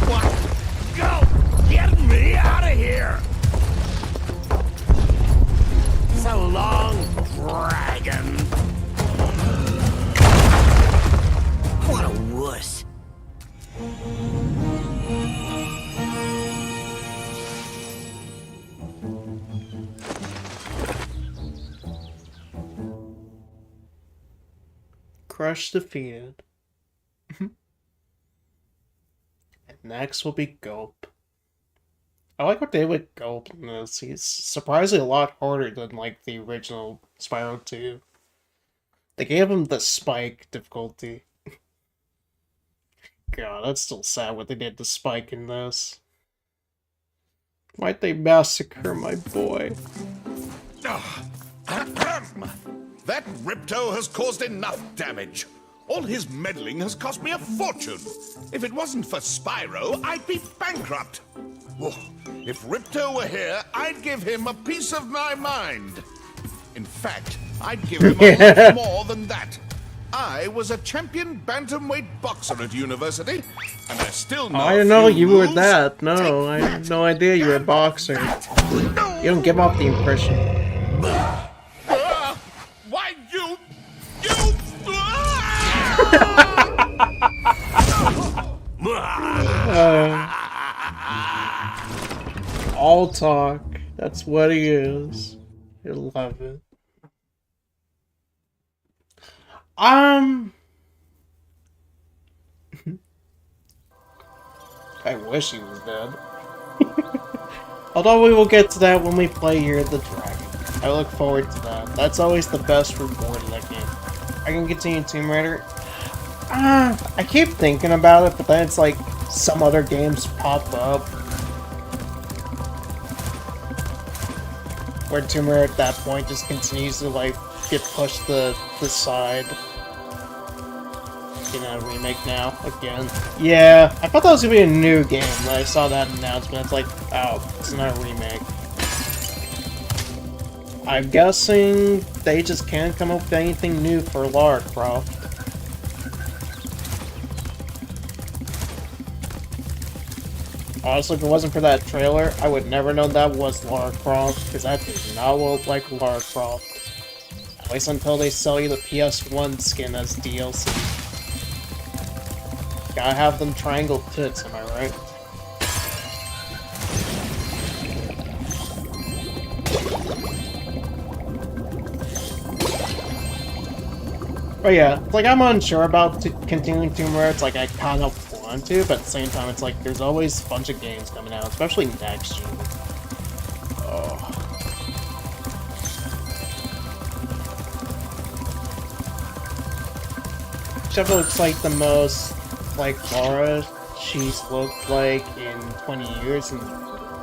What? Go! Get me out of here! So long, dragon. What a wuss. Crush defeated. And next will be Gulp. I like what they did with Gulp in this. He's surprisingly a lot harder than, like, the original Spyro 2. They gave him the Spike difficulty. God, that's still sad what they did to Spike in this. Why'd they massacre my boy? That Ripto has caused enough damage. All his meddling has cost me a fortune. If it wasn't for Spyro, I'd be bankrupt. Whoa. If Ripto were here, I'd give him a piece of my mind. In fact, I'd give him a lot more than that. I was a champion bantamweight boxer at university, and I still know I didn't know you were that. No, I had no idea you were a boxer. You don't give off the impression. Why you... All talk. That's what he is. You'll love it. I wish he was dead. Although we will get to that when we play Year of the Dragon. I look forward to that. That's always the best reward in that game. I can continue Tomb Raider. I keep thinking about it, but then it's like some other games pop up. Where Tomb Raider at that point just continues to like get pushed to the side. You know, remake now, again. Yeah, I thought that was gonna be a new game when I saw that announcement. It's like, oh, it's not a remake. I'm guessing they just can't come up with anything new for Lara Croft. Honestly, if it wasn't for that trailer, I would never know that was Lara Croft, because that does not look like Lara Croft. At least until they sell you the PS1 skin as DLC. Gotta have them triangle tits, am I right? But yeah, it's like I'm unsure about continuing Tomb Raider. It's like I kind of want to, but at the same time, it's like there's always a bunch of games coming out, especially next gen. Oh. Chef looks like the most like Lara she's looked like in 20 years in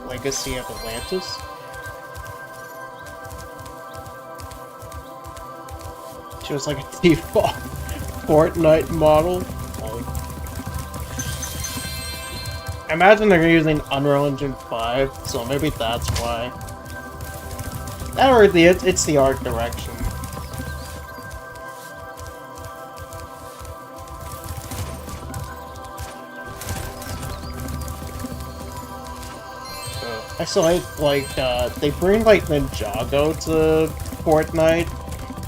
Legacy of Atlantis. She was like a default Fortnite model. I imagine they're using Unreal Engine 5, so maybe that's why. That or it's the art direction. I still like they bring like Ninjago to Fortnite,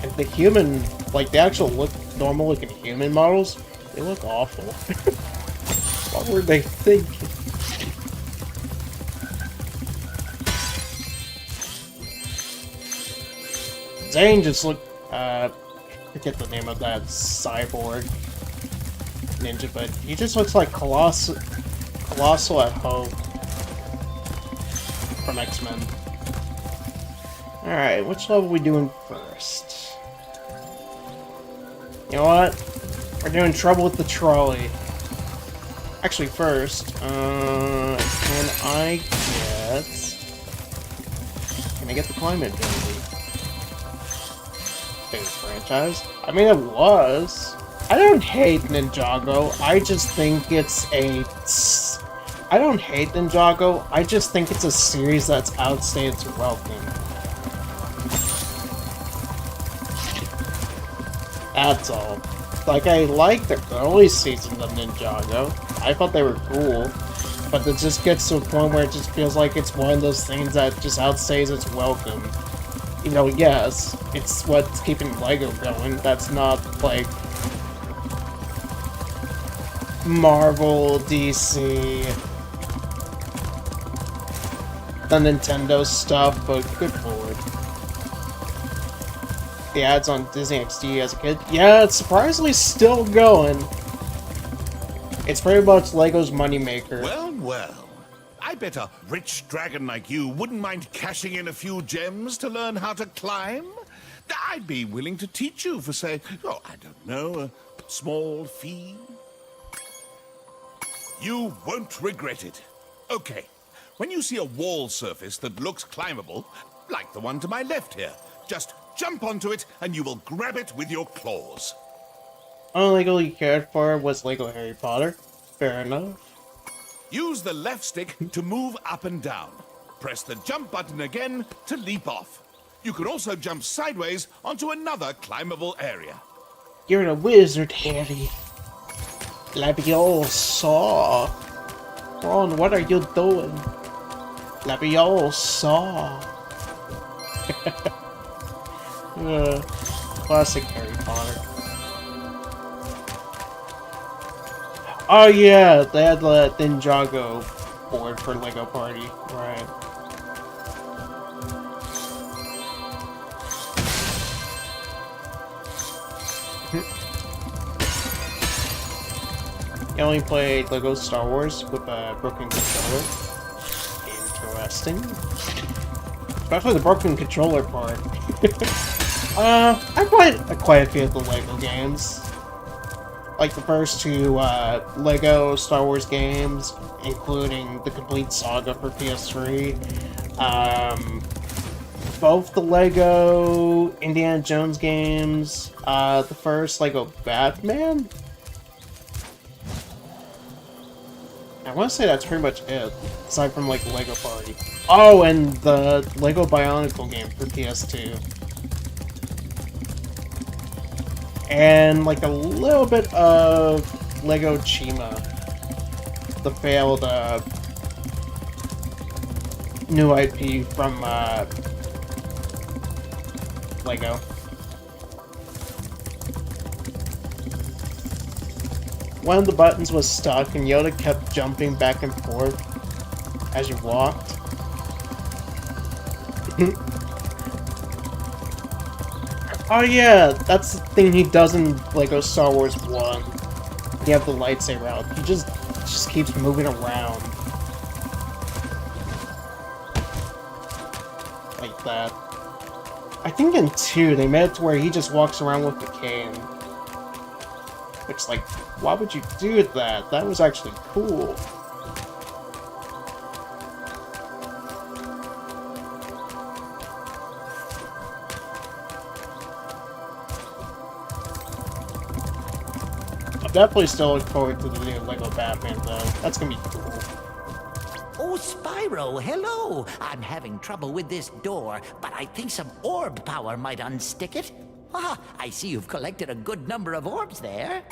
and the human, like the actual normal looking human models, they look awful. What were they thinking? Zane just looked, forget the name of that cyborg ninja, but he just looks like Colossal at Home from X-Men. Alright, which level are we doing first? You know what? We're doing Trouble with the Trolley. Actually, first, can I get the climate ability? Famous franchise? I mean, it was. I don't hate Ninjago, I just think it's I don't hate Ninjago, I just think it's a series that's outstayed its welcome. That's all. Like, I liked the early seasons of Ninjago. I thought they were cool. But it just gets to a point where it just feels like it's one of those things that just outstays its welcome. You know, yes, it's what's keeping LEGO going. That's not, like, Marvel, DC, the Nintendo stuff, but good lord. The ads on Disney XD as a kid. Yeah, it's surprisingly still going. It's pretty much LEGO's moneymaker. Well, well. I bet a rich dragon like you wouldn't mind cashing in a few gems to learn how to climb. I'd be willing to teach you for, say, oh, I don't know, a small fee. You won't regret it. Okay, when you see a wall surface that looks climbable, like the one to my left here, just jump onto it and you will grab it with your claws. Only LEGO you cared for was LEGO Harry Potter. Fair enough. Use the left stick to move up and down. Press the jump button again to leap off. You can also jump sideways onto another climbable area. You're a wizard, Harry. Leviosa. Ron, what are you doing? Leviosa. Classic Harry Potter. Oh yeah, they had the Ninjago board for LEGO Party, right. You only played LEGO Star Wars with a broken controller. Interesting. Especially the broken controller part. I played quite a few of the LEGO games. Like the first two LEGO Star Wars games, including the complete saga for PS3. Both the LEGO Indiana Jones games. The first LEGO Batman. I want to say that's pretty much it, aside from like LEGO Party. Oh, and the LEGO Bionicle game for PS2. And like a little bit of LEGO Chima, the failed new IP from LEGO. One of the buttons was stuck and Yoda kept jumping back and forth as you walked. Oh yeah, that's the thing he does in LEGO Star Wars 1. You have the lightsaber out. He just keeps moving around. Like that. I think in 2, they made it to where he just walks around with the cane. Which, like, why would you do that? That was actually cool. I'm definitely still looking forward to the new LEGO Batman, though. That's gonna be cool. Oh, Spyro, hello! I'm having trouble with this door, but I think some orb power might unstick it. Ah, I see you've collected a good number of orbs there.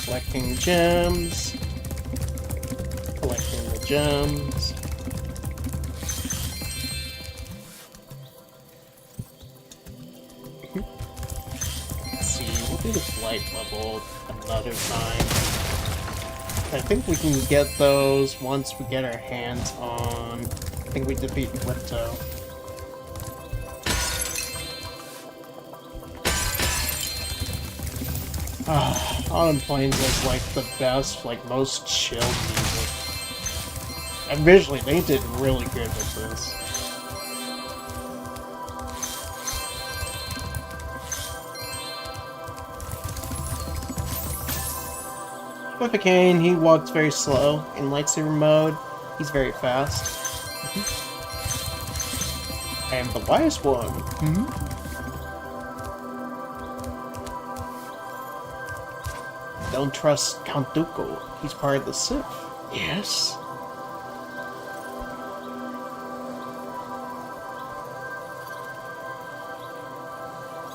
Collecting gems. Collecting the gems. Let's see, we'll do the flight level another time. I think we can get those once we get our hands on... I think we defeat Flipto. Autumn Plains is like the best, like most chill music. And visually, they did really good with this. With a cane, he walks very slow. In lightsaber mode, he's very fast. I am the wise one. Don't trust Count Dooku. He's part of the Sith. Yes.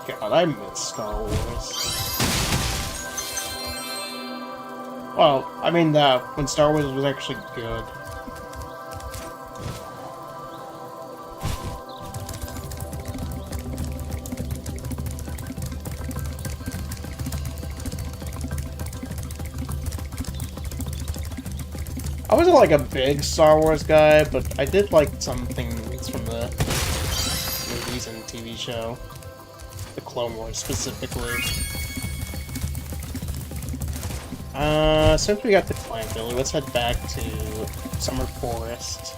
God, I miss Star Wars. Well, I mean, when Star Wars was actually good. I wasn't like a big Star Wars guy, but I did like some things from the movies and TV show. The Clone Wars specifically. Since we got the clan building, let's head back to Summer Forest.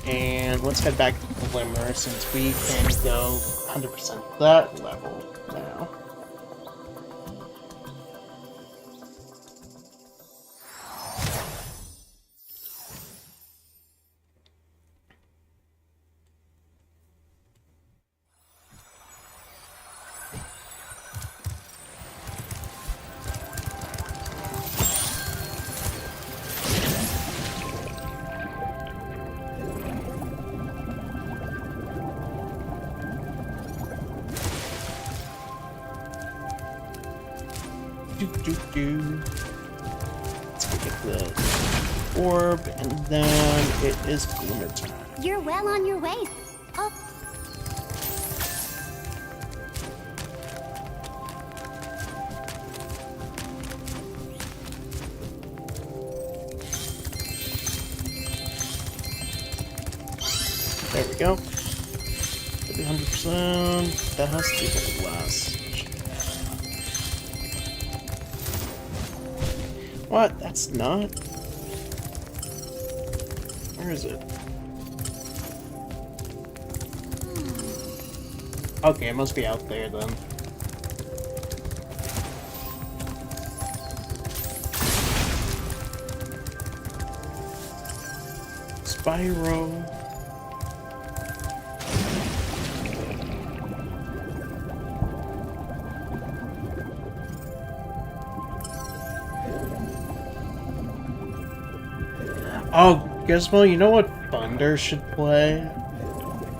And let's head back to Glimmer since we can go 100% that level now. Let's go get the orb, and then it is Glimmer time. You're well on your way. Oh. There we go. 100%. That has to be the last. What? That's not? Where is it? Okay, it must be out there then. Spyro. Oh, Gizmo, you know what Thunder should play?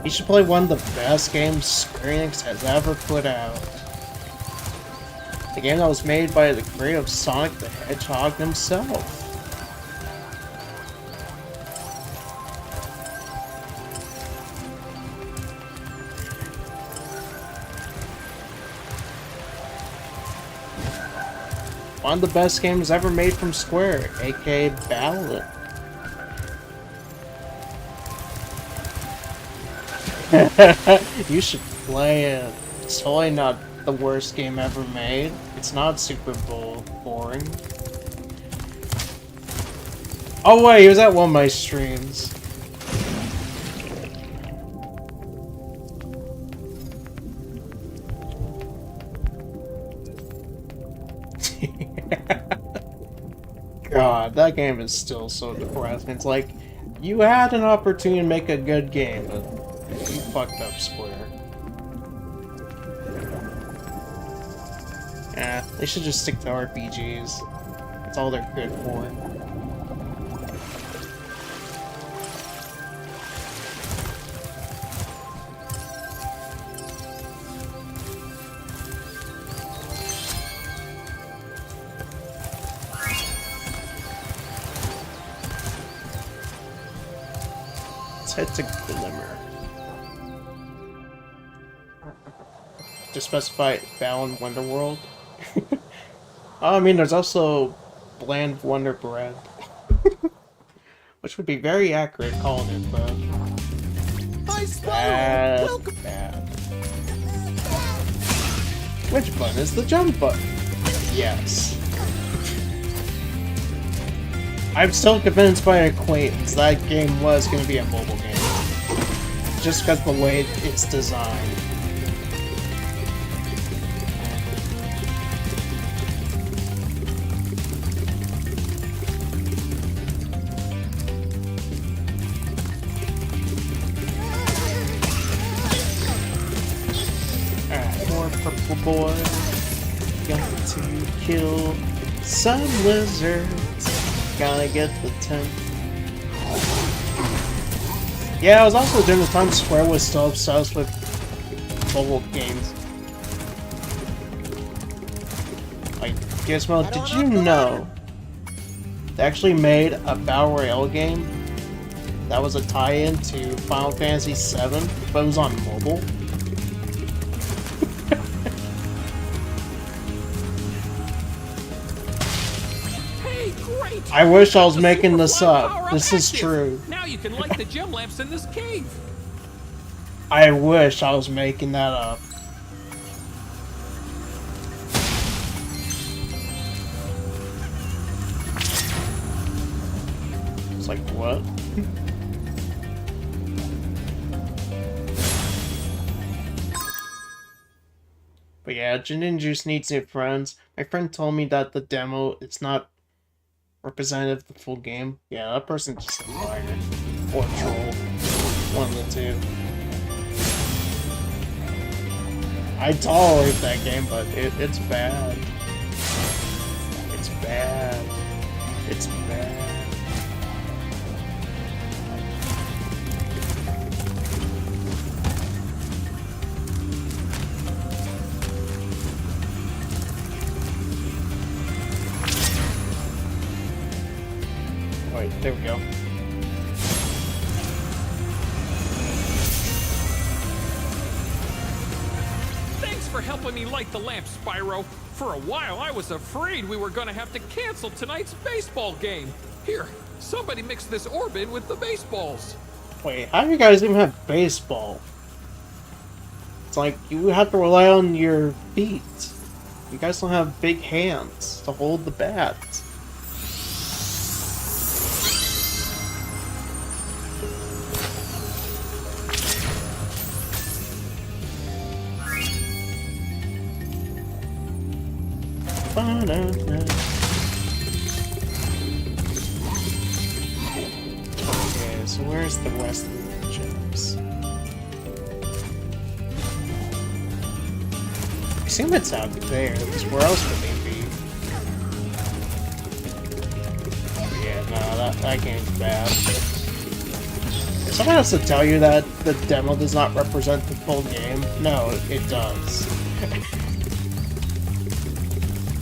He should play one of the best games Square Enix has ever put out. The game that was made by the creator of Sonic the Hedgehog himself. One of the best games ever made from Square, aka Ballad. You should play it. It's totally not the worst game ever made. It's not super boring. Oh wait, he was at one of my streams. God, that game is still so depressing. It's like, you had an opportunity to make a good game, but you fucked up, Square. Yeah, they should just stick to RPGs. That's all they're good for. Let's head to Glimmer. To specify Ballad Wonder World. I mean, there's also Bland Wonder Bread. Which would be very accurate calling it, but... Bad. Which button is the jump button? Yes. I'm still convinced by an acquaintance that game was going to be a mobile game. Just because of the way it's designed. Purple boy, got to kill some lizards. Gotta get the 10. Yeah, I was also during the time Square was still obsessed with mobile games. Like, Gizmo, did you know they actually made a Battle Royale game that was a tie-in to Final Fantasy VII, but it was on mobile? Hey, great! I wish I was The making super this fly up. power This is active. true. Now you can light the gem lamps in this cave. I wish I was making that up. It's like, what? But yeah, Gin and Juice needs new friends. My friend told me that the demo is not representative of the full game. Yeah, that person's just a liar. Or a troll. One of the two. I tolerate that game, but it's bad. It's bad. It's bad. Wait, there we go. Thanks for helping me light the lamp, Spyro. For a while, I was afraid we were gonna have to cancel tonight's baseball game. Here, somebody mix this orb in with the baseballs. Wait, how do you guys even have baseball? It's like, you have to rely on your feet. You guys don't have big hands to hold the bat. Okay, so where's the rest of the gems? I assume it's out there, because where else would they be? Yeah, no, that game's bad. Someone has to tell you that the demo does not represent the full game. No, it does.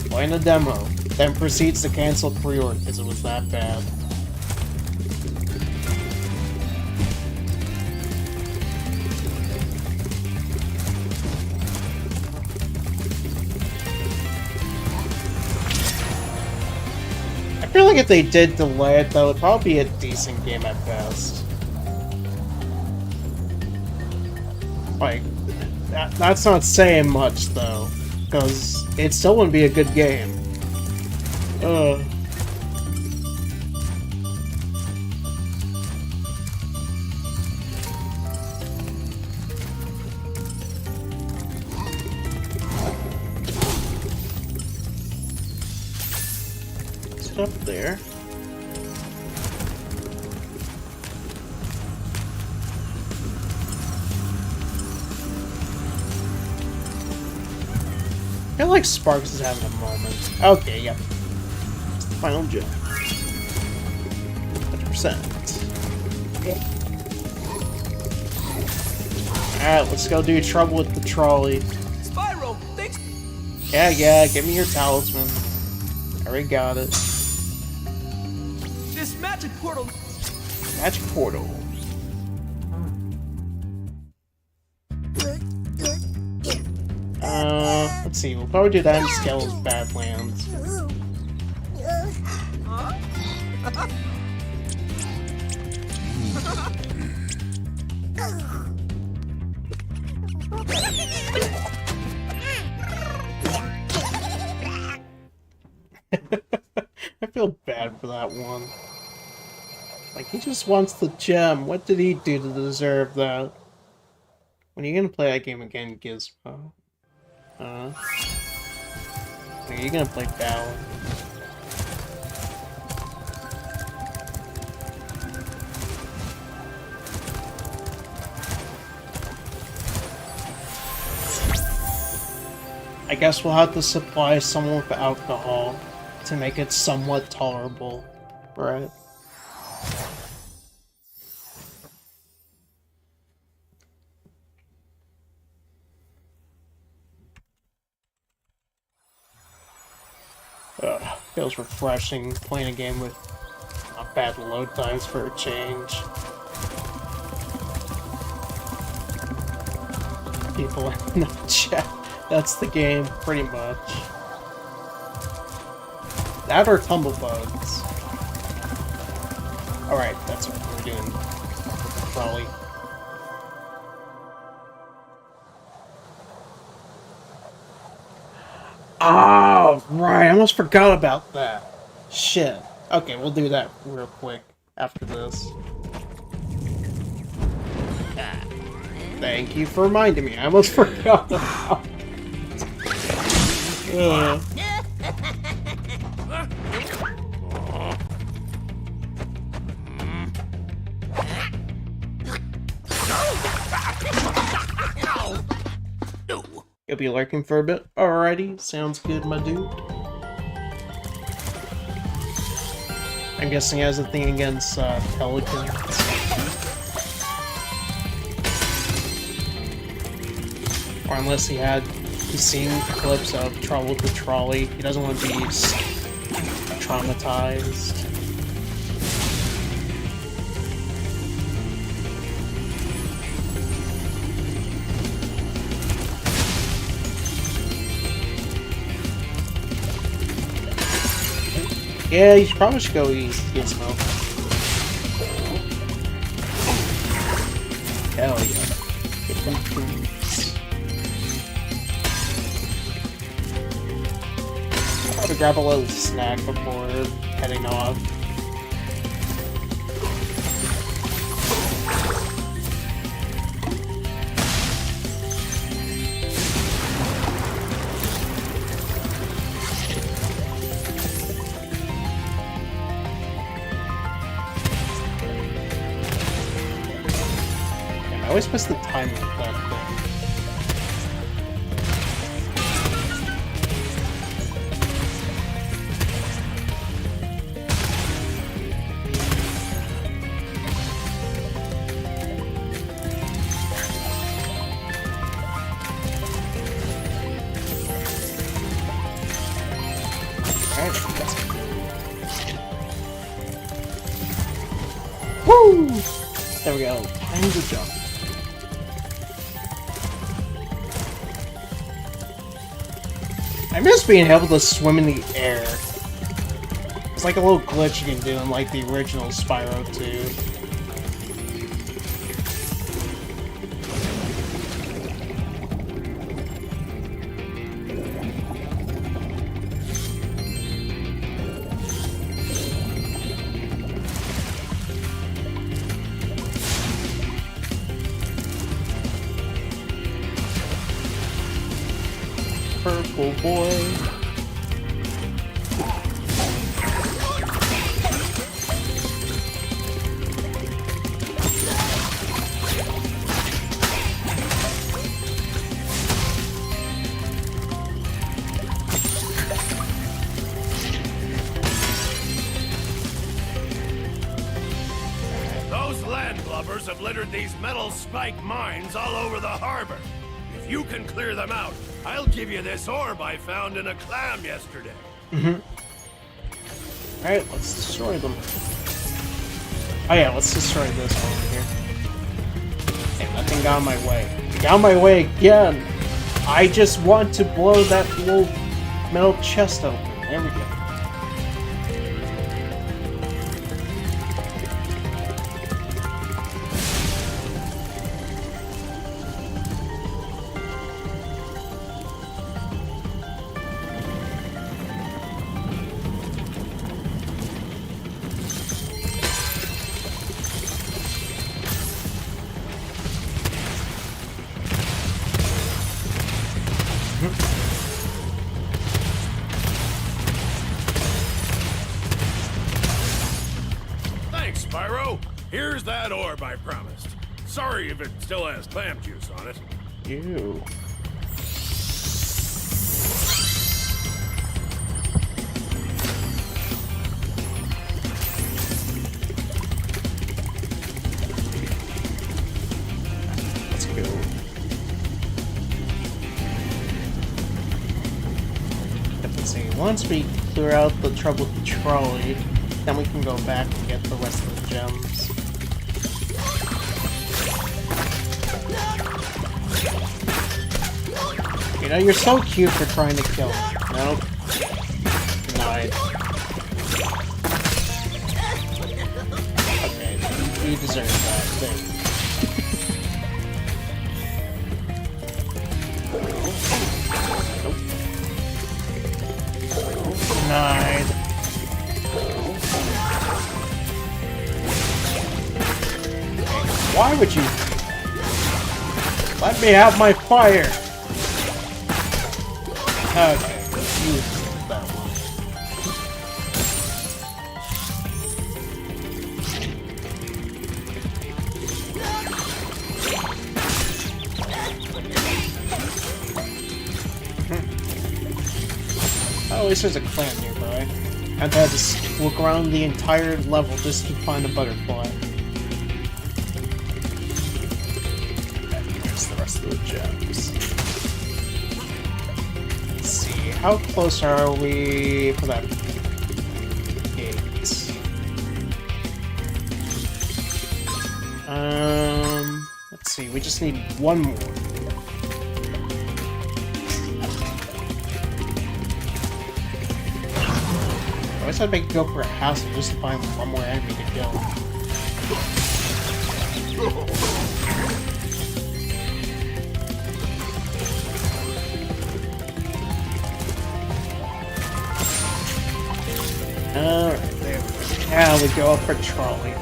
Playing the demo, then proceeds to cancel pre-order because it was that bad. I feel like if they did delay it though, it'd probably be a decent game at best. Like, that's not saying much though, because it still wouldn't be a good game. Stuff there. I feel like Sparks is having a moment. Okay, yep. It's the final jump. 100%. Alright, let's go do trouble with the trolley. Spyro, thanks. Yeah, give me your talisman. I already got it. This magic portal. Magic portal. Let's see, we'll probably do that in Skele's Badlands. I feel bad for that one. Like, he just wants the gem. What did he do to deserve that? When are you gonna play that game again, Gizmo? Are you gonna play Battle? I guess we'll have to supply someone with alcohol to make it somewhat tolerable, right? Feels refreshing playing a game with not bad load times for a change. People in the chat. That's the game, pretty much. That or tumblebugs. Alright, that's what we're doing. Probably. Oh, right, I almost forgot about that. Shit. Okay, we'll do that real quick after this. Thank you for reminding me. I almost forgot about it. You'll be lurking for a bit? Alrighty, sounds good, my dude. I'm guessing he has a thing against pelicans. Or unless he's seen clips of Trouble with the Trolley. He doesn't want to be traumatized. Yeah, you probably should go eat Gizmo. Hell yeah. Get them foods. I'll probably grab a little snack before heading off. I always miss the timing of that thing. Alright, woo! There we go. Time to jump. I miss being able to swim in the air. It's like a little glitch you can do in like the original Spyro 2. Purple boy. Those landlubbers have littered these metal spike mines all over the harbor. If you can clear them out, I'll give you this orb I found in a clam yesterday. Alright, let's destroy them. Oh yeah, let's destroy this one over here. Hey, nothing got in my way. It got in my way again! I just want to blow that little metal chest open. There we go. Thanks, Spyro. Here's that orb I promised. Sorry if it still has clam juice on it. Ew. Let's go. Let's see. Once we clear out the trouble with the trolley, then we can go back and get the rest of the gems. You know, you're so cute for trying to kill me. Nope. Denied. Okay, you deserve that. There. Denied. Why would you? Let me have my fire! Okay, use that one. Oh, at least there's a clan nearby. I've had to look around the entire level just to find a butterfly. Where's the rest of the gems? Let's see, how close are we for that gate? Let's see, we just need one more. I always had to make go for a house just to find one more enemy to kill. Alright, there we go. Now we go up for trolley.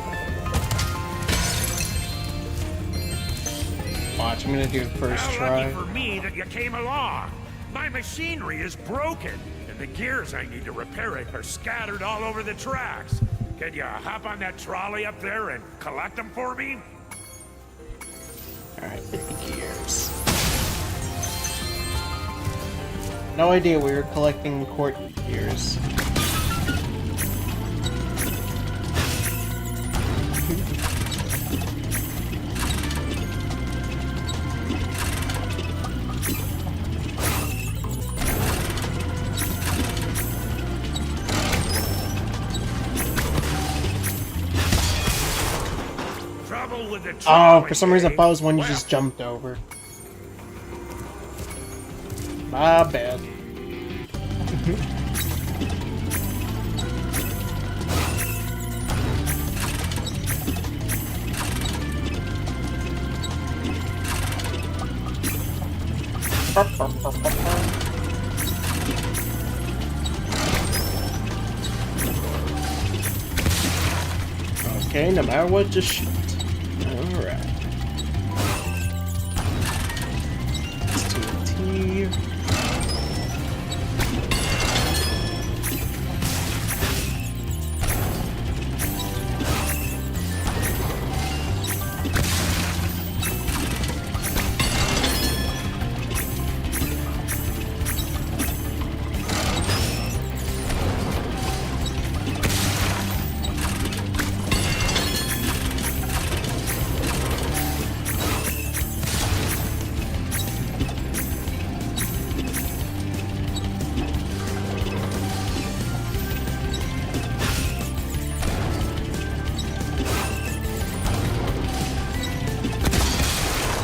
Watch, I'm gonna do it first try. Lucky for me that you came along. My machinery is broken, and the gears I need to repair it are scattered all over the tracks. Can you hop on that trolley up there and collect them for me? Alright, 50 gears. No idea we were collecting court gears. Oh, for some reason I thought it was one you just jumped over. My bad. Okay, no matter what, just shoot. Alright. Let's do a T.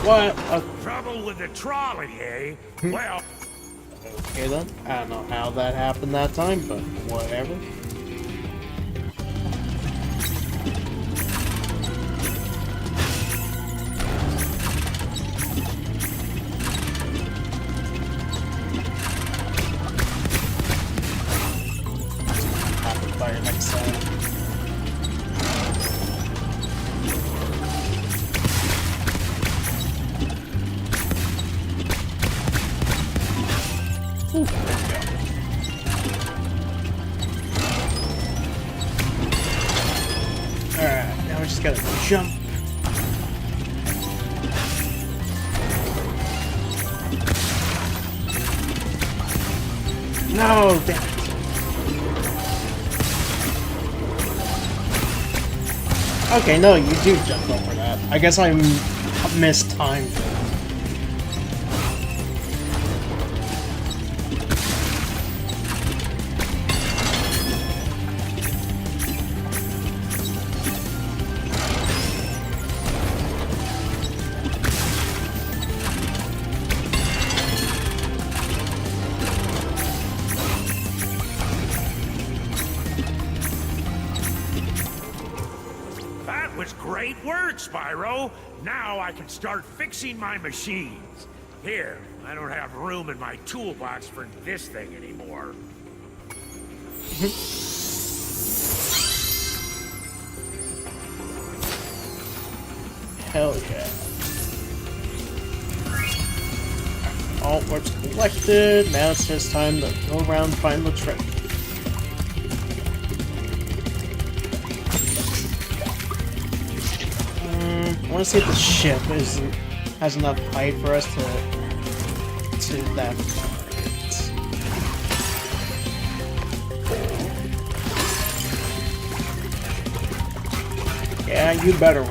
What? Trouble with the trolley, eh? Well... Okay then. I don't know how that happened that time, but whatever. Have to fire next time. Ooh, there we go. Alright, now we just gotta jump. No, damn it. Okay, no, you do jump over that. I guess I mistimed it. That was great work, Spyro. Now I can start fixing my machines. Here, I don't have room in my toolbox for this thing anymore. Hell yeah. All orbs collected. Now it's just time to go around and find the trick. I want to see if the ship has enough height for us to that part. Yeah, you better win.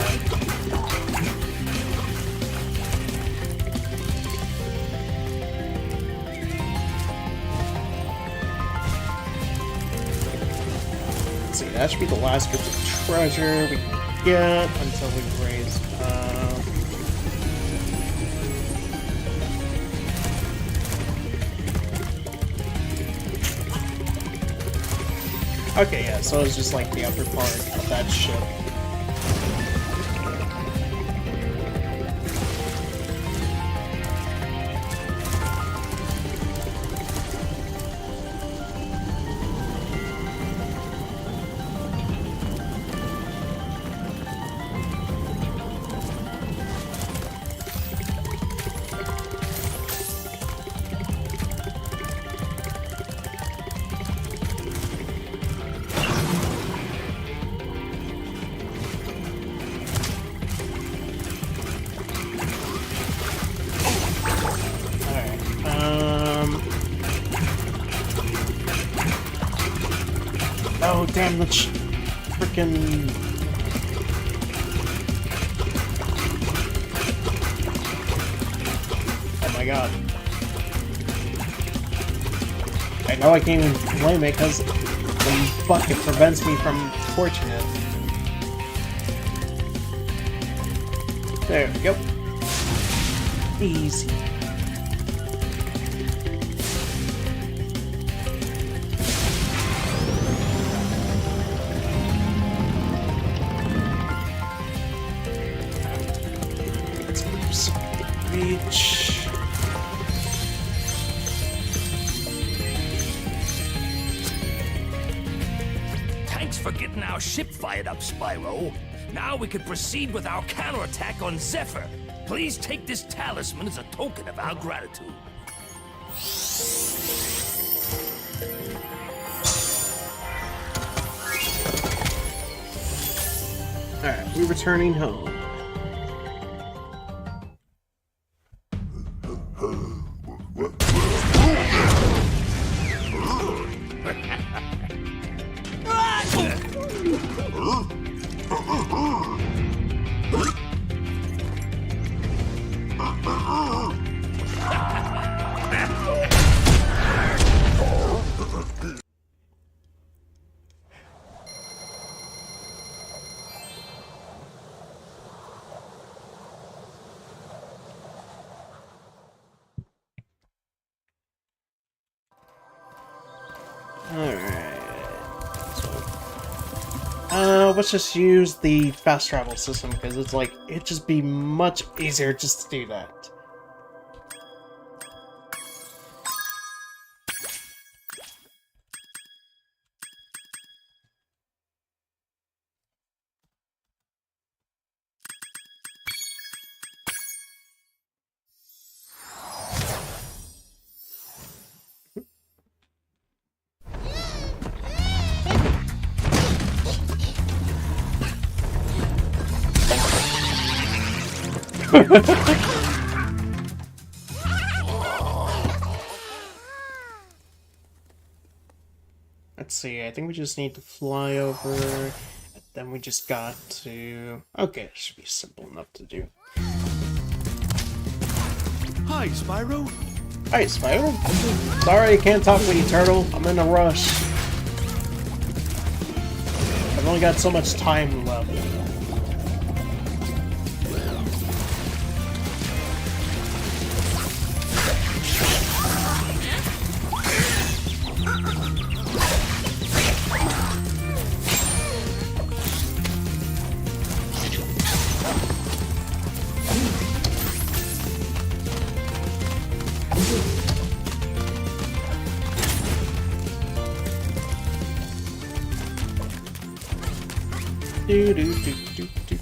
Let's see, that should be the last bit of treasure we can get until we raise. Okay, yeah, so it's just like the upper part of that ship. Oh, damn, the frickin'... Oh my god. I know I can't even blame it because the bucket prevents me from torching it. There we go. Easy. Reach. Thanks for getting our ship fired up, Spyro. Now we can proceed with our counterattack on Zephyr. Please take this talisman as a token of our gratitude. Alright, we're returning home. Let's just use the fast travel system because it's like it'd just be much easier just to do that. Let's see, I think we just need to fly over, and then we just got to... Okay, it should be simple enough to do. Hi, Spyro. Hi, Spyro. Sorry I can't talk with you, Turtle. I'm in a rush. I've only got so much time left. do do do do do.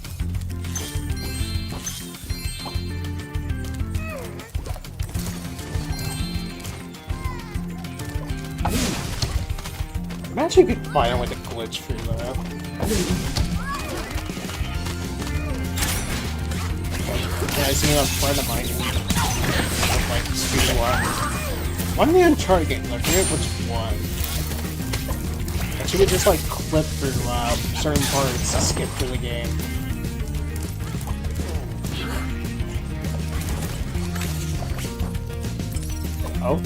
Imagine you could find like a glitch for that. Yeah, I seen a friend of mine with like speed one of the Uncharted games, I forget which one. And she would just like clip through certain parts to skip through the game. Oh.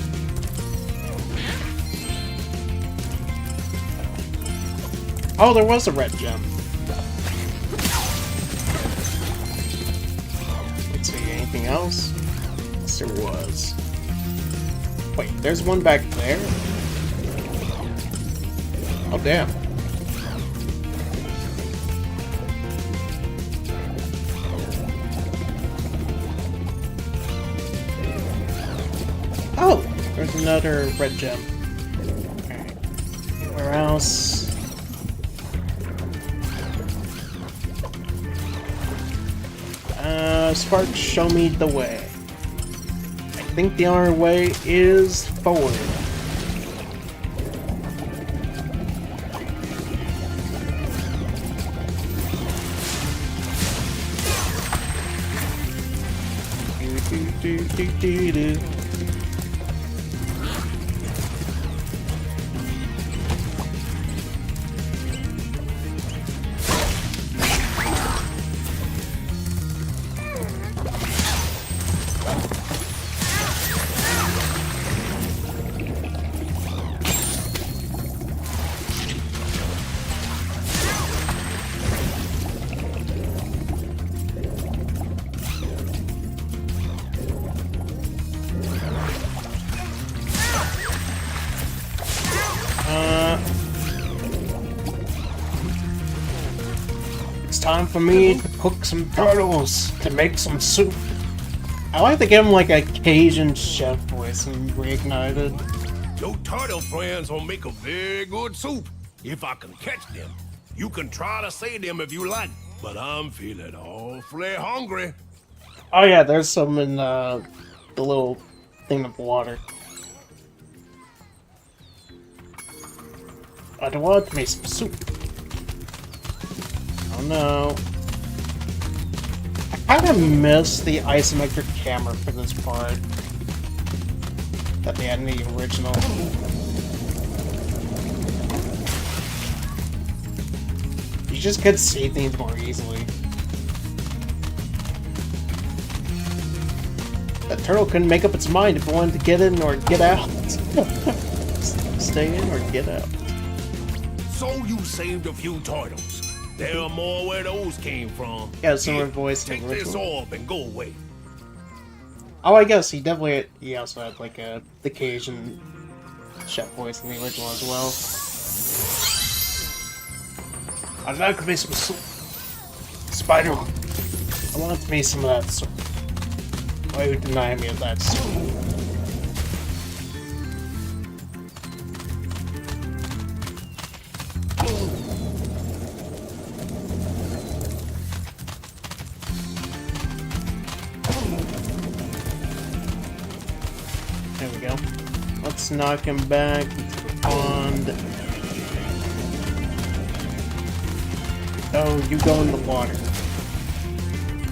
Oh, there was a red gem. Let's see, anything else? Yes, there was. Wait, there's one back there? Oh, damn. Oh! There's another red gem. Alright. Where else? Spark, show me the way. I think the only way is forward. Do, do, do, do, do. Time for me to cook some turtles to make some soup. I like to give him like a Cajun chef voice in Reignited. Your turtle friends will make a very good soup. If I can catch them, you can try to say them if you like. But I'm feeling awfully hungry. Oh yeah, there's some in the little thing of water. I don't want to make some soup. Oh no. I kinda miss the isometric camera for this part that they had in the original. You just could see things more easily. That turtle couldn't make up its mind if it wanted to get in or get out. Stay in or get out. So you saved a few turtles. There are more where those came from. Yeah, similar voice. Take this orb and go away. Oh, I guess he also had like the Cajun chef voice in the original as well. I'd like to make some soup. Spider, I want to make some of that soup. Why would you deny me of that soup? There we go. Let's knock him back into the pond. Oh, you go in the water.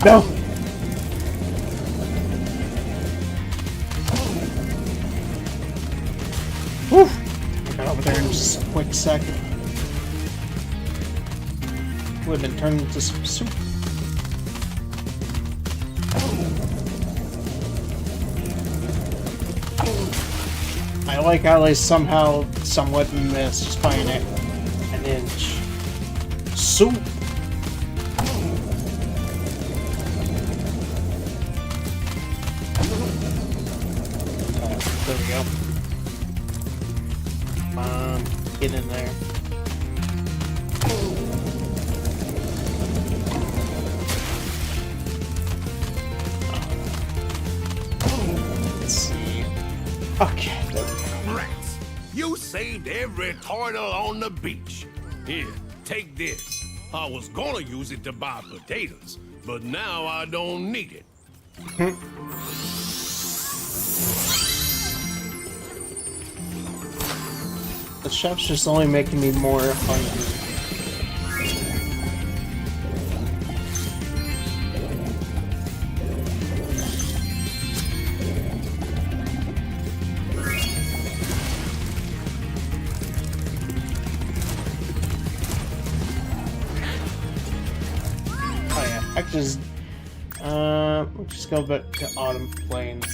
No! Whew! I got over there in just a quick second. Would have been turned into some soup. I like how they somehow somewhat missed just by an inch. Soup! There we go. Come on, get in there. Let's see. Okay, there we go. Rats! You saved every turtle on the beach. Here, take this. I was gonna use it to buy potatoes, but now I don't need it. The chef's just only making me more hungry. Let's just go back to Autumn Plains.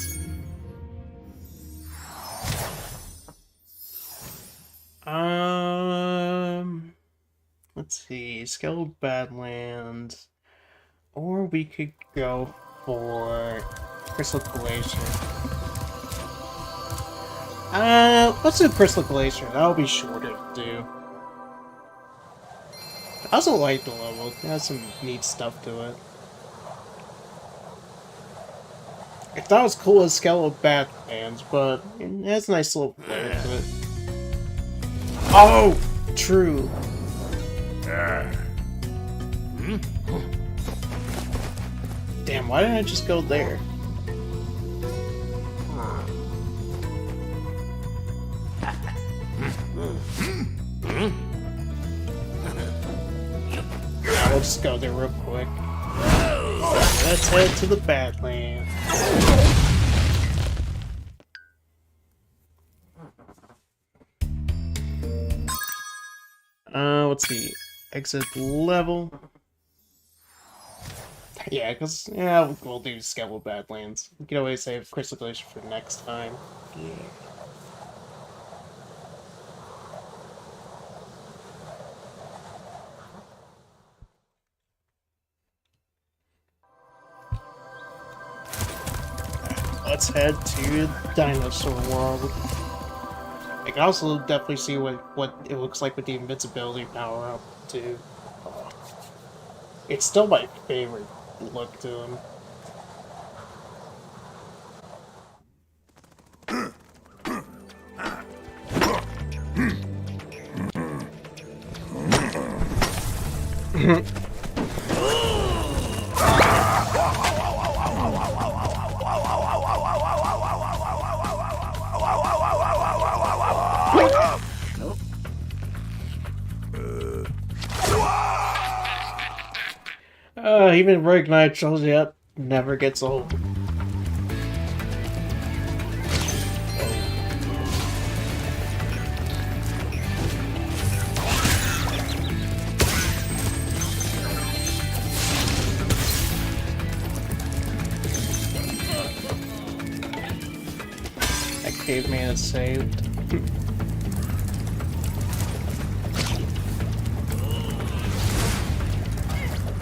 Let's see, Skull Badlands, or we could go for Crystal Glacier. Let's do Crystal Glacier. That'll be shorter to do. I also like the level. It has some neat stuff to it. It's not as cool as Skeletal Badlands, but it has a nice little flair to it. Oh! True. Damn, why didn't I just go there? I'll just go there real quick. Let's head to the Badlands. Let's see. Exit level. Yeah, because, yeah, we'll do Skeletal Badlands. We can always save Crystal Glacier for next time. Yeah. Let's head to Dinosaur World. I can also definitely see what it looks like with the invincibility power up too. It's still my favorite look to him. Even Reignited Trilogy never gets old. That caveman is saved.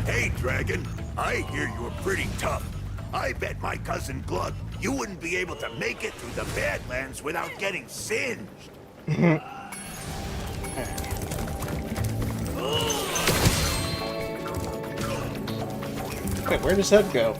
Hey, Dragon. I hear you're pretty tough. I bet my cousin Glug you wouldn't be able to make it through the Badlands without getting singed. Wait, where does that go?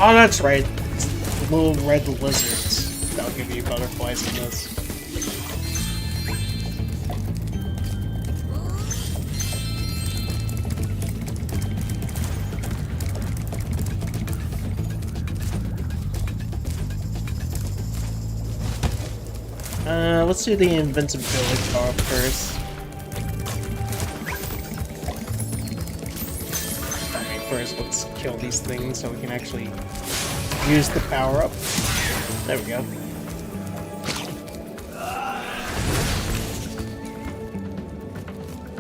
Oh, that's right. Little red lizards. That'll give you butterflies in this. Let's do the invincibility power first. Alright, first let's kill these things so we can actually use the power up. There we go.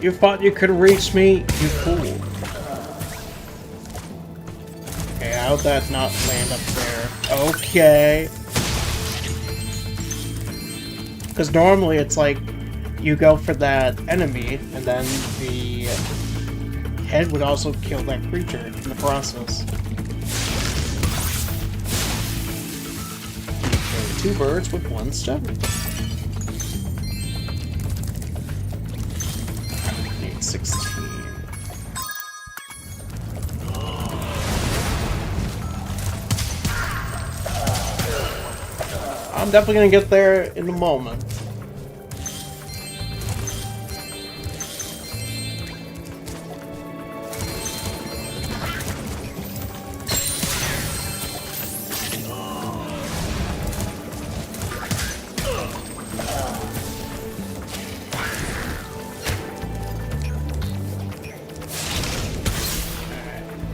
You thought you could reach me? You fool. Okay, how'd that not land up there? Okay. Because normally it's like, you go for that enemy, and then the head would also kill that creature in the process. Two birds with one stone. I need 16. I'm definitely gonna get there in a moment.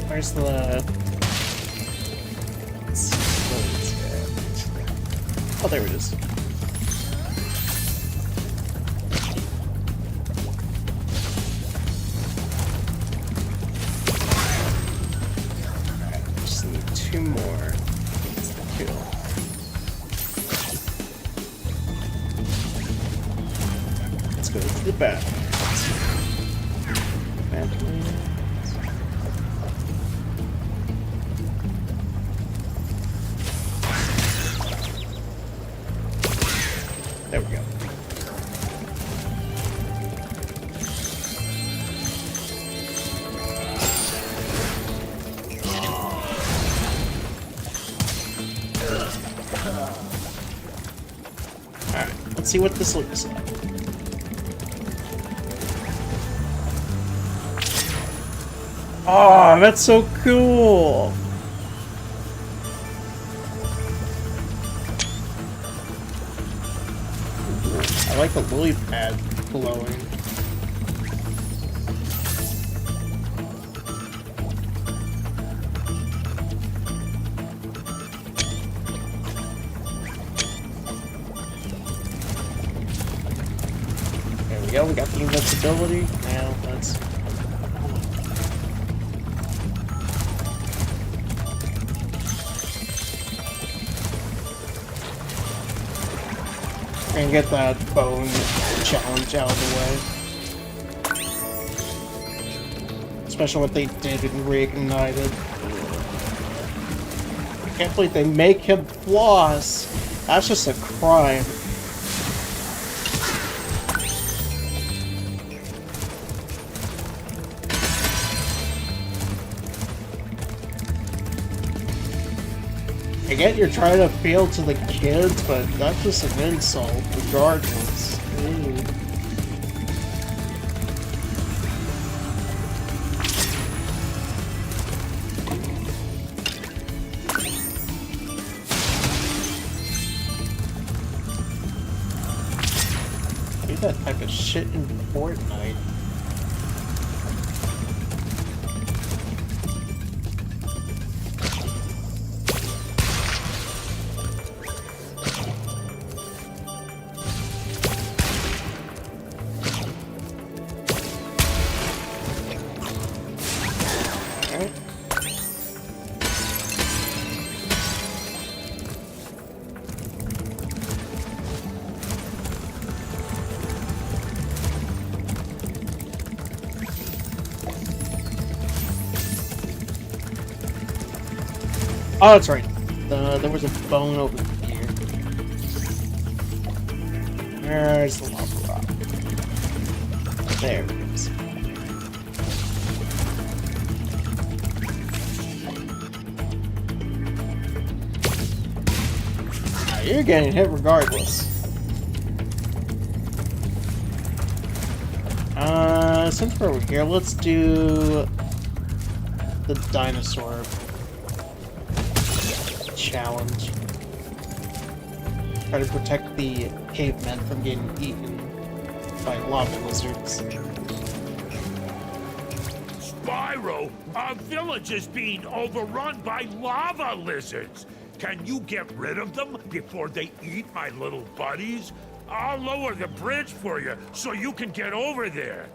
Where's the... Oh, there it is. Alright, just need 2 more. That's the kill. Let's go to the bathroom. There we go. Alright, let's see what this looks like. Oh, that's so cool! I like the lily pad glowing. There we go, we got the invincibility. Now let's... and get that bone challenge out of the way. Especially what they did in Reignited. I can't believe they make him floss. That's just a crime. I get you're trying to appeal to the kids, but that's just an insult, regardless. Do that type of shit in Fortnite. Oh, that's right. There was a bone over here. Where's the lava rock? There it is. You're getting hit regardless. Since we're over here, let's do the dinosaur challenge. Try to protect the cavemen from getting eaten by lava lizards. Spyro, our village is being overrun by lava lizards. Can you get rid of them before they eat my little buddies? I'll lower the bridge for you so you can get over there.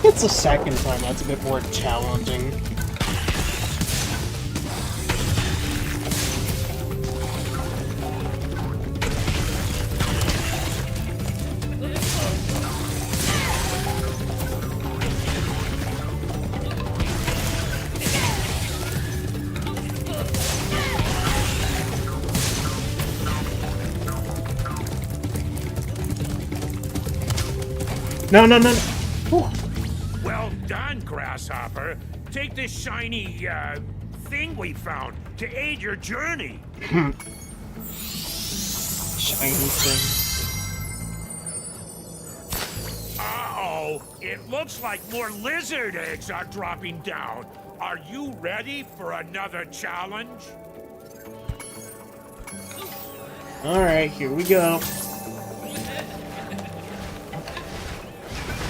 It's the second time that's a bit more challenging. No, no, no, no. Whew. Well done, Grasshopper. Take this shiny, thing we found to aid your journey. Shiny thing. Uh-oh. It looks like more lizard eggs are dropping down. Are you ready for another challenge? Alright, here we go.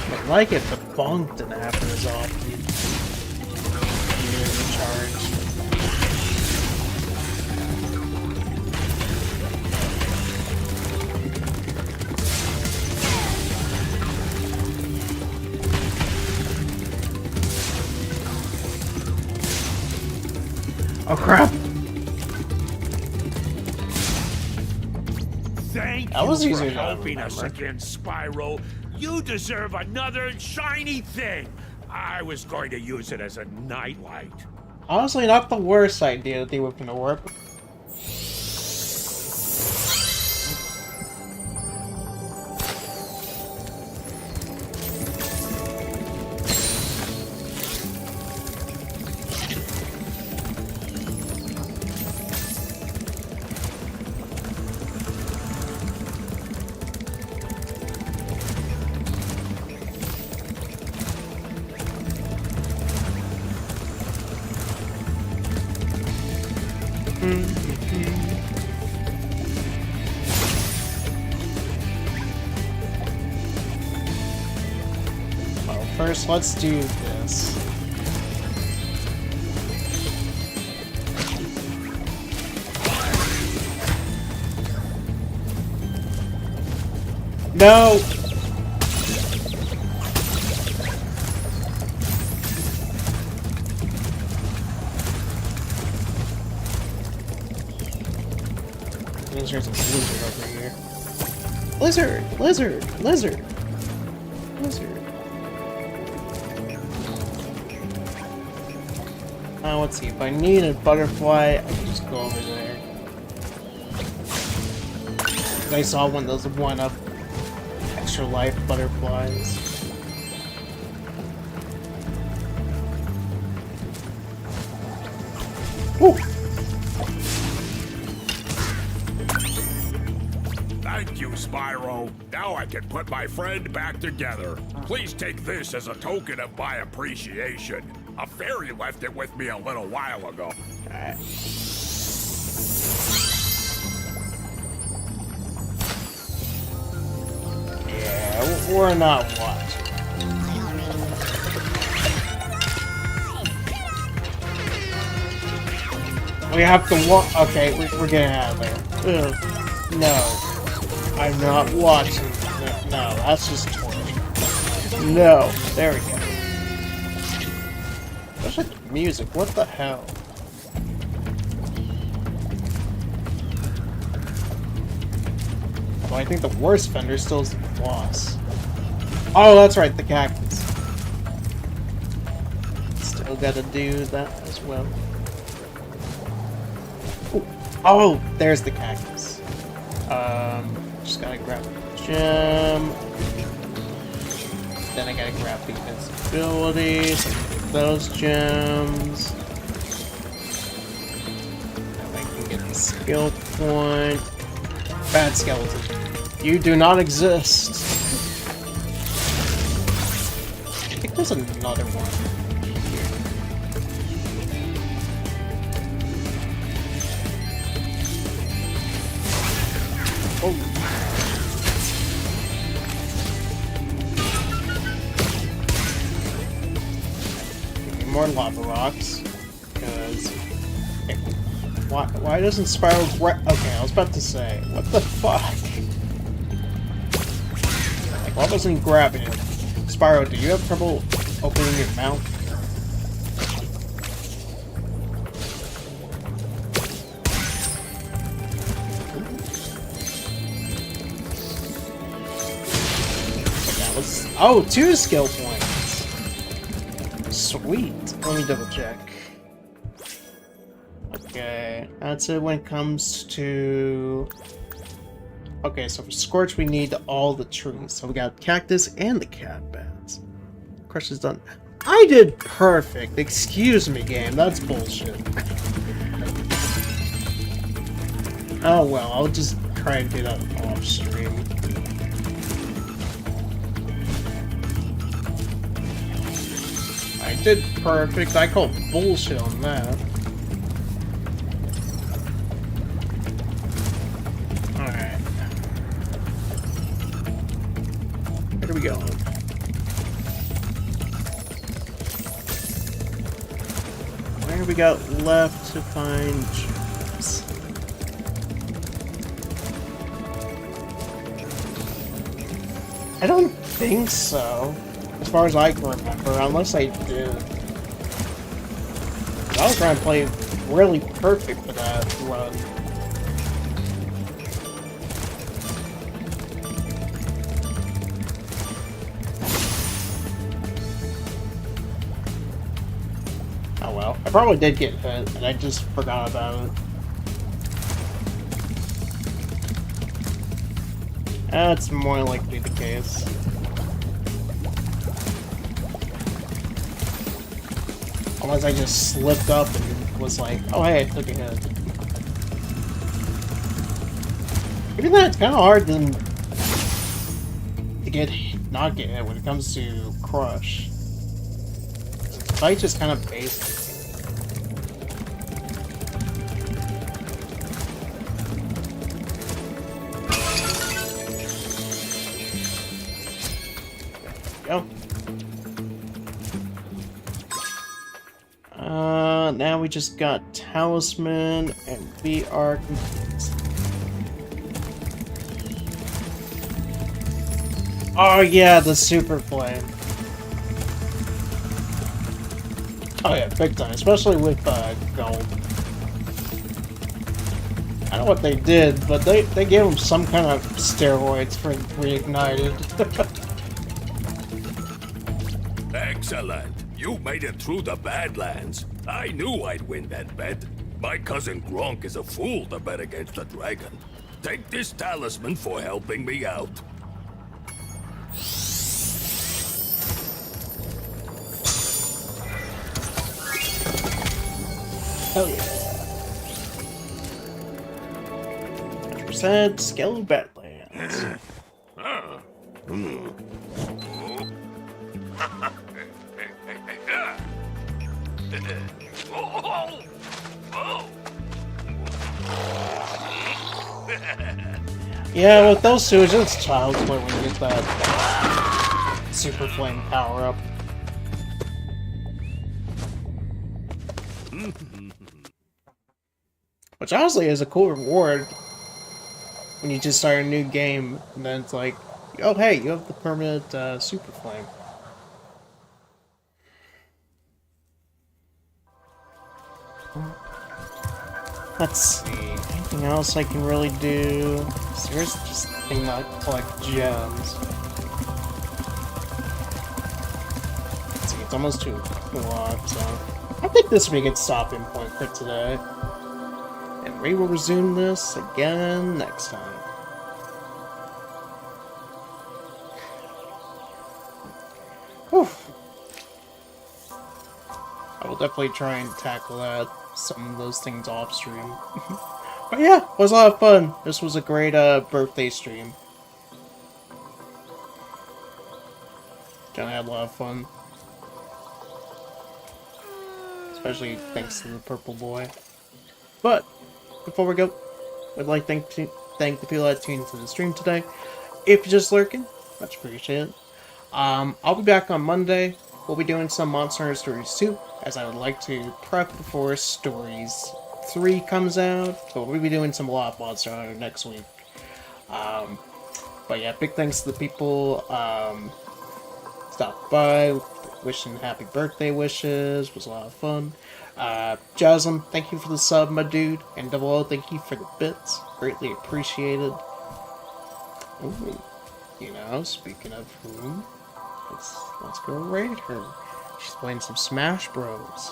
I'd like it, but bonk didn't happen as often. You're in charge. Oh crap! Thank That was you easier for than I helping us remember. again, Spyro. You deserve another shiny thing. I was going to use it as a nightlight. Honestly, not the worst idea that they were gonna work. Well, first, let's do this. No! There's a lizard over here. Lizard! Lizard! Lizard! Lizard. Let's see. If I need a butterfly, I can just go over there. I saw one of those one-up extra life butterflies. Woo! Thank you, Spyro. Now I can put my friend back together. Please take this as a token of my appreciation. A fairy left it with me a little while ago. Alright. Yeah, we're not watching. We have to walk. Okay, we're getting out of there. Ugh. No. I'm not watching. No, that's just torture. No. There we go. Especially the music. What the hell? Well, I think the worst vendor still is the boss. Oh, that's right, the cactus. Still gotta do that as well. Ooh. Oh, there's the cactus. Just gotta grab the gem. Then I gotta grab the invincibility, so I can get those gems. Now I can get the skill point. Bad skeleton. You do not exist. I think there's another one. Oh. More lava rocks, because why doesn't Spyro okay, I was about to say, what the fuck? Like, why wasn't he grabbing it? Spyro, do you have trouble opening your mouth? That was, oh, 2 skill points. Sweet. Let me double check. Okay, that's it when it comes to Okay, so for Scorch, we need all the trees. So we got cactus and the cat beds. Crush is done. I did perfect. Excuse me, game. That's bullshit. Oh well, I'll just try and do that off stream. I did perfect. I called bullshit on that. Alright. Where do we go? Where we got left to find gems? I don't think so. As far as I can remember, unless I did. I was trying to play really perfect for that run. Oh well. I probably did get hit, and I just forgot about it. That's more likely the case. Unless I just slipped up and was like, oh hey, I took a hit. Even that, it's kind of hard to not get hit when it comes to Crush. The fight's just kind of basic. There we go. Now we just got Talisman, and we are complete. Oh yeah, the Super Flame. Oh yeah, big time, especially with gold. I don't know what they did, but they gave him some kind of steroids for Reignited. Excellent. You made it through the Badlands. I knew I'd win that bet. My cousin Gronk is a fool to bet against the dragon. Take this talisman for helping me out. Hell yeah. 100% Skeleton Badlands. Yeah, with those two, it's just child's play when you get that Super Flame power up. Which honestly is a cool reward when you just start a new game, and then it's like, oh hey, you have the permanent Super Flame. Let's see, anything else I can really do? There's just the thing that collect gems. Let's see, it's almost 2 o'clock, so I think this will be a good stopping point for today. And we will resume this again next time. Whew. I will definitely try and tackle that. Some of those things off stream. But yeah, it was a lot of fun. This was a great birthday stream. Kinda had a lot of fun. Especially thanks to the purple boy. But before we go, I'd like to thank the people that tuned into the stream today. If you're just lurking, much appreciated. I'll be back on Monday. We'll be doing some Monster Hunter Stories 2, as I would like to prep before Stories 3 comes out, but we'll be doing a lot of Monster Hunter next week. But yeah, big thanks to the people stopped by, wishing happy birthday wishes, was a lot of fun. Jasmine, thank you for the sub, my dude, and Double O, thank you for the bits, greatly appreciated. Ooh, you know, speaking of whom, let's go raid her. She's playing some Smash Bros.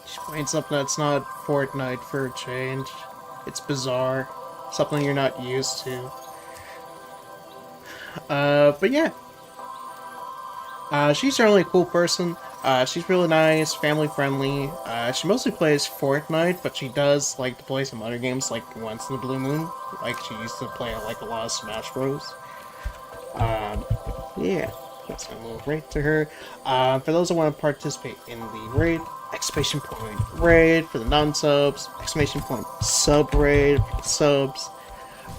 She's Explain something that's not Fortnite for a change. It's bizarre. Something you're not used to. But yeah. She's certainly a cool person. She's really nice, family friendly. She mostly plays Fortnite, but she does like to play some other games like once in a blue moon. Like she used to play like a lot of Smash Bros. Yeah, let's gonna move right to her. For those that want to participate in the raid, exclamation point raid for the non-subs, exclamation point sub raid for the subs.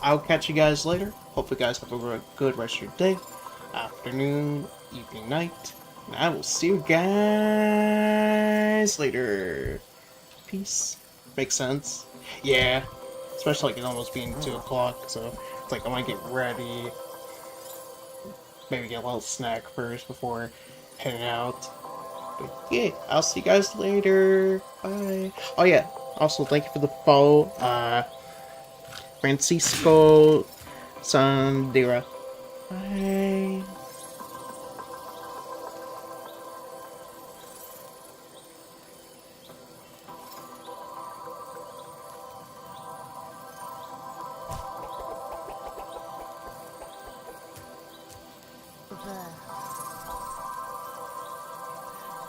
I'll catch you guys later. Hope you guys have a good rest of your day, afternoon, evening, night. And I will see you guys later. Peace. Makes sense? Yeah. Especially like it almost being 2 o'clock, so it's like I might get ready. Maybe get a little snack first before heading out. But yeah, I'll see you guys later. Bye. Oh yeah, also thank you for the follow. Francisco Sandira. Bye.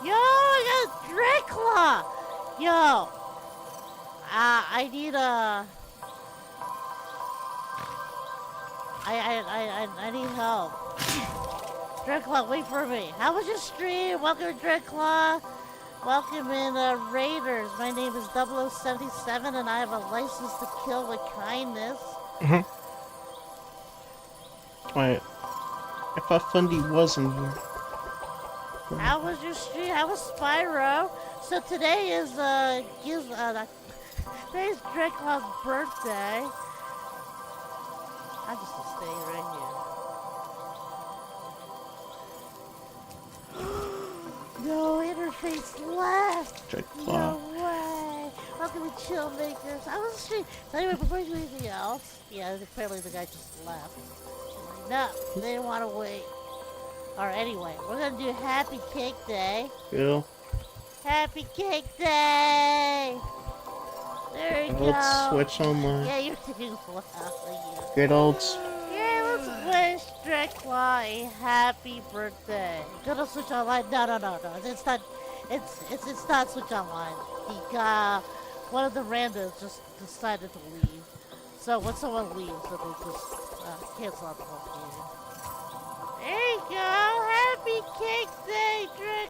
Yo, I got Dreadclaw! Yo! I need a... I need help. Dreadclaw, wait for me. How was your stream? Welcome to Dreadclaw. Welcome in, Raiders. My name is 0077 and I have a license to kill with kindness. Wait. I thought Fundy wasn't here. How was your stream? How was Spyro? So today is, today's Dreadclaw's birthday. I'm just gonna stay right here. No interface left! Dreadclaw. No way! Welcome to Chill Makers. I was streaming. So anyway, before you do anything else, yeah, apparently the guy just left. No, they didn't want to wait. Or anyway, we're gonna do Happy Cake Day. Cool. Happy Cake Day! There you go. Let's switch online. Yeah, you're doing well. Good old. Yeah, let's wish Dreadclaw a happy birthday. Gonna switch online? No. It's not. It's not switch online. One of the randos just decided to leave. So when someone leaves, then they just cancel out the whole game. There you go. Happy Cake Day, Dreadclaw.